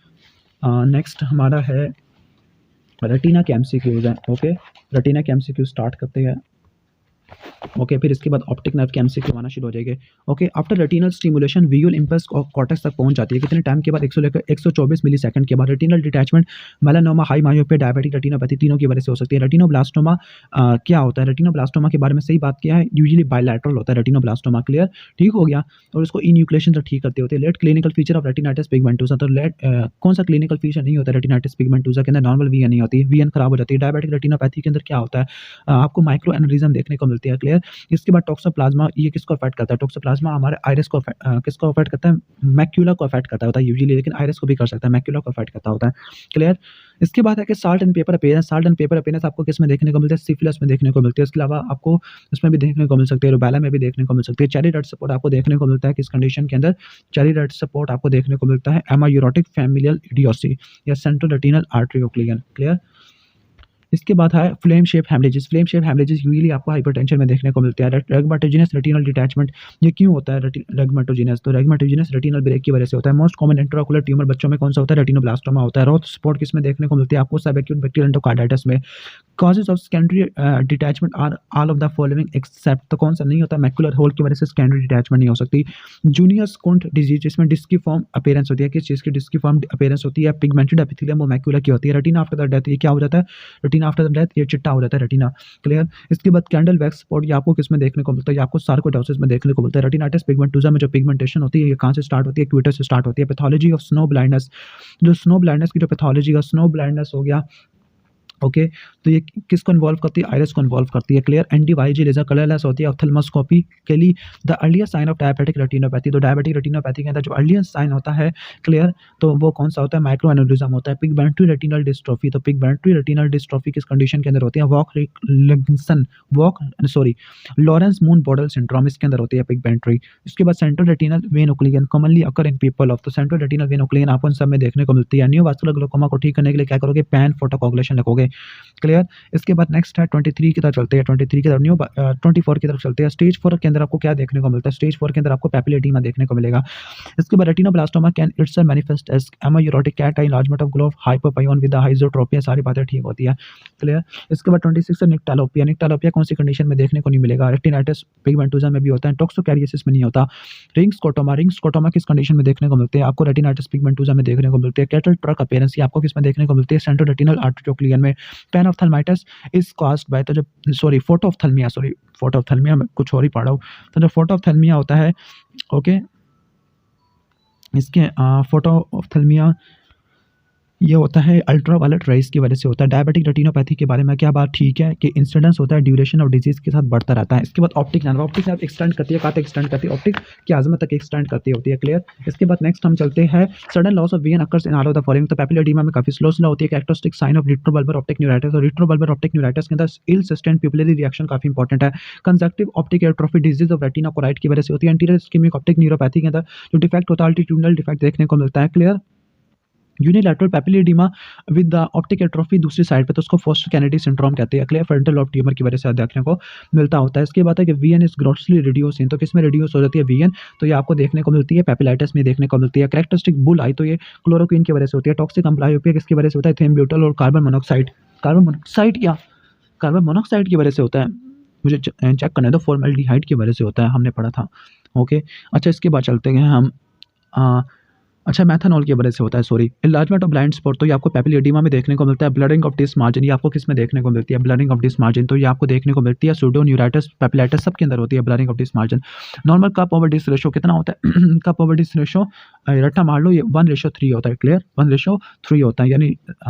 नेक्स्ट हमारा है रेटिना के एमसीक्यूज हैं। ओके, रेटिना के एमसीक्यू स्टार्ट करते हैं। ओके, फिर इसके बाद ऑप्टिक नर्व के एमसीक्यू आना शुरू हो जाएंगे। Okay, after retinal stimulation visual impulse cortex तक पहुंच जाती है कितने टाइम के बाद, 100 लेकर 124 मिलीसेकंड के बाद। Retinal detachment melanoma, high myopia, diabetic retinopathy तीनों की वजह से हो सकती है। रेटिनोब्लास्टोमा क्या होता है, रेटिनोब्लास्टोमा के बारे में सही बात किया है, यूजुअली बायलैटरल होता है रेटिनोब्लास्टोमा। क्लियर, ठीक हो गया। और इसको इन्यूक्लेशन से ठीक करते होते हैं। Late clinical feature of retinitis pigmentosa, तो लेट कौन सा क्लिनिकल फीचर नहीं होता रेटिनाइटिस पिगमेंटोसा के अंदर, नॉर्मल वीएन नहीं होती, वीएन खराब हो जाती है। डायबिटिक रेटिनोपैथी के अंदर क्या होता है, आपको माइक्रो एनेरिज्म देखने को मिलती है। क्लियर। इसके बाद टॉक्सोप्लाज्मा, ये किसको अफेक्ट करता है, टॉक्सोप्लाज्मा हमारे आइरिस को किसको अफेक्ट करता है, मैक्यूला को अफेक्ट करता होता है यूजुअली, लेकिन आइरिस को भी कर सकता है, मैक्यूला को अफेक्ट करता होता है। क्लियर। इसके बाद है कि salt and paper appearance, salt and paper appearance आपको किस में देखने को मिलता है, सिफिलिस में देखने को मिलती है। इसके अलावा आपको उसमें भी देखने को मिल सकती है, रुबेला में भी देखने को मिल सकती है। चेरी रेड सपोर्ट आपको देखने को मिलता है किस कंडीशन के अंदर, चेरी रेड सपोर्ट आपको देखने को मिलता है एमायूरोटिक फैमिलियल इडियोसी या सेंट्रल रेटिनल आर्टरी ओक्लियन। क्लियर। इसके बाद है flame shape haemorrhages, flame shape haemorrhages usually आपको हाइपरटेंशन में देखने को मिलता है। रेगमेटोजेनस रेटिनल डिटैचमेंट, ये क्यों होता है रेगमेटोजेनस, तो रेगमेटोजेनस रेटिनल ब्रेक की वजह से होता है। मोस्ट कॉमन इंट्राओकुलर ट्यूमर बच्चों में कौन सा होता है, रेटिनोब्लास्टोमा होता है। रोथ स्पॉट किस में देखने को मिलती है आपको, सबएक्यूट बैक्टीरियल एंडोकार्डाइटिस में। Causes of secondary detachment are all of the following except, तो कौन सा नहीं होता, मैक्युलर होल की वजह से सेकेंडरी डिटैचमेंट नहीं हो सकती। जूनियर स्कुंट डिजीज, इसमें डिस्की फॉर्म अपीयरेंस होती है, किस चीज़ की डिस्की फॉर्म अपीयरेंस होती है, पिगमेंटेड एपिथेलियम वो मैक्युला की होती है। रेटिना आफ्टर द डेथ, ये क्या हो जाता है, रेटिना आफ्टर द डेथ ये चिट्टा हो जाता है रेटिना। क्लियर। इसके बाद कैंडल वैक्स स्पॉट, ये आपको किस में देखने को मिलता है, ये आपको सार्कोइडोसिस में देखने को मिलता है। रेटिनाइटिस पिगमेंटोसा में जो पिगमेंटेशन होती है ये कहाँ से स्टार्ट होती है, क्यूटर से स्टार्ट होती है। पैथोलॉजी ऑफ स्नो ब्लाइंडनेस, जो स्नो ब्लाइंडनेस की जो पैथोलॉजी का, स्नो ब्लाइंडनेस हो गया। ओके, तो ये किसको इन्वॉल्व करती है, आइरिस को इन्वॉल्व करती है। क्लियर। एंटीवाईजी लेजर कलरलेस होती है ऑप्थेल्मोस्कोपी के लिए। The earlier sign of diabetic retinopathy, तो डायबिटिक रेटिनोपैथी के अंदर जो अर्लियर साइन होता है, क्लियर, तो वो कौन सा होता है, माइक्रो एनेरिज्म होता है। पिगमेंट्री रेटिनल डिस्ट्रोफी, तो पिगमेंट्री रेटिनल डिस्ट्रोफी किस कंडीशन के अंदर होती है, लॉरेंस मून बॉर्डर सिंड्रोम, इसके अंदर होती है पिगमेंट्री। इसके बाद central retinal vein occlusion commonly occur in people of, तो सेंट्रल रेटिनल वेन ओक्लियन आपको इन सब में देखने को मिलती है। न्यूवास्कुलर ग्लोकोमा को ठीक करने के लिए क्या करोगे, पैन फोटोकोगुलेशन लगोगे। क्लियर। इसके बाद नेक्स्ट है 23 की तरफ चलते हैं, 23 की तरफ 24 की तरफ चलते हैं। स्टेज 4 के अंदर आपको क्या देखने को मिलता है, स्टेज 4 के अंदर आपको पैपिला एडीमा देखने को मिलेगा। इसके बाद retinoblastoma can itself manifest as amaurotic cat eye enlargement of globe hypopyon with hypotropia, सारी बातें ठीक होती है। क्लियर। इसके बाद 26 है निक्टालोपिया, निक्टालोपिया कौन सी कंडीशन में देखने को नहीं मिलेगा, रेटिनाइटिस पिगमेंटोसा में भी होता है, टॉक्सोकैरियोसिस में नहीं होता। रिंग स्कोटोमा किस कंडीशन में देखने को मिलते हैं आपको, रेटिनाइटिस पिगमेंटोसा में देखने को मिलते हैं। कैटल ट्रक अपीयरेंस ये आपको किस में देखने को मिलती है, सेंट्रल रेटिनल आर्टरी ओक्लियन में। पैन ऑफ्थेल्माइटिस इज कॉज्ड बाय, तो जब फोटोऑफ्थेल्मिया में कुछ और ही पढ़ा हूँ, तो जो फोटोऑफ्थेल्मिया होता है, ओके, इसके फोटोऑफ्थेल्मिया ये होता है अल्ट्रावायलेट रेज की वजह से होता है। डायबिटिक रेटिनोपैथी के बारे में क्या बात ठीक है कि इंसिडेंस होता है, ड्यूरेशन ऑफ डिजीज के साथ बढ़ता रहता है। इसके बाद optic nerve, optic nerve extend करती है, कहाँ तक एक्सटेंड करती है, ऑप्टिक की आजमत तक एक्सटेंड करती होती है। क्लियर। इसके बाद नेक्स्ट हम चलते हैं sudden loss of vision occurs in all of the following, तो पैपिला एडीमा में काफी स्लो होती है। Characteristic sign of retrobulbar optic neuritis, और रेट्रोबल्बर ऑप्टिक न्यूराइटिस के अंदर इल सस्टेन्ड पिपुलरी रिएक्शन काफी इंपॉर्टेंट है। Consecutive optic atrophy disease of retina choroid की वजह से होती है। एंटीरियर इस्केमिक ऑप्टिक न्यूरोपैथी के अंदर जो डिफेक्ट होता है अल्टीट्यूडनल डिफेक्ट देखने को मिलता है। Clear. Unilateral papilla oedema with the optic atrophy दूसरी साइड पे, तो उसको फोस्टर कैनेडी सिंड्रोम कहते हैं। क्लियर। फ्रंटल लॉब ट्यूमर की वजह से देखने को मिलता होता है। इसके बाद है कि VN is grossly reduce in, तो किस में रिड्यूस हो जाती है वीएन, तो ये आपको देखने को मिलती है पैपिलाइटिस में देखने को मिलती है। कैरेक्टरिस्टिक बुल आई, तो ये क्लोरोक्विन की वजह से होती है। टॉक्सिक अम्ब्लायोपिया किसकी वजह से होता है, एथेनब्यूटल और कार्बन मोनोक्साइड की वजह से होता है, मुझे चेक करना है, तो फॉर्मल्डिहाइड की वजह से होता है, हमने पढ़ा था। ओके, अच्छा, इसके बाद चलते हैं हम अच्छा मैथनॉल की वजह से होता है, sorry. Enlargement of blind spot, तो ये आपको पैपिला एडीमा में देखने को मिलता है। ब्लडिंग ऑफ डिस्क मार्जिन, ये आपको किस में देखने को मिलती है, ब्लडिंग ऑफ डिस्क मार्जिन, तो ये आपको देखने को मिलती है सूडोन्यूराइटिस पैपिलाइटिस सब के अंदर होती है bleeding of disc margin. Normal cup over disc ratio कितना होता है कप ओवर डिस्क रेशो रट्टा मार लो, ये 1:3 होता है। क्लियर। 1:3 होता है, यानी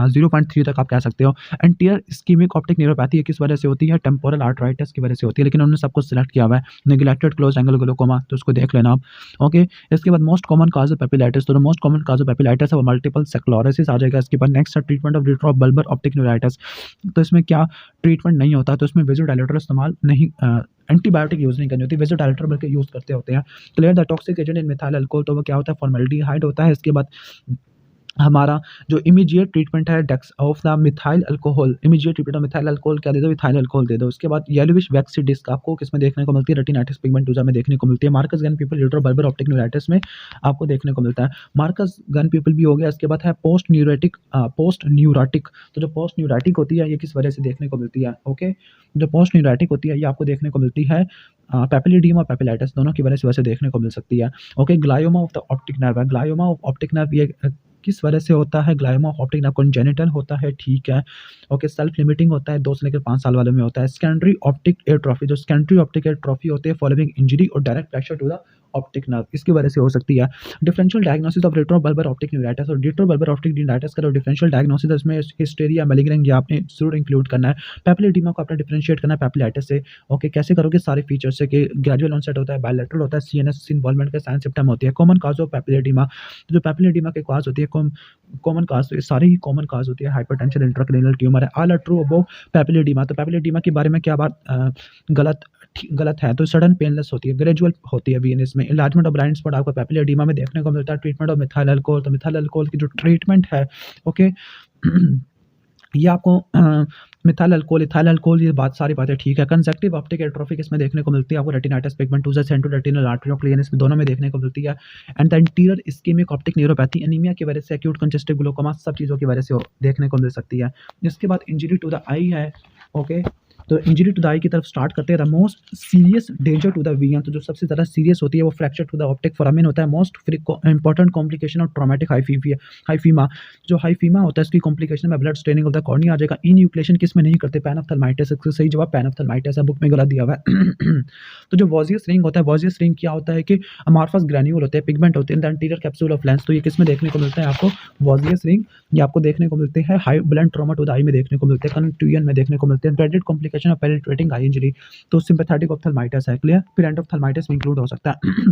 0.3 तक आप कह सकते हो। एंटीरियर इस्केमिक ऑप्टिक न्यूरोपैथी किस वजह से होती है, टेम्पोरल आर्थराइटिस की वजह से होती है, लेकिन उन्होंने सबको सिलेक्ट किया हुआ है नेग्लेक्टेड क्लोज एंगल ग्लोकोमा, तो उसको देख लेना आप। ओके, इसके बाद मोस्ट कॉमन काज ऑफ पैपिलाइटिस, तो मोस्ट कॉमन काज ऑफ पैपिलाइटिस है मल्टीपल स्क्लेरोसिस आ जाएगा। इसके बाद नेक्स्ट है treatment of retrobulbar optic neuritis, तो इसमें क्या ट्रीटमेंट नहीं होता, तो इसमें वेज़ोडाइलेटर इस्तेमाल नहीं, एंटीबायोटिक यूज़ नहीं करनी होती, वेज़ोडाइलेटर बल्कि यूज़ करते होते हैं। Clear. The toxic agent in methyl alcohol, तो वो क्या होता है, फॉर्मल्डिहाइड होता है। इसके बाद हमारा जो इमीडिएट ट्रीटमेंट है dex of the methyl alcohol, immediate treatment of methyl alcohol क्या दे दो, मिथाइल अल्कोहल दे दो। उसके बाद येलोविश वैक्सी डिस्क आपको किसमें देखने को मिलती है, रेटिनाइटिस पिगमेंटोसा में देखने को मिलती है। Marcus gun people utero bulbar optic neuritis में आपको देखने को मिलता है। मार्कस गन पीपल भी हो गया। इसके बाद है पोस्ट न्यूरेटिक, पोस्ट न्यूराटिक। तो जो पोस्ट न्यूराटिक होती है ये किस वजह से देखने को मिलती है, ओके। जो पोस्ट न्यूराटिक होती है ये आपको देखने को मिलती है पेपिलिडीमा और पेपिलाइटिस दोनों की वजह से देखने को मिल सकती है, okay. Glioma of the optic nerve है, ग्लायोमा ऑफ ऑप्टिक नर्व ये किस वजह से होता है, glioma of optic nerve congenital होता है, ठीक है, ओके। सेल्फ लिमिटिंग होता है, 2 से लेकर 5 साल वालों में होता है। सेकेंडरी ऑप्टिक एट्रोफी, जो सेकेंडरी ऑप्टिक एट्रोफी होती है फॉलोइंग इंजरी और direct fracture to the optic nerve, इसकी वजह से हो सकती है। Differential diagnosis of retrobulbar optic neuritis और रेट्रोबल्बर ऑप्टिक न्यूराइटिस का जो डिफरेंशियल डायग्नोसिस है इसमें हिस्टेरिया मैलिग्नैंस ये आपने जरूर इंक्लूड करना है। पेपिलिडीमा को आपने डिफरेंशिएट करना है पेपिलाइटिस से, ओके। कैसे करोगे, सारे फीचर्स से कि ग्रेजुअल ऑनसेट होता है, बायलैटरल होता है, सीएनएस इन्वॉल्वमेंट के साइन सिम्टम होती है। कॉमन काज ऑफ पेपिलिडीमा, तो जो पेपिलिडीमा के काज होती है कॉमन काज, तो ये सारी ही कॉमन काज होती है। हाइपरटेंशन, इंट्राक्रैनियल ट्यूमर है, ऑल आर ट्रू अबाउट पेपिलिडीमा। तो पेपिलिडीमा के बारे में क्या बात गलत गलत है, तो सडन पेनलेस होती है, ग्रेजुअल होती है वीनस में। इलाजमेंट ऑफ ब्लाइंड स्पॉट आपको पेपिलिडीमा में देखने को मिलता है। ट्रीटमेंट ऑफ मिथाइल अल्कोहल, तो मिथाइल अल्कोहल की जो ट्रीटमेंट है, ओके, ये आपको मिथाइल अल्कोहल, इथाइल अल्कोहल, ये बात सारी बातें ठीक है। कंजक्टिव ऑप्टिक एट्रोफी किसमें देखने को मिलती है आपको, retinitis pigmentosa, central retinal artery occlusion, इसमें दोनों में देखने को मिलती है। And the interior ischaemic optic neuropathy, anaemia की वजह से, एक्यूट कंजेस्टिव ग्लूकोमा, सब चीज़ों की वजह से देखने को मिल सकती है। इसके बाद इंजरी टू द आई है, ओके। तो इंजरी टू द आई की तरफ स्टार्ट करते हैं। The most serious danger to the vision, तो जो सबसे ज़्यादा सीरियस होती है वो fracture to the optic foramen होता है। Most important complication of traumatic hyphaema, जो हाइफीमा होता है इसकी कॉम्प्लिकेशन में blood staining of the cornea आ जाएगा। इन्यूक्लेशन किस में नहीं करते, पैनऑप्थेल्माइटिस, इसका सही जवाब पैनऑप्थेल्माइटिस है, बुक में गलत दिया हुआ है। तो जो वॉजियस रिंग होता है, वॉजियस रिंग क्या होता है कि अमार्फस ग्रैन्यूल होते हैं, पिगमेंट होते हैं the anterior capsule of lens, तो ये किस में देखने को मिलता है आपको, वॉजियस रिंग, ये आपको देखने को मिलते हैं high blood trauma to the eye में देखने को मिलते हैं, कंट्यूजन में देखने को मिलते हैं। Dreaded complication of penetrating I injury, तो सिंपैथेटिक ऑप्थेल्माइटिस है, क्लियर। फिर एंडोप्थेल्माइटिस में इंक्लूड हो सकता है।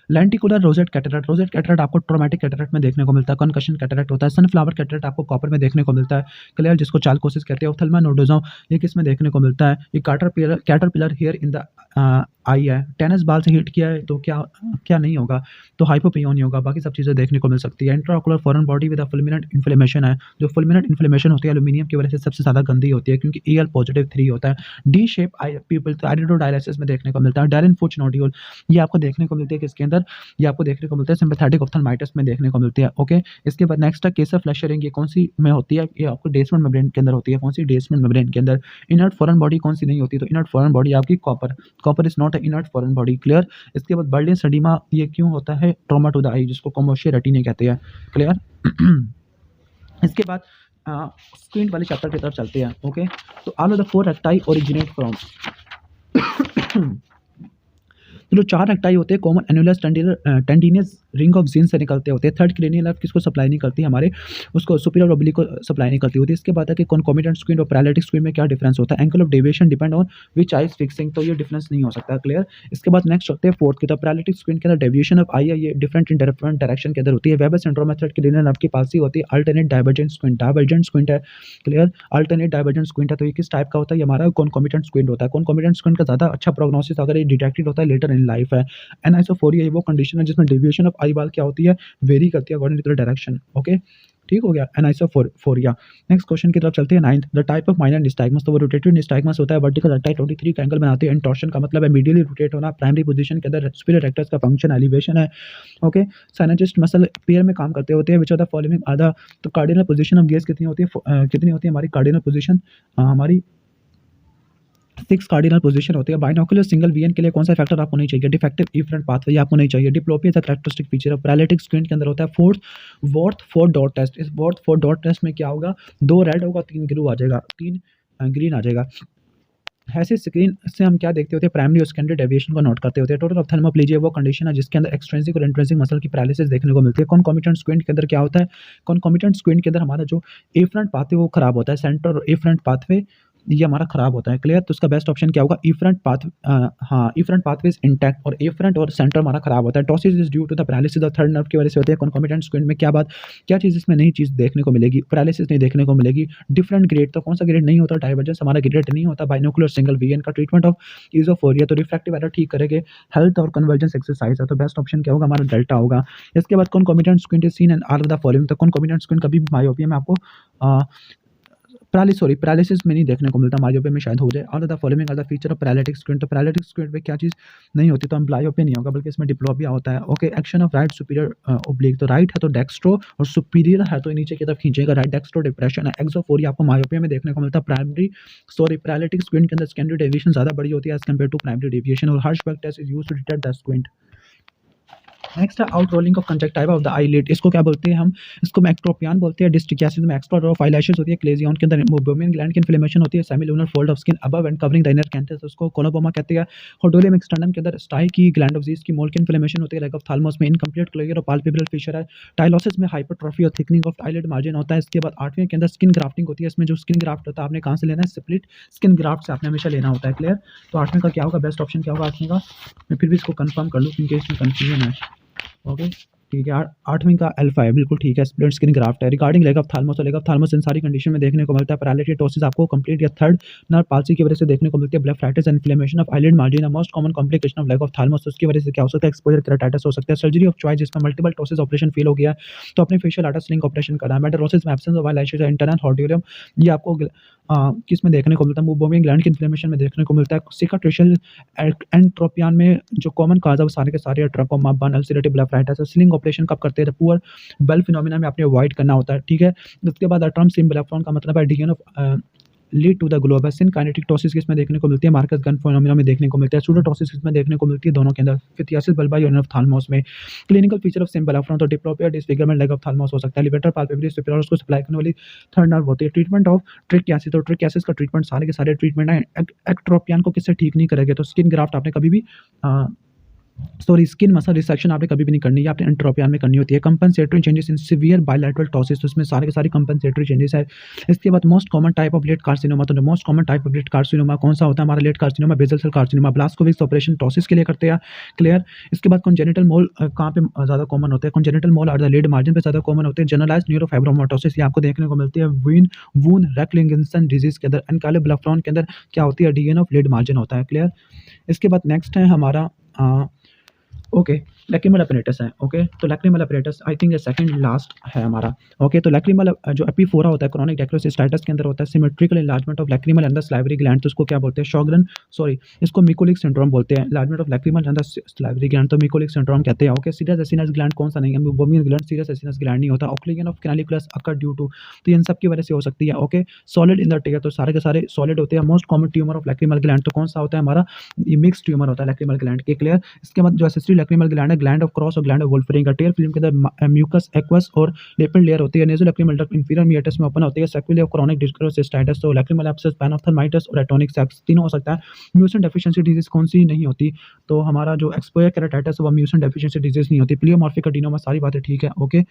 Lenticular rosette cataract, rosette cataract आपको ट्रोमेटिक कैटरेक्ट में देखने को मिलता है। कंकशन कैटरेक्ट होता है। सनफ्लावर कैटरेक्ट आपको कॉपर में देखने को मिलता है, क्लियर, जिसको चालकोसिस कहते हैं। ऑप्थेल्मा नोडोजोम ये किस में देखने को मिलता है, ये कैटरपिलर हेयर इन द आई है। टेनिस बॉल से हिट किया है तो क्या क्या नहीं होगा, तो हाइपोपियोन नहीं होगा, बाकी सब चीज़ें देखने को मिल सकती है। Intraocular foreign body with fulminant inflammation है, जो फुलमिनेंट इन्फ्लेमेशन होती है एल्यूमिनियम की वजह से सबसे ज़्यादा गंदी होती है क्योंकि एल पॉजिटिव 3 होता है। डी शेप आई पीपल तो आइरिडोडायलिसिस में देखने को मिलता है। डायलिन फुच नोड्यूल ये आपको देखने को मिलती है किसके अंदर, ये आपको देखने को मिलता है सिंपैथेटिक ऑप्थेल्माइटिस में देखने को मिलती है, ओके। इसके बाद नेक्स्ट है केसर फ्लैशरिंग, ये कौन सी में होती है, ये आपको डेसमेंट मेम्ब्रेन के अंदर होती है। कौन सी, डेसमेंट मेम्ब्रेन के अंदर। इनर्ट फॉरेन बॉडी कौन सी नहीं होती, तो इनर्ट फॉरेन बॉडी आपकी copper is not inert foreign body, clear. इसके बाद बर्लिन एडीमा ये क्यों होता है, ट्रॉमा टू द आई, जिसको कॉमर्शियल रेटिना कहते हैं, क्लियर। इसके बाद स्क्रीन वाले चैप्टर की तरफ चलते हैं, ओके। तो all of the 4 recti originate from, तो जो 4 रेक्टाई होते हैं common annulus tendinous ring of Zinn से निकलते होते हैं। थर्ड क्रेनियल नर्व किसको सप्लाई नहीं करती, हमारे उसको सुपीरियर ओब्लिक को सप्लाई नहीं करती होती। इसके बाद है कि कॉन्कोमिटेंट स्क्वीन और पैरालिटिक स्क्वीन में क्या डिफरेंस होता है। Angle of deviation depend on which eyes fixing, तो ये डिफरेंस नहीं हो सकता, क्लियर। इसके बाद नेक्स्ट होते हैं फोर्थ की तरफ। पैरालिटिक स्क्वीन के अंदर डेविएशन ऑफ आई है, ये डिफरेंट इन डिफरेंट डायरेक्शन के अंदर होती है। Weber syndrome method cranial nerve की पालसी होती है। अल्टरनेट डाइवर्जेंट स्क्विंट है, क्लियर। अल्टरनेट डाइवर्जेंट स्क्विंट है, तो ये किस टाइप का होता है, ये हमारा कॉन्कोमिटेंट स्क्विंट होता है। कॉन्कोमिटेंट स्क्विंट का ज़्यादा अच्छा प्रोग्नोसिस अगर ये डिटेक्टेड होता है लेटर इन लाइफ है। एनाइसोफोरिया ये वो कंडीशन है जिसमें डेविएशन ऑफ आई बाल क्या होती है, वेरी करती है according to the direction, okay. ठीक हो गया एनाइसोफोरिया। नेक्स्ट क्वेश्चन की तरफ चलते हैं। 9th the type of minor nystagmus, तो वो रोटेटेड निस्टैग्मस होता है, वर्टिकल रेक्टाइल 23 का एंगल बनाते हैं। इंटॉर्शन का मतलब है मीडियली रोटेट होना। प्राइमरी पोजीशन के अंदर सुपीरियर रेक्टस का फंक्शन एलिवेशन है, ओके। साइनेजिस्ट मसल पेयर में काम करते होते हैं। विच आर द फॉलोइंग आधा, तो कार्डिनल पोजीशन ऑफ गेज कितनी होती है हमारी कार्डिनल पोजीशन, हमारी 6 कार्डिनल पोजीशन होती है। बाइनोकुलर सिंगल वीएन के लिए कौन सा फैक्टर आपको नहीं चाहिए, डिफेक्टिव इफरेंट पाथवे आपको नहीं चाहिए। डिप्लोपिया का कैरेक्टरिस्टिक फीचर ऑफ पैरालिटिक स्क्वीन के अंदर होता है। फोर्थ डॉट टेस्ट, इस फोर्थ डॉट टेस्ट में क्या होगा, 2 रेड होगा, 3 ग्रू आ जाएगा, 3 ग्रीन आ जाएगा। ऐसे स्क्रीन से हम क्या देखते होते हैं, प्राइमरी और सेकेंडरी डेविएशन को नोट करते होते हैं। टोटल ऑप्थेल्मोप्लेजिया वो कंडीशन है जिसके अंदर एक्सट्रिंसिक और इंट्रिंसिक मसल की पैरालिसिस देखने को मिलती है। कॉन्कोमिटेंट स्क्विंट के अंदर क्या होता है, कॉन्कोमिटेंट स्क्विंट के अंदर हमारा जो एफरंट पाथवे वो खराब होता है। सेंटर और एफरंट पाथवे ये हमारा खराब होता है। क्लियर? तो उसका बेस्ट ऑप्शन क्या होगा? इफरेंट पाथ हाँ, इफरेंट पाथवे इज इंटैक्ट और एफरेंट और सेंटर हमारा खराब होता है। Ptosis is due to the paralysis of third nerve की वजह से होती है। कॉन्कोमिटेंट स्क्विंट में क्या चीज़ इसमें नई चीज़ देखने को मिलेगी? पैरालिसिस नहीं देखने को मिलेगी। डिफरेंट ग्रेड, तो कौन सा ग्रेड नहीं होता? डाइवर्जेंस हमारा ग्रेड नहीं होता। बाइनोकुलर सिंगल विजन का ट्रीटमेंट ऑफ ईज़ोफोरिया, तो रिफ्रैक्टिव एरर ठीक करेंगे। हेल्थ और कन्वर्जेंस एक्सरसाइज है, तो बेस्ट ऑप्शन क्या होगा? हमारा डेल्टा होगा। इसके बाद concomitant squint is seen in all of the following, तो कॉन्कोमिटेंट स्क्विंट कभी भी मायोपिया में आपको पैरालिसिस में नहीं देखने को मिलता, मायोपिया में शायद हो जाए। All of the following are the feature of paralytic squint, तो पैरालिटिक स्क्विंट में क्या चीज़ नहीं होती? तो हम ब्लायोपिया नहीं होगा, बल्कि इसमें डिप्लोपिया होता है। Okay, action of right superior oblique, तो राइट है तो डेक्स्ट्रो और सुपीरियर है तो नीचे की तरफ खींचेगा, राइट डेक्स्ट्रो डिप्रेशन है। एक्सोफोरिया आपको मायोपिया में देखने को मिलता है। पैरालिटिक स्क्विंट के अंदर सेकेंडरी डेविएशन ज़्यादा बड़ी होती है as compared to primary deviation, और Hirschberg test is used to detect the squint. Next है out rolling of conjunctiva of the eyelid, इसको क्या बोलते हैं हम? इसको एक्ट्रोपियन बोलते हैं। डिस्ट्रिकियासिस में एक्स्ट्रा रो ऑफ आईलैशेस होती है। क्लेजियन के अंदर बोमियन ग्लैंड की इन्फ्लेमेशन होती है। Semilunar fold of skin above and covering the inner canthus, उसको कोलोबोमा कहते हैं। होडोलियम एक्सटर्नम के अंदर स्टाई की ग्लैंड ऑफ ज़ीस की मोल की इन्फ्लेमेशन होती है। लेग ऑफ थालमस में इनकम्प्लीट क्लोजर और पाल्पेब्रल फिशर है। टाइलोसिस में हाइपरट्रॉफी और थिकनिंग ऑफ आईलिड मार्जिन होता है। इसके बाद 8वें के अंदर स्किन ग्राफ्टिंग होती है। इसमें जो स्किन ग्राफ्ट होता है आपने कहाँ से लेना है? स्प्लिट स्किन ग्राफ्ट से आपने हमेशा लेना होता है। क्लियर? तो 8वें का क्या होगा? बेस्ट ऑप्शन क्या होगा 8वें का? मैं फिर भी इसको कंफर्म कर लूँ इन केस में कंफ्यूजन है। ओके, ठीक है। 8वीं का अल्फा है, बिल्कुल ठीक है। स्प्लिट स्किन ग्राफ्ट है। रिगार्डिंग लेग ऑफ थालमस, और लेग ऑफ थालमस इन सारी कंडीशन में देखने को मिलता है। पैरालिटिटोसिस आपको कंप्लीट या थर्ड नर्व पाल्सी की वजह से देखने को मिलती है। Blepharitis and inflammation of eyelid margin है most common complication of lagophthalmos, उसकी वजह से क्या हो सकता है? एक्सपोजर केराटाइटिस हो सकता है। सर्जरी ऑफ चॉइस, जिसमें मल्टीपल टोसिस ऑपरेशन फेल हो गया तो अपने फेशियल आर्टर स्लिंग ऑपरेशन करना है। मेटारोसिस में एब्सेंस ऑफ आईलैशेस, इंटरनल हॉर्टियोलियम, ये आपको किस में देखने को मिलता है? बोमियन ग्लैंड की इन्फ्लेमेशन में देखने को मिलता है। सिकाट्रिशियल एंट्रोपियन में जो कॉमन काज है वो सारे के सारे trachoma, burn, ulcerative blepharitis. Sling operation कब करते हैं? पुअर बेल फिनोमिना में आपने अवॉइड करना होता है। ठीक है। उसके बाद टर्म सिम्बलाफ्रॉन का मतलब है adhesion of lid to the globus. Kinetic ptosis किसमें देखने को मिलती है? मार्कस गन फिनोमिना में देखने को मिलता है। सूडोटॉसिस किसमें देखने को मिलती है? दोनों के अंदर। फिथियासिस बल्बा यूनियन ऑफ थालमस में। क्लिनिकल फीचर ऑफ सिम्बलाफ्रॉन, तो डिप्लोपिया, डिसफिगरमेंट, लेग ऑफ थालमस हो सकता है। लिवेटर पाल्पेब्रस सुपीरियर, उसको सप्लाई करने वाली थर्ड नर्व होती है। ट्रीटमेंट ऑफ ट्रिकियासिस, तो ट्रिकियासिस का ट्रीटमेंट सारे के सारे ट्रीटमेंट है। एक्ट्रोपियन को किससे ठीक नहीं करेंगे? तो स्किन ग्राफ्ट आपने कभी भी स्किन मसल रिसेक्शन आपने कभी भी नहीं करनी है, आपने एंट्रोपियन में करनी होती है। Compensatory changes in severe bilateral ptosis, तो इसमें सारे के सारे कंपनसेटरी चेंजेस है। इसके बाद most common type of lid carcinoma, तो most common type of lid carcinoma कौन सा होता है? हमारा lid carcinoma, basal cell carcinoma. Blaskovics operation ptosis के लिए करते हैं। क्लियर? इसके बाद कॉन्जेनिटल मोल कहाँ पे ज़्यादा कॉमन होते हैं? Congenital mole are the lid margin पे ज़्यादा कॉमन होते हैं। जनरलाइज न्यूरोफाइब्रोमाटोसिस, ये आपको देखने को मिलती है वून रैकलिंगसन डिजीज के अंदर। एनकाइलोब्लास्टोन के अंदर क्या होती है? डीएन ऑफ लेड मार्जिन होता है। क्लियर? इसके बाद नेक्स्ट है हमारा ओके, लैक्रिमल अपरेटस है। ओके, तो लैक्रिमल अपरेटस आई थिंक ये सेकंड लास्ट है हमारा। ओके, तो लैक्रिमल जो एपिफोरा होता है क्रोनिक डेक्रोसिस्टाइटिस के अंदर होता है। Symmetrical enlargement of lacrimal and the salivary gland, तो उसको क्या बोलते हैं? शॉगरेन इसको मिकोलिक सिंड्रोम बोलते हैं। Enlargement of lacrimal and the salivary gland, तो मिकोलिक सिंड्रोम कहते हैं। ओके, सीरियस एसिनस ग्लैंड कौन सा नहीं है? Bowman gland serous acinus gland नहीं होता। Occlusion of canaliculus occur due to, तो इन सब की वजह से हो सकती है। Okay, solid in the tear, तो सारे के सारे सॉलिड होते हैं। Most common tumour of lacrimal gland, तो कौन सा होता है हमारा? ये मिक्स ट्यूमर होता है लैक्रिमल ग्लैंड के। क्लियर? इसके बाद जो एसेसरी लैक्रिमल ग्लैंड है, ग्लैंड ऑफ क्रॉस और ग्लैंड ऑफ वोल्फरिंग का। टेल फिल्म के अंदर म्यूकस एक्वस और लिपिड लेयर होती है। Naso lacrimal duct inferior meatus में ओपन होती है। सेक्विली ऑफ क्रोनिक डिस्क्रोसिस्टाइटिस, तो लैक्रिमल एब्सेस, पैनोप्थर्माइटिस और एटोनिक सैक्स तीनों हो सकता है। म्यूसिन डेफिशिएंसी डिजीज कौन सी नहीं होती? तो हमारा जो एक्सपोजर केराटाइटिस वो म्यूसिन डेफिशिएंसी डिजीज नहीं होती। प्लियोमॉर्फिक एडिनोमा, सारी बातें ठीक है। ओके,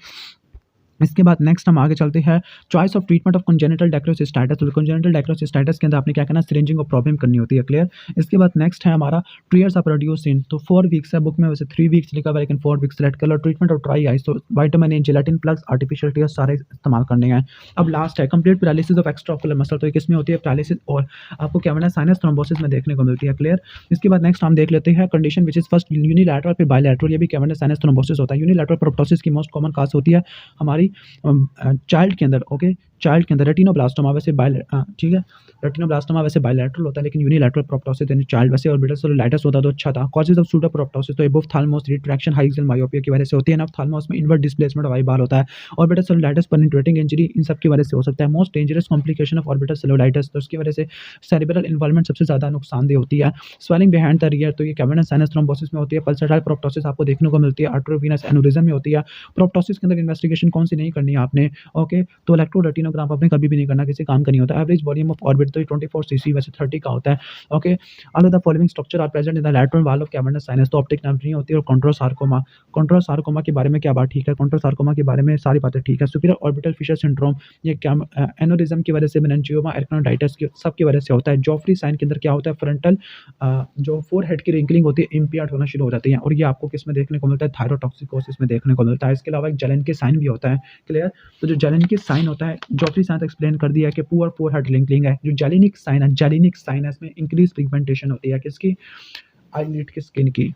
इसके बाद नेक्स्ट हम आगे चलते हैं। Choice of treatment of congenital dacryocystitis, तो कंजेनिटल डेक्रोसिस्टाइटिस के अंदर आपने क्या करना? सिरिंजिंग ऑफ प्रॉब्लम करनी होती है। क्लियर? इसके बाद नेक्स्ट है हमारा ट्रियर्स ऑफ रेड्यूसिन, तो 4 वीक्स है। बुक में वैसे 3 वीक्स लिखा हुआ है लेकिन 4 वीक्स सेलेक्ट कर लो। ट्रीटमेंट ऑफ ड्राई आइज, तो vitamin A, gelatin plus artificial tears सारे इस्तेमाल करने हैं। अब लास्ट है complete paralysis of extraocular muscle, तो ये किसमें होती है? पैरालिसिस और आपको क्या करना? साइनस थ्रोम्बोसिस में देखने को मिलती है। क्लियर? इसके बाद नेक्स्ट हम देख लेते हैं condition which is first unilateral फिर बायलैटरल, ये भी क्या करना? साइनस थ्रोम्बोसिस होता है। यूनिलैटरल प्रोप्टोसिस की मोस्ट कॉमन काज होती है हमारी चाइल्ड के अंदर। ओके, चाइल्ड के अंदर रेटिनोब्लास्टोमा वैसे ठीक है, रेटिनोब्लास्टोमा वैसे बायलैटरल होता है लेकिन यूनिलैटरल प्रोप्टोसिस यानी चाइल्ड वैसे ऑर्बिटल सेलुलाइटिस होता तो अच्छा था। कॉजेज ऑफ सूडोप्रोप्टोसिस, तो एबोव थालमोस रिट्रैक्शन हाइक्सल मायोपिया की वजह से होती है। नफ थालमोस में इनवर्ट डिस्प्लेसमेंट ऑफ आई बाल होता है। ऑर्बिटल सेलुलाइटिस पेनिट्रेटिंग इंजरी, इन सब की वजह से हो सकता है। Most dangerous complication of orbital cellulitis, तो उसकी वजह से सेरिब्रल इन्वॉल्वमेंट सबसे ज़्यादा नुकसानदेह होती है। स्वेलिंग बिहाइंड द ईयर, तो ये कैवर्नस साइनस थ्रोम्बोसिस में होती है। पल्सटाइल प्रोप्टोसिस आपको देखने को मिलती है। आर्टरोवीनस एनुरिज्म में होती है। प्रोप्टोसिस के अंदर इन्वेस्टिगेशन कौन सी नहीं करनी है आपने? ओके, तो इलेक्ट्रोरेटिनोग्राफी स्टेनोग्राफ आपने कभी भी नहीं करना, किसी काम का नहीं होता। एवरेज वॉल्यूम ऑफ ऑर्बिट तो 24 सीसी वैसे 30 का होता है। Okay, all of the following structure are present in the lateral wall of cavernous sinus. तो ऑप्टिक नर्व नहीं होती। और कॉन्ट्रोसार्कोमा के बारे में क्या बात ठीक है? कॉन्ट्रोसार्कोमा के बारे में सारी बातें ठीक है। सुपीरियर ऑर्बिटल फिशर सिंड्रोम ये क्या एनोरिज्म की वजह से, मेनिंजियोमा, एरिथ्रोडाइटिस की सबकी वजह से होता है। जॉफ्री साइन के अंदर क्या होता है? फ्रंटल जो फोरहेड की रिंकलिंग होती है इम्पेयर्ड होना शुरू हो जाती है, और ये आपको किस में देखने को मिलता है? थायरोटॉक्सिकोसिस में देखने को मिलता है। इसके अलावा एक जलन के साइन भी होता है। क्लियर? तो जो जलन की साइन होता है, जॉफ्री साइन एक्सप्लेन कर दिया कि पुअर फोरहेड रिंकलिंग है। जो जेलिनिक साइन है, जेलिनिक साइन है, इसमें इंक्रीज पिगमेंटेशन होती है किसकी? आईलिड की स्किन की।